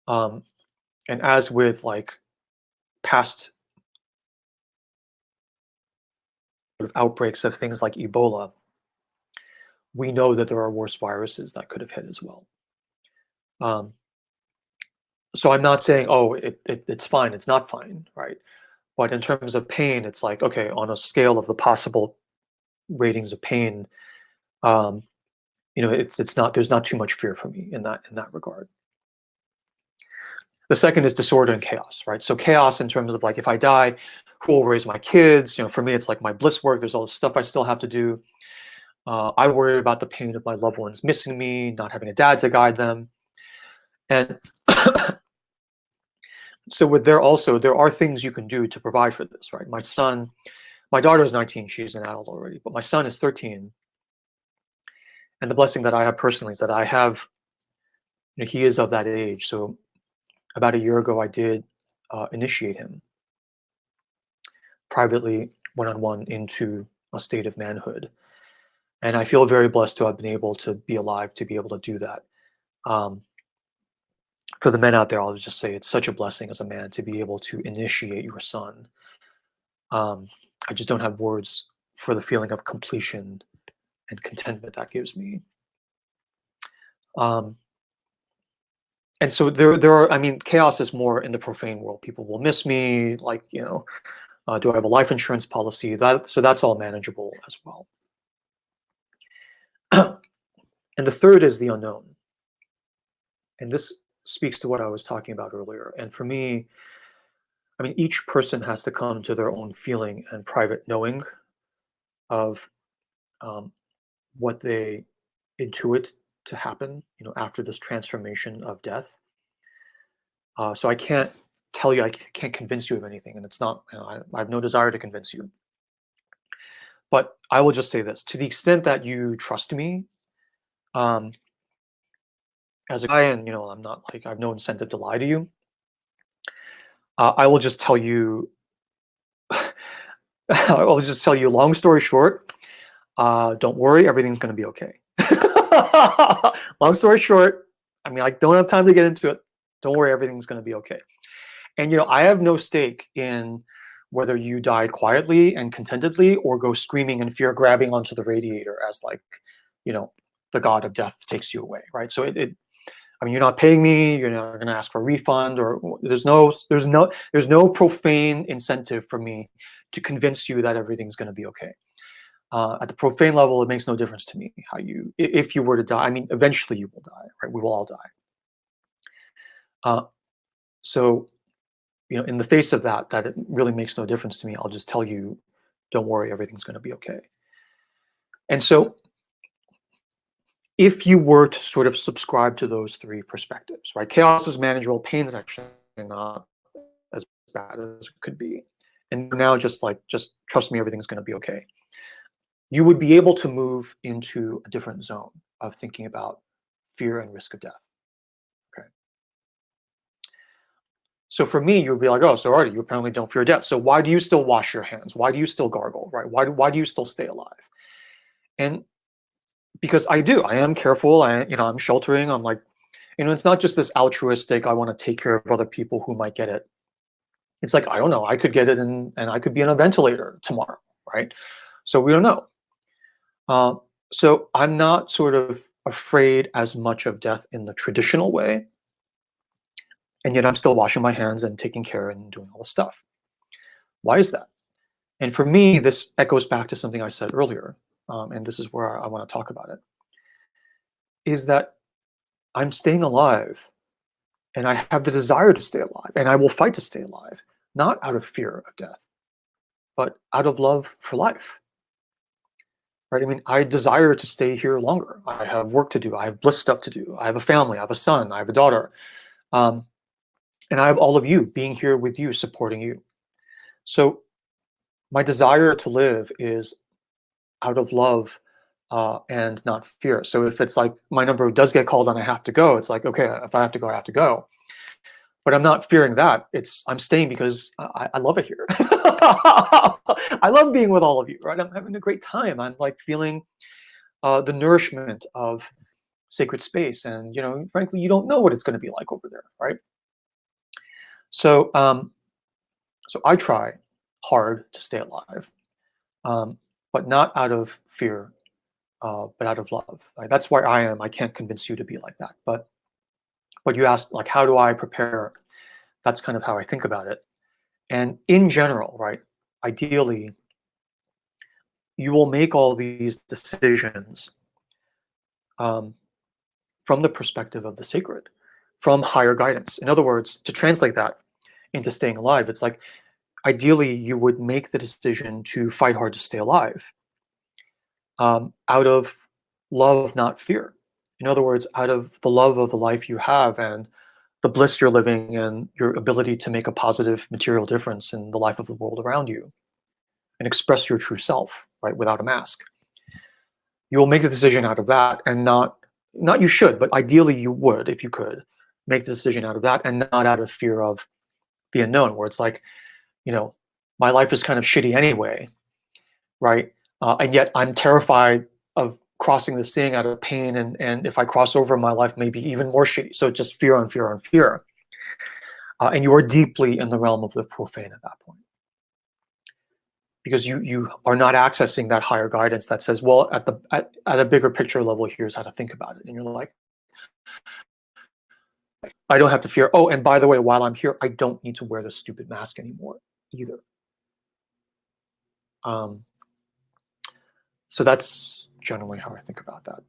Um, and as with like past sort of outbreaks of things like Ebola, we know that there are worse viruses that could have hit as well. Um, so I'm not saying, oh, it's fine. It's not fine, right? But in terms of pain, it's like, okay, on a scale of the possible ratings of pain, um, it's not, there's not too much fear for me in that regard. The second is disorder and chaos, right? So chaos in terms of like, if I die, who will raise my kids? For me, it's like my bliss work. There's all this stuff I still have to do. I worry about the pain of my loved ones missing me, not having a dad to guide them. And so there are things you can do to provide for this, right? My daughter is 19, she's an adult already, but my son is 13. And the blessing that I have personally is that I have, he is of that age. So about a year ago, I did initiate him privately, one-on-one, into a state of manhood. And I feel very blessed to have been able to be alive, to be able to do that. For the men out there, I'll just say it's such a blessing as a man to be able to initiate your son. I just don't have words for the feeling of completion and contentment that gives me. And so there are, I mean, chaos is more in the profane world. People will miss me, like, do I have a life insurance policy? So that's all manageable as well. And the third is the unknown. And this speaks to what I was talking about earlier. And for me, I mean, each person has to come to their own feeling and private knowing of what they intuit to happen, after this transformation of death. So I can't tell you, I can't convince you of anything, and it's not. I have no desire to convince you. But I will just say this: to the extent that you trust me, um, as a guy, and I'm not like I have no incentive to lie to you. I will just tell you. I will just tell you. Long story short, don't worry, everything's going to be okay. Long story short, I mean, I don't have time to get into it. Don't worry, everything's going to be okay. And I have no stake in whether you died quietly and contentedly or go screaming in fear, grabbing onto the radiator as like, the god of death takes you away, right? So I mean, you're not paying me. You're not going to ask for a refund, or there's no profane incentive for me to convince you that everything's going to be okay. At the profane level, it makes no difference to me if you were to die. I mean, eventually you will die, right? We will all die. So, in the face of that it really makes no difference to me. I'll just tell you, don't worry, everything's going to be okay. And so, if you were to sort of subscribe to those three perspectives, right? Chaos is manageable, pain's actually not as bad as it could be. And now just trust me, everything's going to be okay. You would be able to move into a different zone of thinking about fear and risk of death. Okay. So for me, you'd be like, oh, so Artie, you apparently don't fear death. So why do you still wash your hands? Why do you still gargle, right? Why do you still stay alive? And because I do, I am careful. I'm sheltering. I'm like, it's not just this altruistic, I want to take care of other people who might get it. It's like, I don't know, I could get it and I could be on a ventilator tomorrow, right? So we don't know. So I'm not sort of afraid as much of death in the traditional way. And yet I'm still washing my hands and taking care and doing all the stuff. Why is that? And for me, this echoes back to something I said earlier. And this is where I want to talk about it, is that I'm staying alive and I have the desire to stay alive and I will fight to stay alive, not out of fear of death, but out of love for life. Right? I mean, I desire to stay here longer. I have work to do. I have bliss stuff to do. I have a family. I have a son. I have a daughter. And I have all of you being here with you, supporting you. So my desire to live is out of love and not fear. So if it's like my number does get called and I have to go, it's like, okay, if I have to go, I have to go. but I'm not fearing that. I'm staying because I love it here. I love being with all of you, right? I'm having a great time. I'm like feeling the nourishment of sacred space, and frankly, you don't know what it's going to be like over there, right? So, so I try hard to stay alive, but not out of fear, but out of love. Right? That's where I am. I can't convince you to be like that. But you asked, like, how do I prepare? That's kind of how I think about it. And in general, right? Ideally, you will make all these decisions um, from the perspective of the sacred, from higher guidance. In other words, to translate that into staying alive, it's like ideally you would make the decision to fight hard to stay alive out of love, not fear. In other words, out of the love of the life you have and the bliss you're living and your ability to make a positive material difference in the life of the world around you and express your true self, right, without a mask. You will make the decision out of that, and not you should, but ideally you would, if you could, make the decision out of that and not out of fear of the unknown, where it's like, my life is kind of shitty anyway, right? And yet I'm terrified of crossing this thing out of pain, and if I cross over, my life may be even more shitty. So it's just fear on fear on fear. And you are deeply in the realm of the profane at that point, because you are not accessing that higher guidance that says, well, at a bigger picture level, here's how to think about it. And you're like, I don't have to fear. Oh, and by the way, while I'm here, I don't need to wear this stupid mask anymore either. So that's generally how I think about that.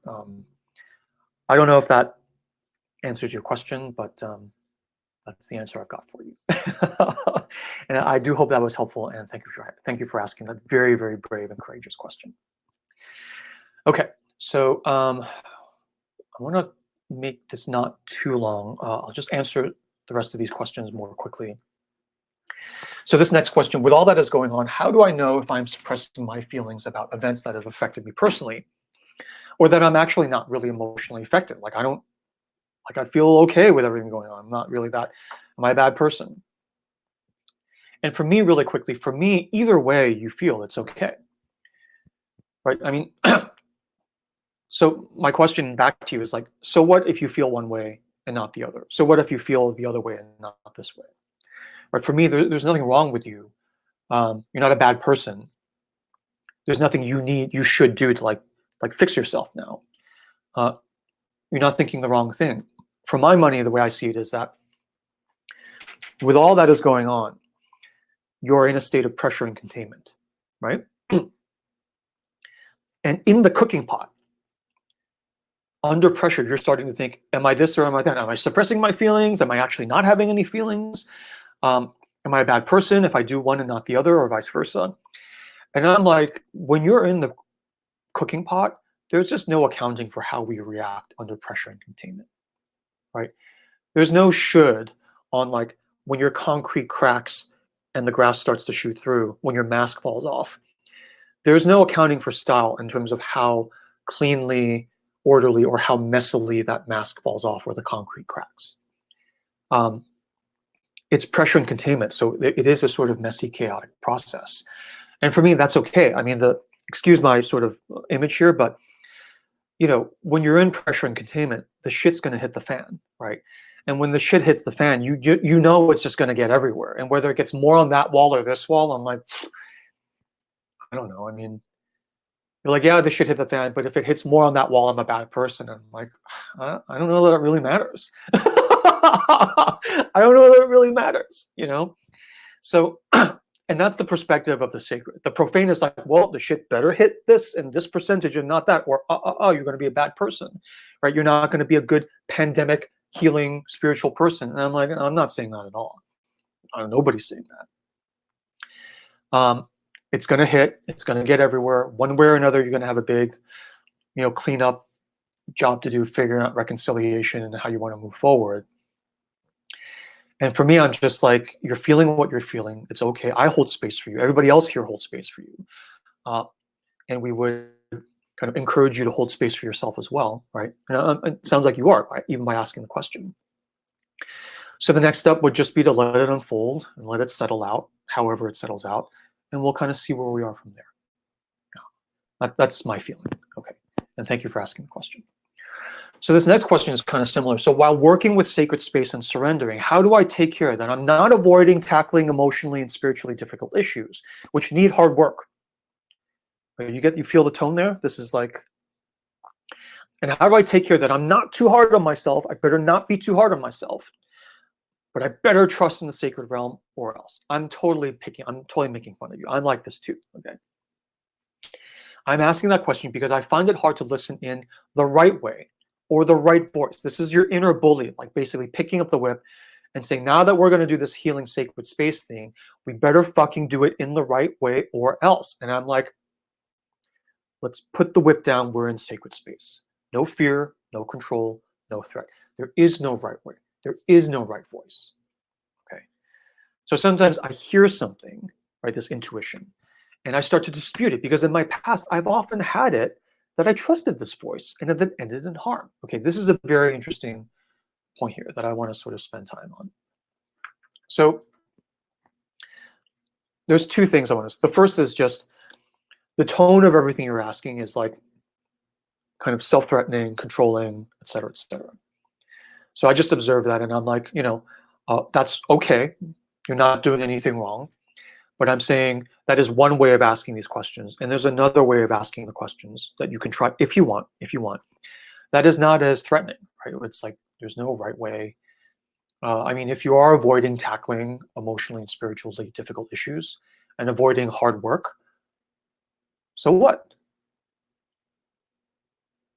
I don't know if that answers your question, but that's the answer I've got for you. And I do hope that was helpful, and thank you for asking that very, very brave and courageous question. Okay, so I want to make this not too long. I'll just answer the rest of these questions more quickly. So this next question, with all that is going on, how do I know if I'm suppressing my feelings about events that have affected me personally, or that I'm actually not really emotionally affected? Like I feel okay with everything going on. I'm not really that. Am I a bad person? And for me, really quickly, either way you feel, it's okay, right? I mean, so my question back to you is like, so what if you feel one way and not the other? So what if you feel the other way and not this way? Right? For me, there's nothing wrong with you. You're not a bad person. There's nothing you should do to like fix yourself now. You're not thinking the wrong thing. For my money, the way I see it is that with all that is going on, you're in a state of pressure and containment, right? And in the cooking pot, under pressure, you're starting to think, am I this or am I that? Am I suppressing my feelings? Am I actually not having any feelings? Am I a bad person if I do one and not the other, or vice versa? And I'm like, when you're in the cooking pot, there's just no accounting for how we react under pressure and containment, right? There's no should on like when your concrete cracks and the grass starts to shoot through, when your mask falls off. There's no accounting for style in terms of how cleanly, orderly, or how messily that mask falls off or the concrete cracks. It's pressure and containment, so it is a sort of messy, chaotic process. And for me, that's okay. I mean, excuse my sort of image here, but when you're in pressure and containment, the shit's going to hit the fan, right? And when the shit hits the fan, you know it's just going to get everywhere. And whether it gets more on that wall or this wall, I'm like, I don't know. I mean, you're like, yeah, the shit hit the fan, but if it hits more on that wall, I'm a bad person. And I'm like, I don't know that it really matters. I don't know that it really matters, So, and that's the perspective of the sacred. The profane is like, well, the shit better hit this and this percentage and not that, or you're going to be a bad person, right? You're not going to be a good pandemic healing spiritual person. And I'm like, I'm not saying that at all. Nobody's saying that. It's going to hit. It's going to get everywhere. One way or another, you're going to have a big, cleanup job to do, figuring out reconciliation and how you want to move forward. And for me, I'm just like, you're feeling what you're feeling. It's okay. I hold space for you. Everybody else here holds space for you. And we would kind of encourage you to hold space for yourself as well, right? And it sounds like you are, right? Even by asking the question. So the next step would just be to let it unfold and let it settle out, however it settles out, and we'll kind of see where we are from there. That's my feeling. Okay, and thank you for asking the question. So this next question is kind of similar. So while working with sacred space and surrendering, how do I take care that I'm not avoiding tackling emotionally and spiritually difficult issues, which need hard work? You feel the tone there? This is like, and how do I take care that I'm not too hard on myself? I better not be too hard on myself, but I better trust in the sacred realm or else. I'm totally making fun of you. I'm like this too, okay? I'm asking that question because I find it hard to listen in the right way or the right voice. This is your inner bully, like basically picking up the whip and saying, now that we're going to do this healing sacred space thing, we better fucking do it in the right way or else. And I'm like, let's put the whip down. We're in sacred space. No fear, no control, no threat. There is no right way. There is no right voice. Okay. So sometimes I hear something, right? This intuition. And I start to dispute it because in my past, I've often had it that I trusted this voice and it ended in harm. Okay, this is a very interesting point here that I want to sort of spend time on. So there's two things I want to. The first is just the tone of everything you're asking is like kind of self-threatening, controlling, et cetera, et cetera. So I just observe that and I'm like, that's okay. You're not doing anything wrong. But I'm saying that is one way of asking these questions. And there's another way of asking the questions that you can try if you want. That is not as threatening, right? It's like there's no right way. I mean, if you are avoiding tackling emotionally and spiritually difficult issues and avoiding hard work, so what?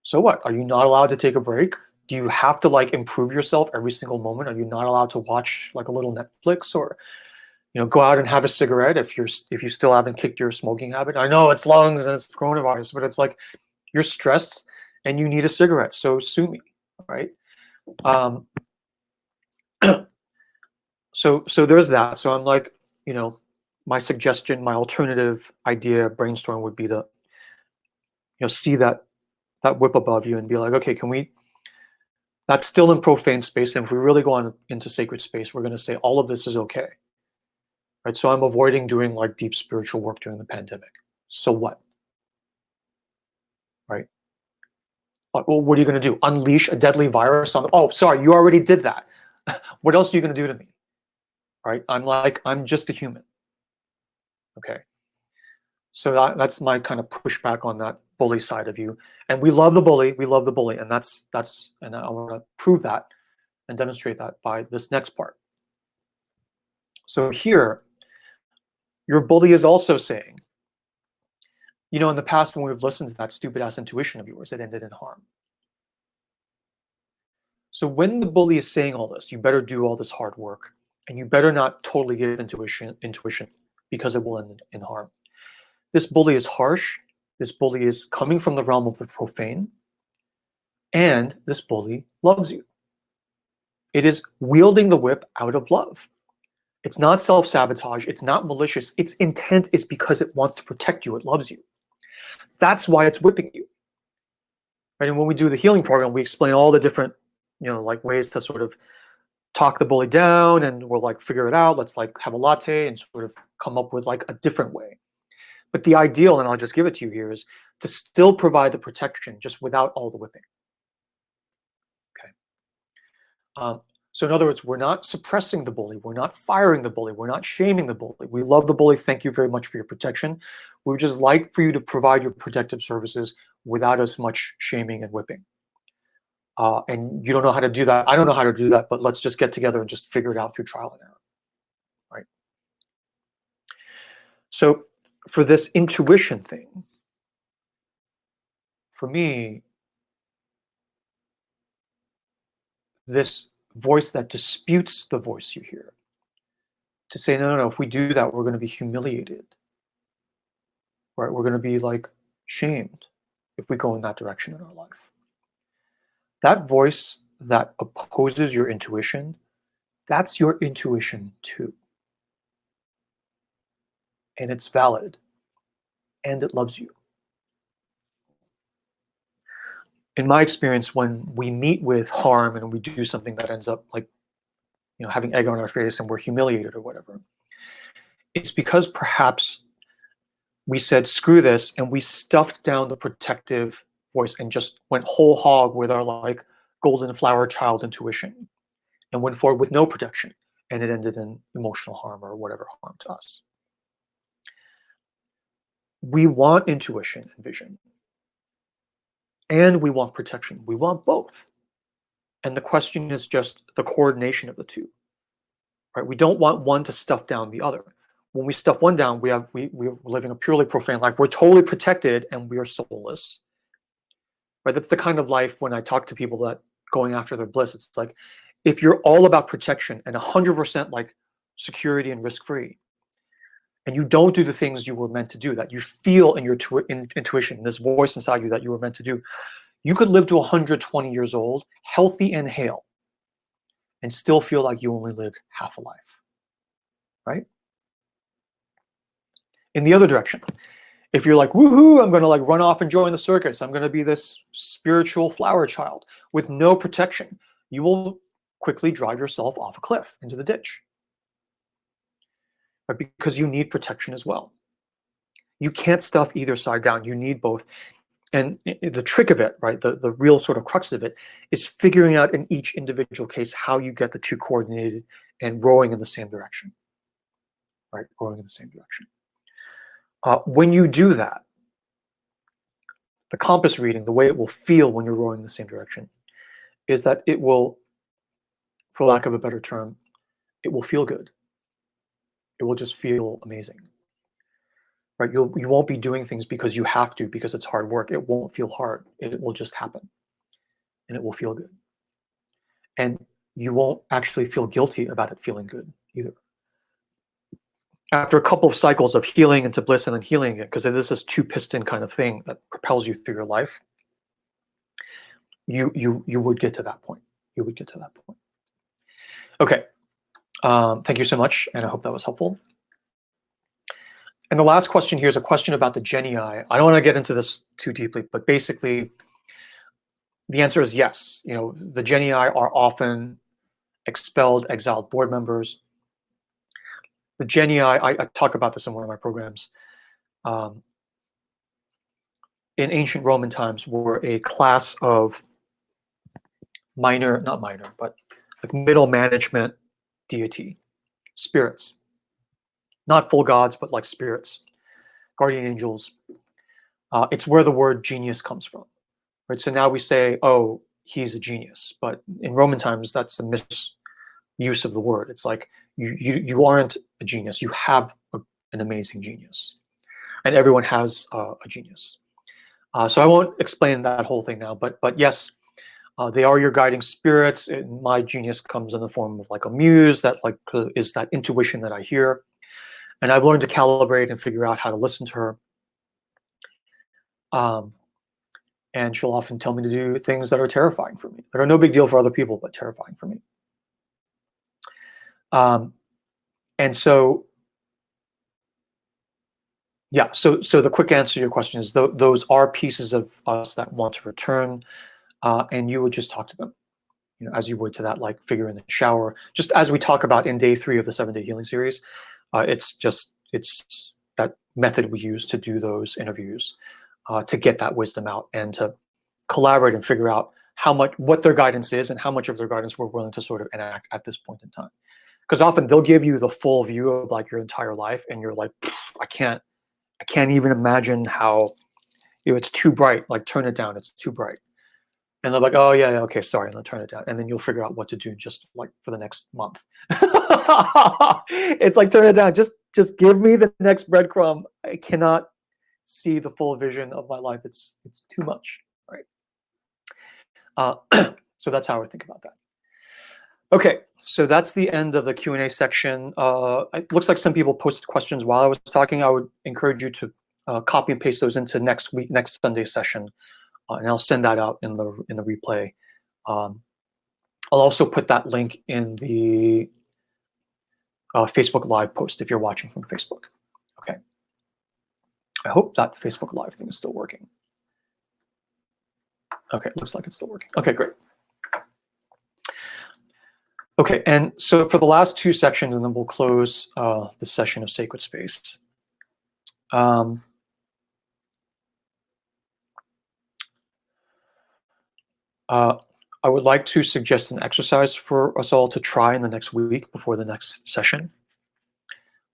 So what? Are you not allowed to take a break? Do you have to like improve yourself every single moment? Are you not allowed to watch like a little Netflix or go out and have a cigarette if you still haven't kicked your smoking habit? I know it's lungs and it's coronavirus, but it's like you're stressed and you need a cigarette, so sue me, right? So there's that. So I'm like, my suggestion, my alternative idea brainstorm would be to, see that whip above you and be like, okay, can we? That's still in profane space, and if we really go on into sacred space, we're going to say all of this is okay. Right, so I'm avoiding doing like deep spiritual work during the pandemic. So what? Right? Like, well, what are you going to do? Unleash a deadly virus on? Oh, sorry, you already did that. What else are you going to do to me? Right? I'm just a human. Okay. So that's my kind of pushback on that bully side of you. And we love the bully. We love the bully, and and I want to prove that and demonstrate that by this next part. So here, your bully is also saying, in the past when we've listened to that stupid ass intuition of yours, it ended in harm. So when the bully is saying all this, you better do all this hard work, and you better not totally give intuition because it will end in harm. This bully is harsh. This bully is coming from the realm of the profane, and this bully loves you. It is wielding the whip out of love. It's not self-sabotage. It's not malicious. Its intent is because it wants to protect you. It loves you. That's why it's whipping you. Right? And when we do the healing program, we explain all the different, like ways to sort of talk the bully down, and we'll like figure it out. Let's like have a latte and sort of come up with like a different way. But the ideal, and I'll just give it to you here, is to still provide the protection just without all the whipping. Okay. So in other words, we're not suppressing the bully. We're not firing the bully. We're not shaming the bully. We love the bully. Thank you very much for your protection. We would just like for you to provide your protective services without as much shaming and whipping. And you don't know how to do that. I don't know how to do that, but let's just get together and just figure it out through trial and error. Right. So for this intuition thing, for me, this voice that disputes the voice you hear, to say, no, if we do that, we're going to be humiliated. Right? We're going to be like shamed if we go in that direction in our life. That voice that opposes your intuition, that's your intuition too. And it's valid. And it loves you. In my experience, when we meet with harm and we do something that ends up like having egg on our face and we're humiliated or whatever. It's because perhaps we said, screw this, and we stuffed down the protective voice and just went whole hog with our like golden flower child intuition and went forward with no protection. And it ended in emotional harm or whatever harm to us. We want intuition and vision. And we want protection. We want both. And the question is just the coordination of the two. Right? We don't want one to stuff down the other. When we stuff one down, we're living a purely profane life. We're totally protected and we are soulless. Right? That's the kind of life when I talk to people that going after their bliss, it's like, if you're all about protection and 100% like security and risk-free, and you don't do the things you were meant to do, that you feel in your intuition, this voice inside you that you were meant to do, you could live to 120 years old, healthy and hale, and still feel like you only lived half a life, right? In the other direction, if you're like, woohoo, I'm gonna like run off and join the circus, I'm gonna be this spiritual flower child with no protection, you will quickly drive yourself off a cliff into the ditch. Right? Because you need protection as well. You can't stuff either side down, you need both. And the trick of it, right, the real sort of crux of it is figuring out in each individual case how you get the two coordinated and rowing in the same direction, right, rowing in the same direction. When you do that, the compass reading, the way it will feel when you're rowing in the same direction, is that it will, for lack of a better term, it will feel good. It will just feel amazing. Right? You won't be doing things because you have to, because it's hard work. It won't feel hard. It will just happen. And it will feel good. And you won't actually feel guilty about it feeling good either. After a couple of cycles of healing into bliss and then healing it, because it is this two-piston kind of thing that propels you through your life, you would get to that point. You would get to that point. Okay. Thank you so much, and I hope that was helpful. And the last question here is a question about the genii. I don't want to get into this too deeply, but basically, the answer is yes. The genii are often expelled, exiled board members. The genii, I talk about this in one of my programs, in ancient Roman times were a class of not minor, but like middle management deity, spirits. Not full gods, but like spirits, guardian angels. It's where the word genius comes from. Right? So now we say, oh, he's a genius. But in Roman times, that's a misuse of the word. It's like, you aren't a genius. You have an amazing genius. And everyone has a genius. So I won't explain that whole thing now. But yes, they are your guiding spirits. And my genius comes in the form of like a muse that like is that intuition that I hear. And I've learned to calibrate and figure out how to listen to her. And she'll often tell me to do things that are terrifying for me, that are no big deal for other people, but terrifying for me. And so, yeah, so the quick answer to your question is those are pieces of us that want to return, and you would just talk to them, as you would to that like figure in the shower, just as we talk about in day 3 of the 7-day healing series. It's that method we use to do those interviews, to get that wisdom out and to collaborate and figure out what their guidance is and how much of their guidance we're willing to sort of enact at this point in time. Because often they'll give you the full view of like your entire life, and you're like, I can't even imagine how, it's too bright. Like turn it down. It's too bright. And they're like, oh yeah, okay, sorry, and they'll turn it down. And then you'll figure out what to do just like for the next month. It's like, turn it down. Just give me the next breadcrumb. I cannot see the full vision of my life. It's too much, right? So that's how I think about that. Okay, so that's the end of the Q&A section. It looks like some people posted questions while I was talking. I would encourage you to copy and paste those into next Sunday's session, and I'll send that out in the replay. I'll also put that link in the Facebook Live post if you're watching from Facebook. Okay. I hope that Facebook Live thing is still working. Okay, looks like it's still working. Okay, great. Okay, and so for the last two sections, and then we'll close the session of sacred space. Um, I would like to suggest an exercise for us all to try in the next week before the next session,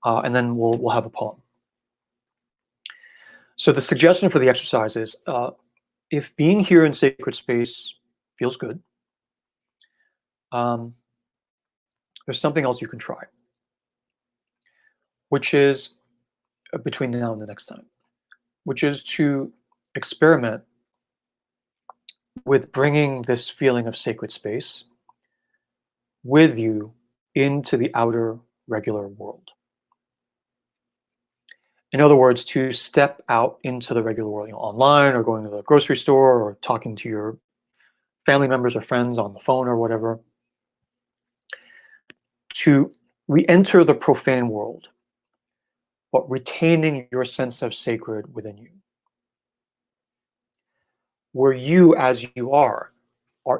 and then we'll have a poem. So the suggestion for the exercise is, if being here in sacred space feels good, there's something else you can try, which is between now and the next time, which is to experiment with bringing this feeling of sacred space with you into the outer regular world. In other words, to step out into the regular world, online or going to the grocery store or talking to your family members or friends on the phone or whatever, to re-enter the profane world, but retaining your sense of sacred within you. Where you, as you are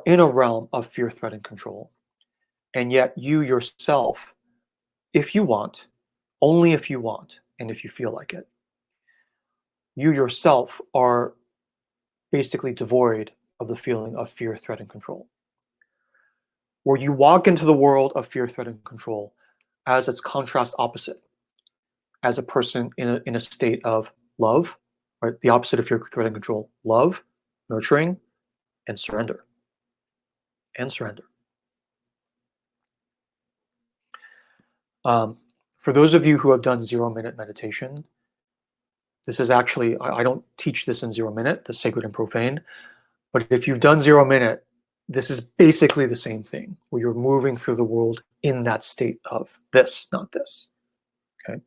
in a realm of fear, threat, and control, and yet you yourself, if you want, only if you want, and if you feel like it, you yourself are basically devoid of the feeling of fear, threat, and control. Where you walk into the world of fear, threat, and control as its contrast opposite, as a person in a state of love, right? The opposite of fear, threat, and control: love, nurturing, and surrender. And surrender. For those of you who have done 0-minute meditation, this is actually, I don't teach this in 0-minute, the sacred and profane, but if you've done 0-minute, this is basically the same thing, where you're moving through the world in that state of this, not this, okay?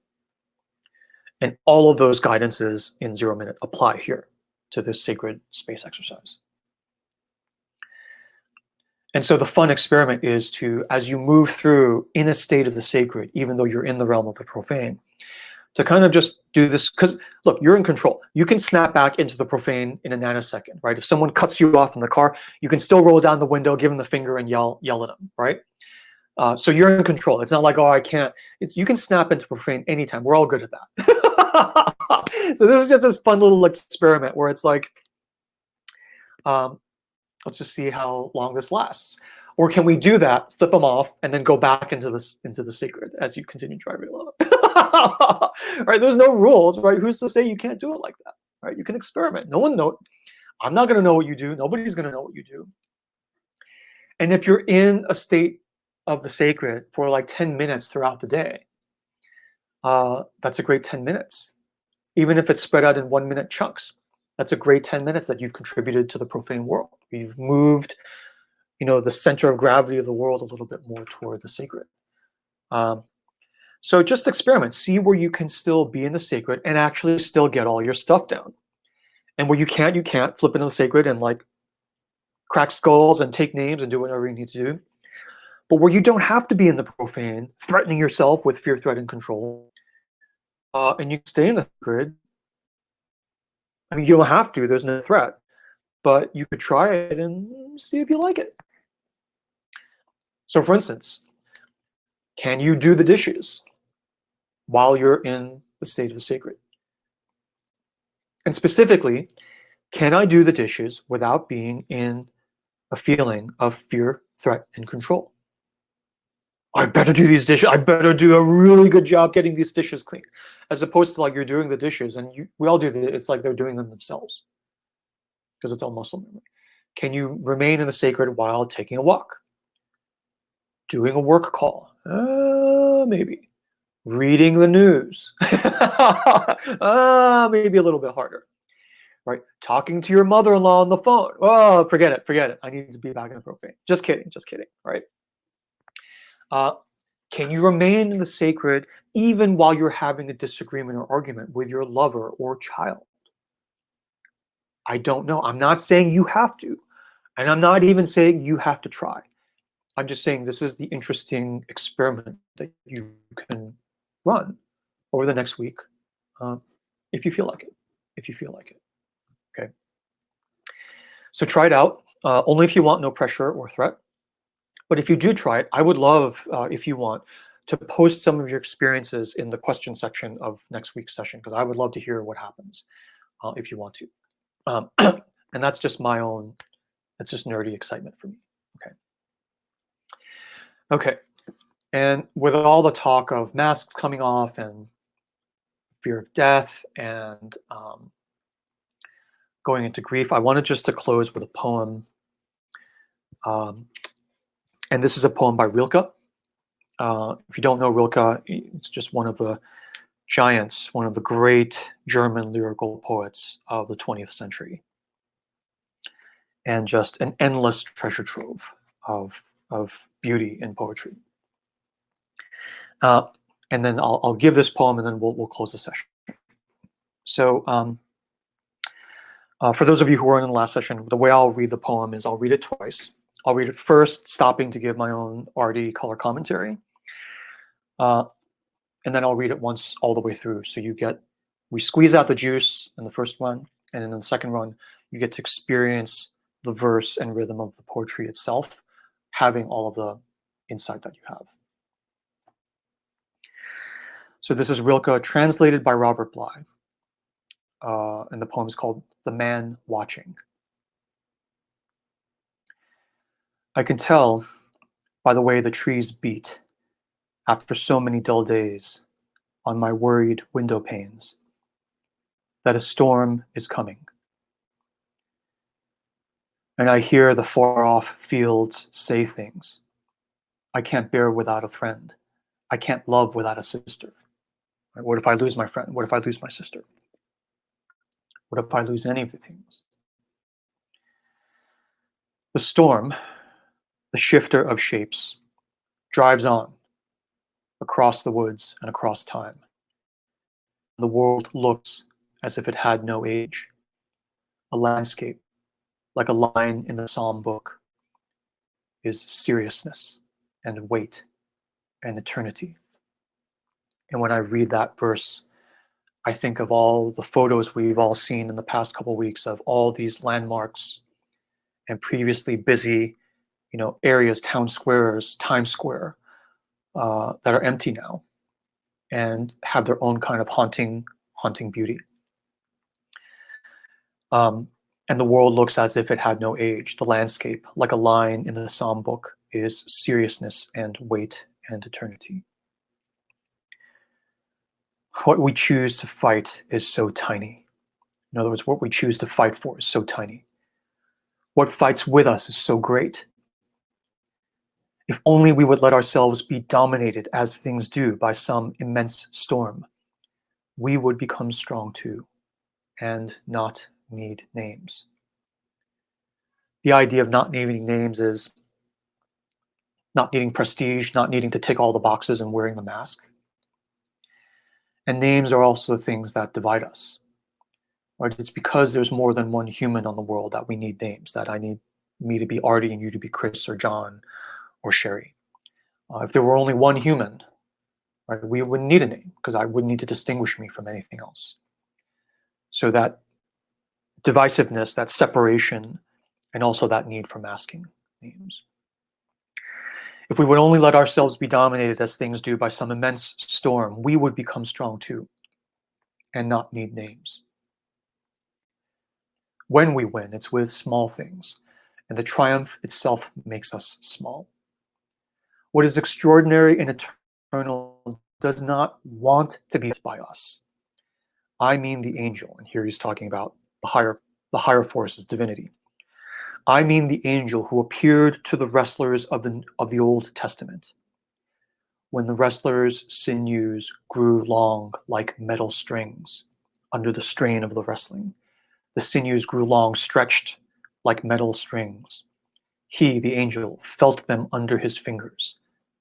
And all of those guidances in 0-minute apply here to this sacred space exercise. And so the fun experiment is to, as you move through in a state of the sacred, even though you're in the realm of the profane, to kind of just do this, because look, you're in control. You can snap back into the profane in a nanosecond, right? If someone cuts you off in the car, you can still roll down the window, give them the finger, and yell at them, right? So you're in control. It's not like, oh, I can't. You can snap into profane anytime. We're all good at that. So this is just this fun little experiment where it's like, let's just see how long this lasts. Or can we do that, flip them off, and then go back into the sacred as you continue driving along? Right? There's no rules, right? Who's to say you can't do it like that? Right? You can experiment. No one knows. I'm not going to know what you do. Nobody's going to know what you do. And if you're in a state of the sacred for like 10 minutes throughout the day, that's a great 10 minutes. Even if it's spread out in 1-minute chunks, that's a great 10 minutes that you've contributed to the profane world. You've moved, the center of gravity of the world a little bit more toward the sacred. So just experiment. See where you can still be in the sacred and actually still get all your stuff down. And where you can't flip into the sacred and like crack skulls and take names and do whatever you need to do. But where you don't have to be in the profane, threatening yourself with fear, threat, and control, and you can stay in the sacred. I mean, you don't have to. There's no threat. But you could try it and see if you like it. So for instance, can you do the dishes while you're in the state of the sacred? And specifically, can I do the dishes without being in a feeling of fear, threat, and control? I better do these dishes. I better do a really good job getting these dishes clean. As opposed to like you're doing the dishes and we all do it's like they're doing them themselves. Because it's all muscle memory. Can you remain in the sacred while taking a walk? Doing a work call? Maybe. Reading the news? Maybe a little bit harder. Right? Talking to your mother-in-law on the phone? Oh, forget it. I need to be back in the profane. Just kidding, right? Can you remain in the sacred even while you're having a disagreement or argument with your lover or child? I don't know. I'm not saying you have to. And I'm not even saying you have to try. I'm just saying this is the interesting experiment that you can run over the next week if you feel like it. Okay. So try it out. Only if you want, no pressure or threat. But if you do try it, I would love, if you want, to post some of your experiences in the question section of next week's session, because I would love to hear what happens, if you want to. And that's just my own, it's just nerdy excitement for me. Okay. Okay. And with all the talk of masks coming off and fear of death and going into grief, I wanted just to close with a poem. And this is a poem by Rilke. If you don't know Rilke, it's just one of the giants, one of the great German lyrical poets of the 20th century, and just an endless treasure trove of beauty in poetry. And then I'll give this poem, and then we'll close the session. So for those of you who weren't in the last session, the way I'll read the poem is I'll read it twice. I'll read it first, stopping to give my own Artie color commentary. And then I'll read it once all the way through. So we squeeze out the juice in the first one, and then in the second one, you get to experience the verse and rhythm of the poetry itself, having all of the insight that you have. So this is Rilke, translated by Robert Bly. And the poem is called The Man Watching. I can tell by the way the trees beat after so many dull days on my worried window panes that a storm is coming. And I hear the far-off fields say things. I can't bear without a friend. I can't love without a sister. What if I lose my friend? What if I lose my sister? What if I lose any of the things? The storm, the shifter of shapes, drives on across the woods and across time. The world looks as if it had no age. A landscape, like a line in the psalm book, is seriousness and weight and eternity. And when I read that verse, I think of all the photos we've all seen in the past couple of weeks of all these landmarks and previously busy, areas, town squares, Times Square, that are empty now and have their own kind of haunting beauty. And the world looks as if it had no age. The landscape, like a line in the psalm book, is seriousness and weight and eternity. What we choose to fight is so tiny. In other words, what we choose to fight for is so tiny. What fights with us is so great. If only we would let ourselves be dominated as things do by some immense storm, we would become strong too, and not need names. The idea of not needing names is not needing prestige, not needing to tick all the boxes and wearing the mask. And names are also things that divide us. Right? It's because there's more than one human on the world that we need names, that I need me to be Artie and you to be Chris or John or Sherry. If there were only one human, right, we wouldn't need a name because I wouldn't need to distinguish me from anything else. So that divisiveness, that separation, and also that need for masking names. If we would only let ourselves be dominated as things do by some immense storm, we would become strong too and not need names. When we win, it's with small things, and the triumph itself makes us small. What is extraordinary and eternal does not want to be by us. I mean the angel, and here he's talking about the higher forces, divinity. I mean the angel who appeared to the wrestlers of the Old Testament, when the wrestlers' sinews grew long like metal strings under the strain of the wrestling. The sinews grew long, stretched like metal strings. He, the angel, felt them under his fingers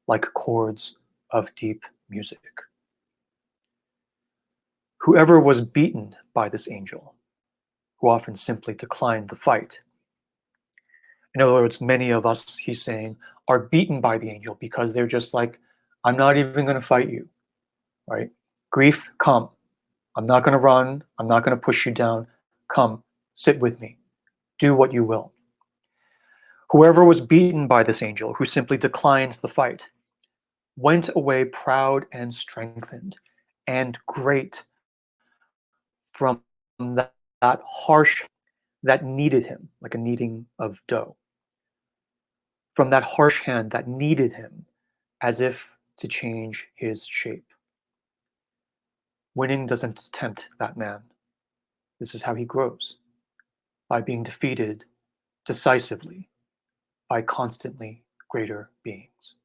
like chords of deep music. Whoever was beaten by this angel, who often simply declined the fight. In other words, many of us, he's saying, are beaten by the angel because they're just like, I'm not even going to fight you, right? Grief, come. I'm not going to run. I'm not going to push you down. Come, sit with me. Do what you will. Whoever was beaten by this angel, who simply declined the fight, went away proud and strengthened and great from that harsh, that kneaded him like a kneading of dough, from that harsh hand that kneaded him as if to change his shape. Winning doesn't tempt that man. This is how he grows, by being defeated decisively by constantly greater beings.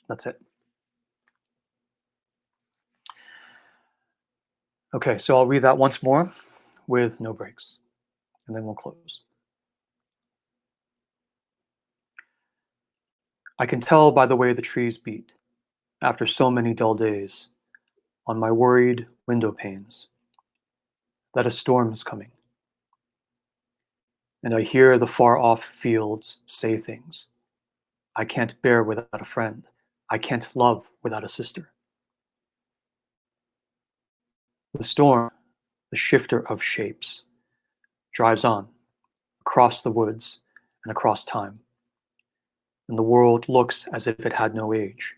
That's it. Okay, so I'll read that once more with no breaks, and then we'll close. I can tell by the way the trees beat, after so many dull days, on my worried window panes, that a storm is coming. And I hear the far-off fields say things. I can't bear without a friend. I can't love without a sister. The storm, the shifter of shapes, drives on, across the woods and across time. And the world looks as if it had no age.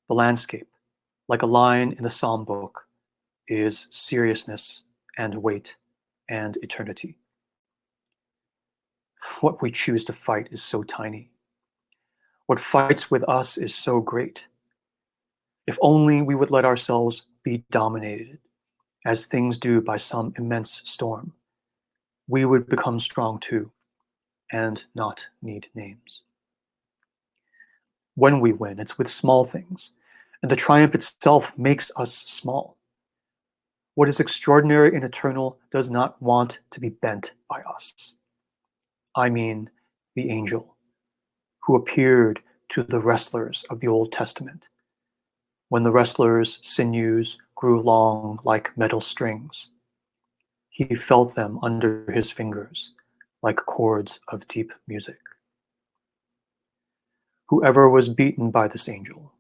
The landscape, like a line in the psalm book, is seriousness and weight and eternity. What we choose to fight is so tiny. What fights with us is so great. If only we would let ourselves be dominated, as things do by some immense storm, we would become strong too, and not need names. When we win, it's with small things, and the triumph itself makes us small. What is extraordinary and eternal does not want to be bent by us. I mean, the angel who appeared to the wrestlers of the Old Testament, when the wrestlers' sinews grew long like metal strings. He felt them under his fingers like chords of deep music. Whoever was beaten by this angel,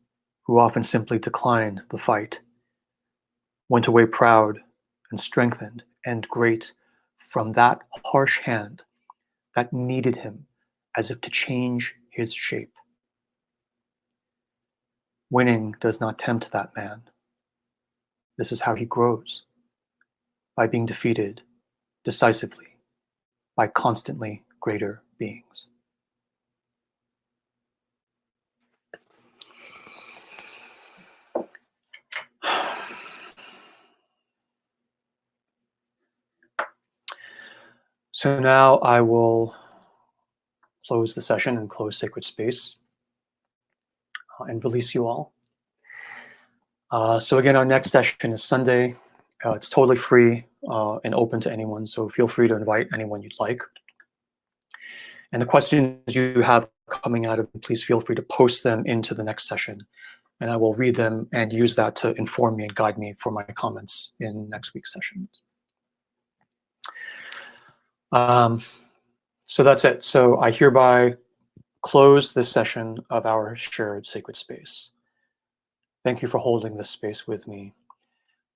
who often simply declined the fight, went away proud and strengthened and great from that harsh hand that kneaded him as if to change his shape. Winning does not tempt that man. This is how he grows, by being defeated decisively by constantly greater beings. So now I will close the session and close sacred space and release you all. So again, our next session is Sunday. It's totally free and open to anyone, so feel free to invite anyone you'd like. And the questions you have coming out of it, please feel free to post them into the next session, and I will read them and use that to inform me and guide me for my comments in next week's sessions. So that's it. So I hereby close this session of our shared sacred space. Thank you for holding this space with me.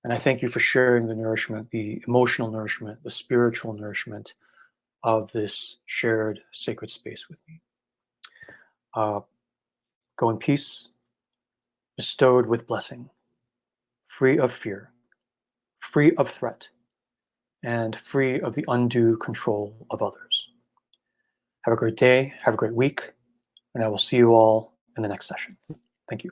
And I thank you for sharing the nourishment, the emotional nourishment, the spiritual nourishment of this shared sacred space with me. Go in peace, bestowed with blessing, free of fear, free of threat, and free of the undue control of others. Have a great day, have a great week, and I will see you all in the next session. Thank you.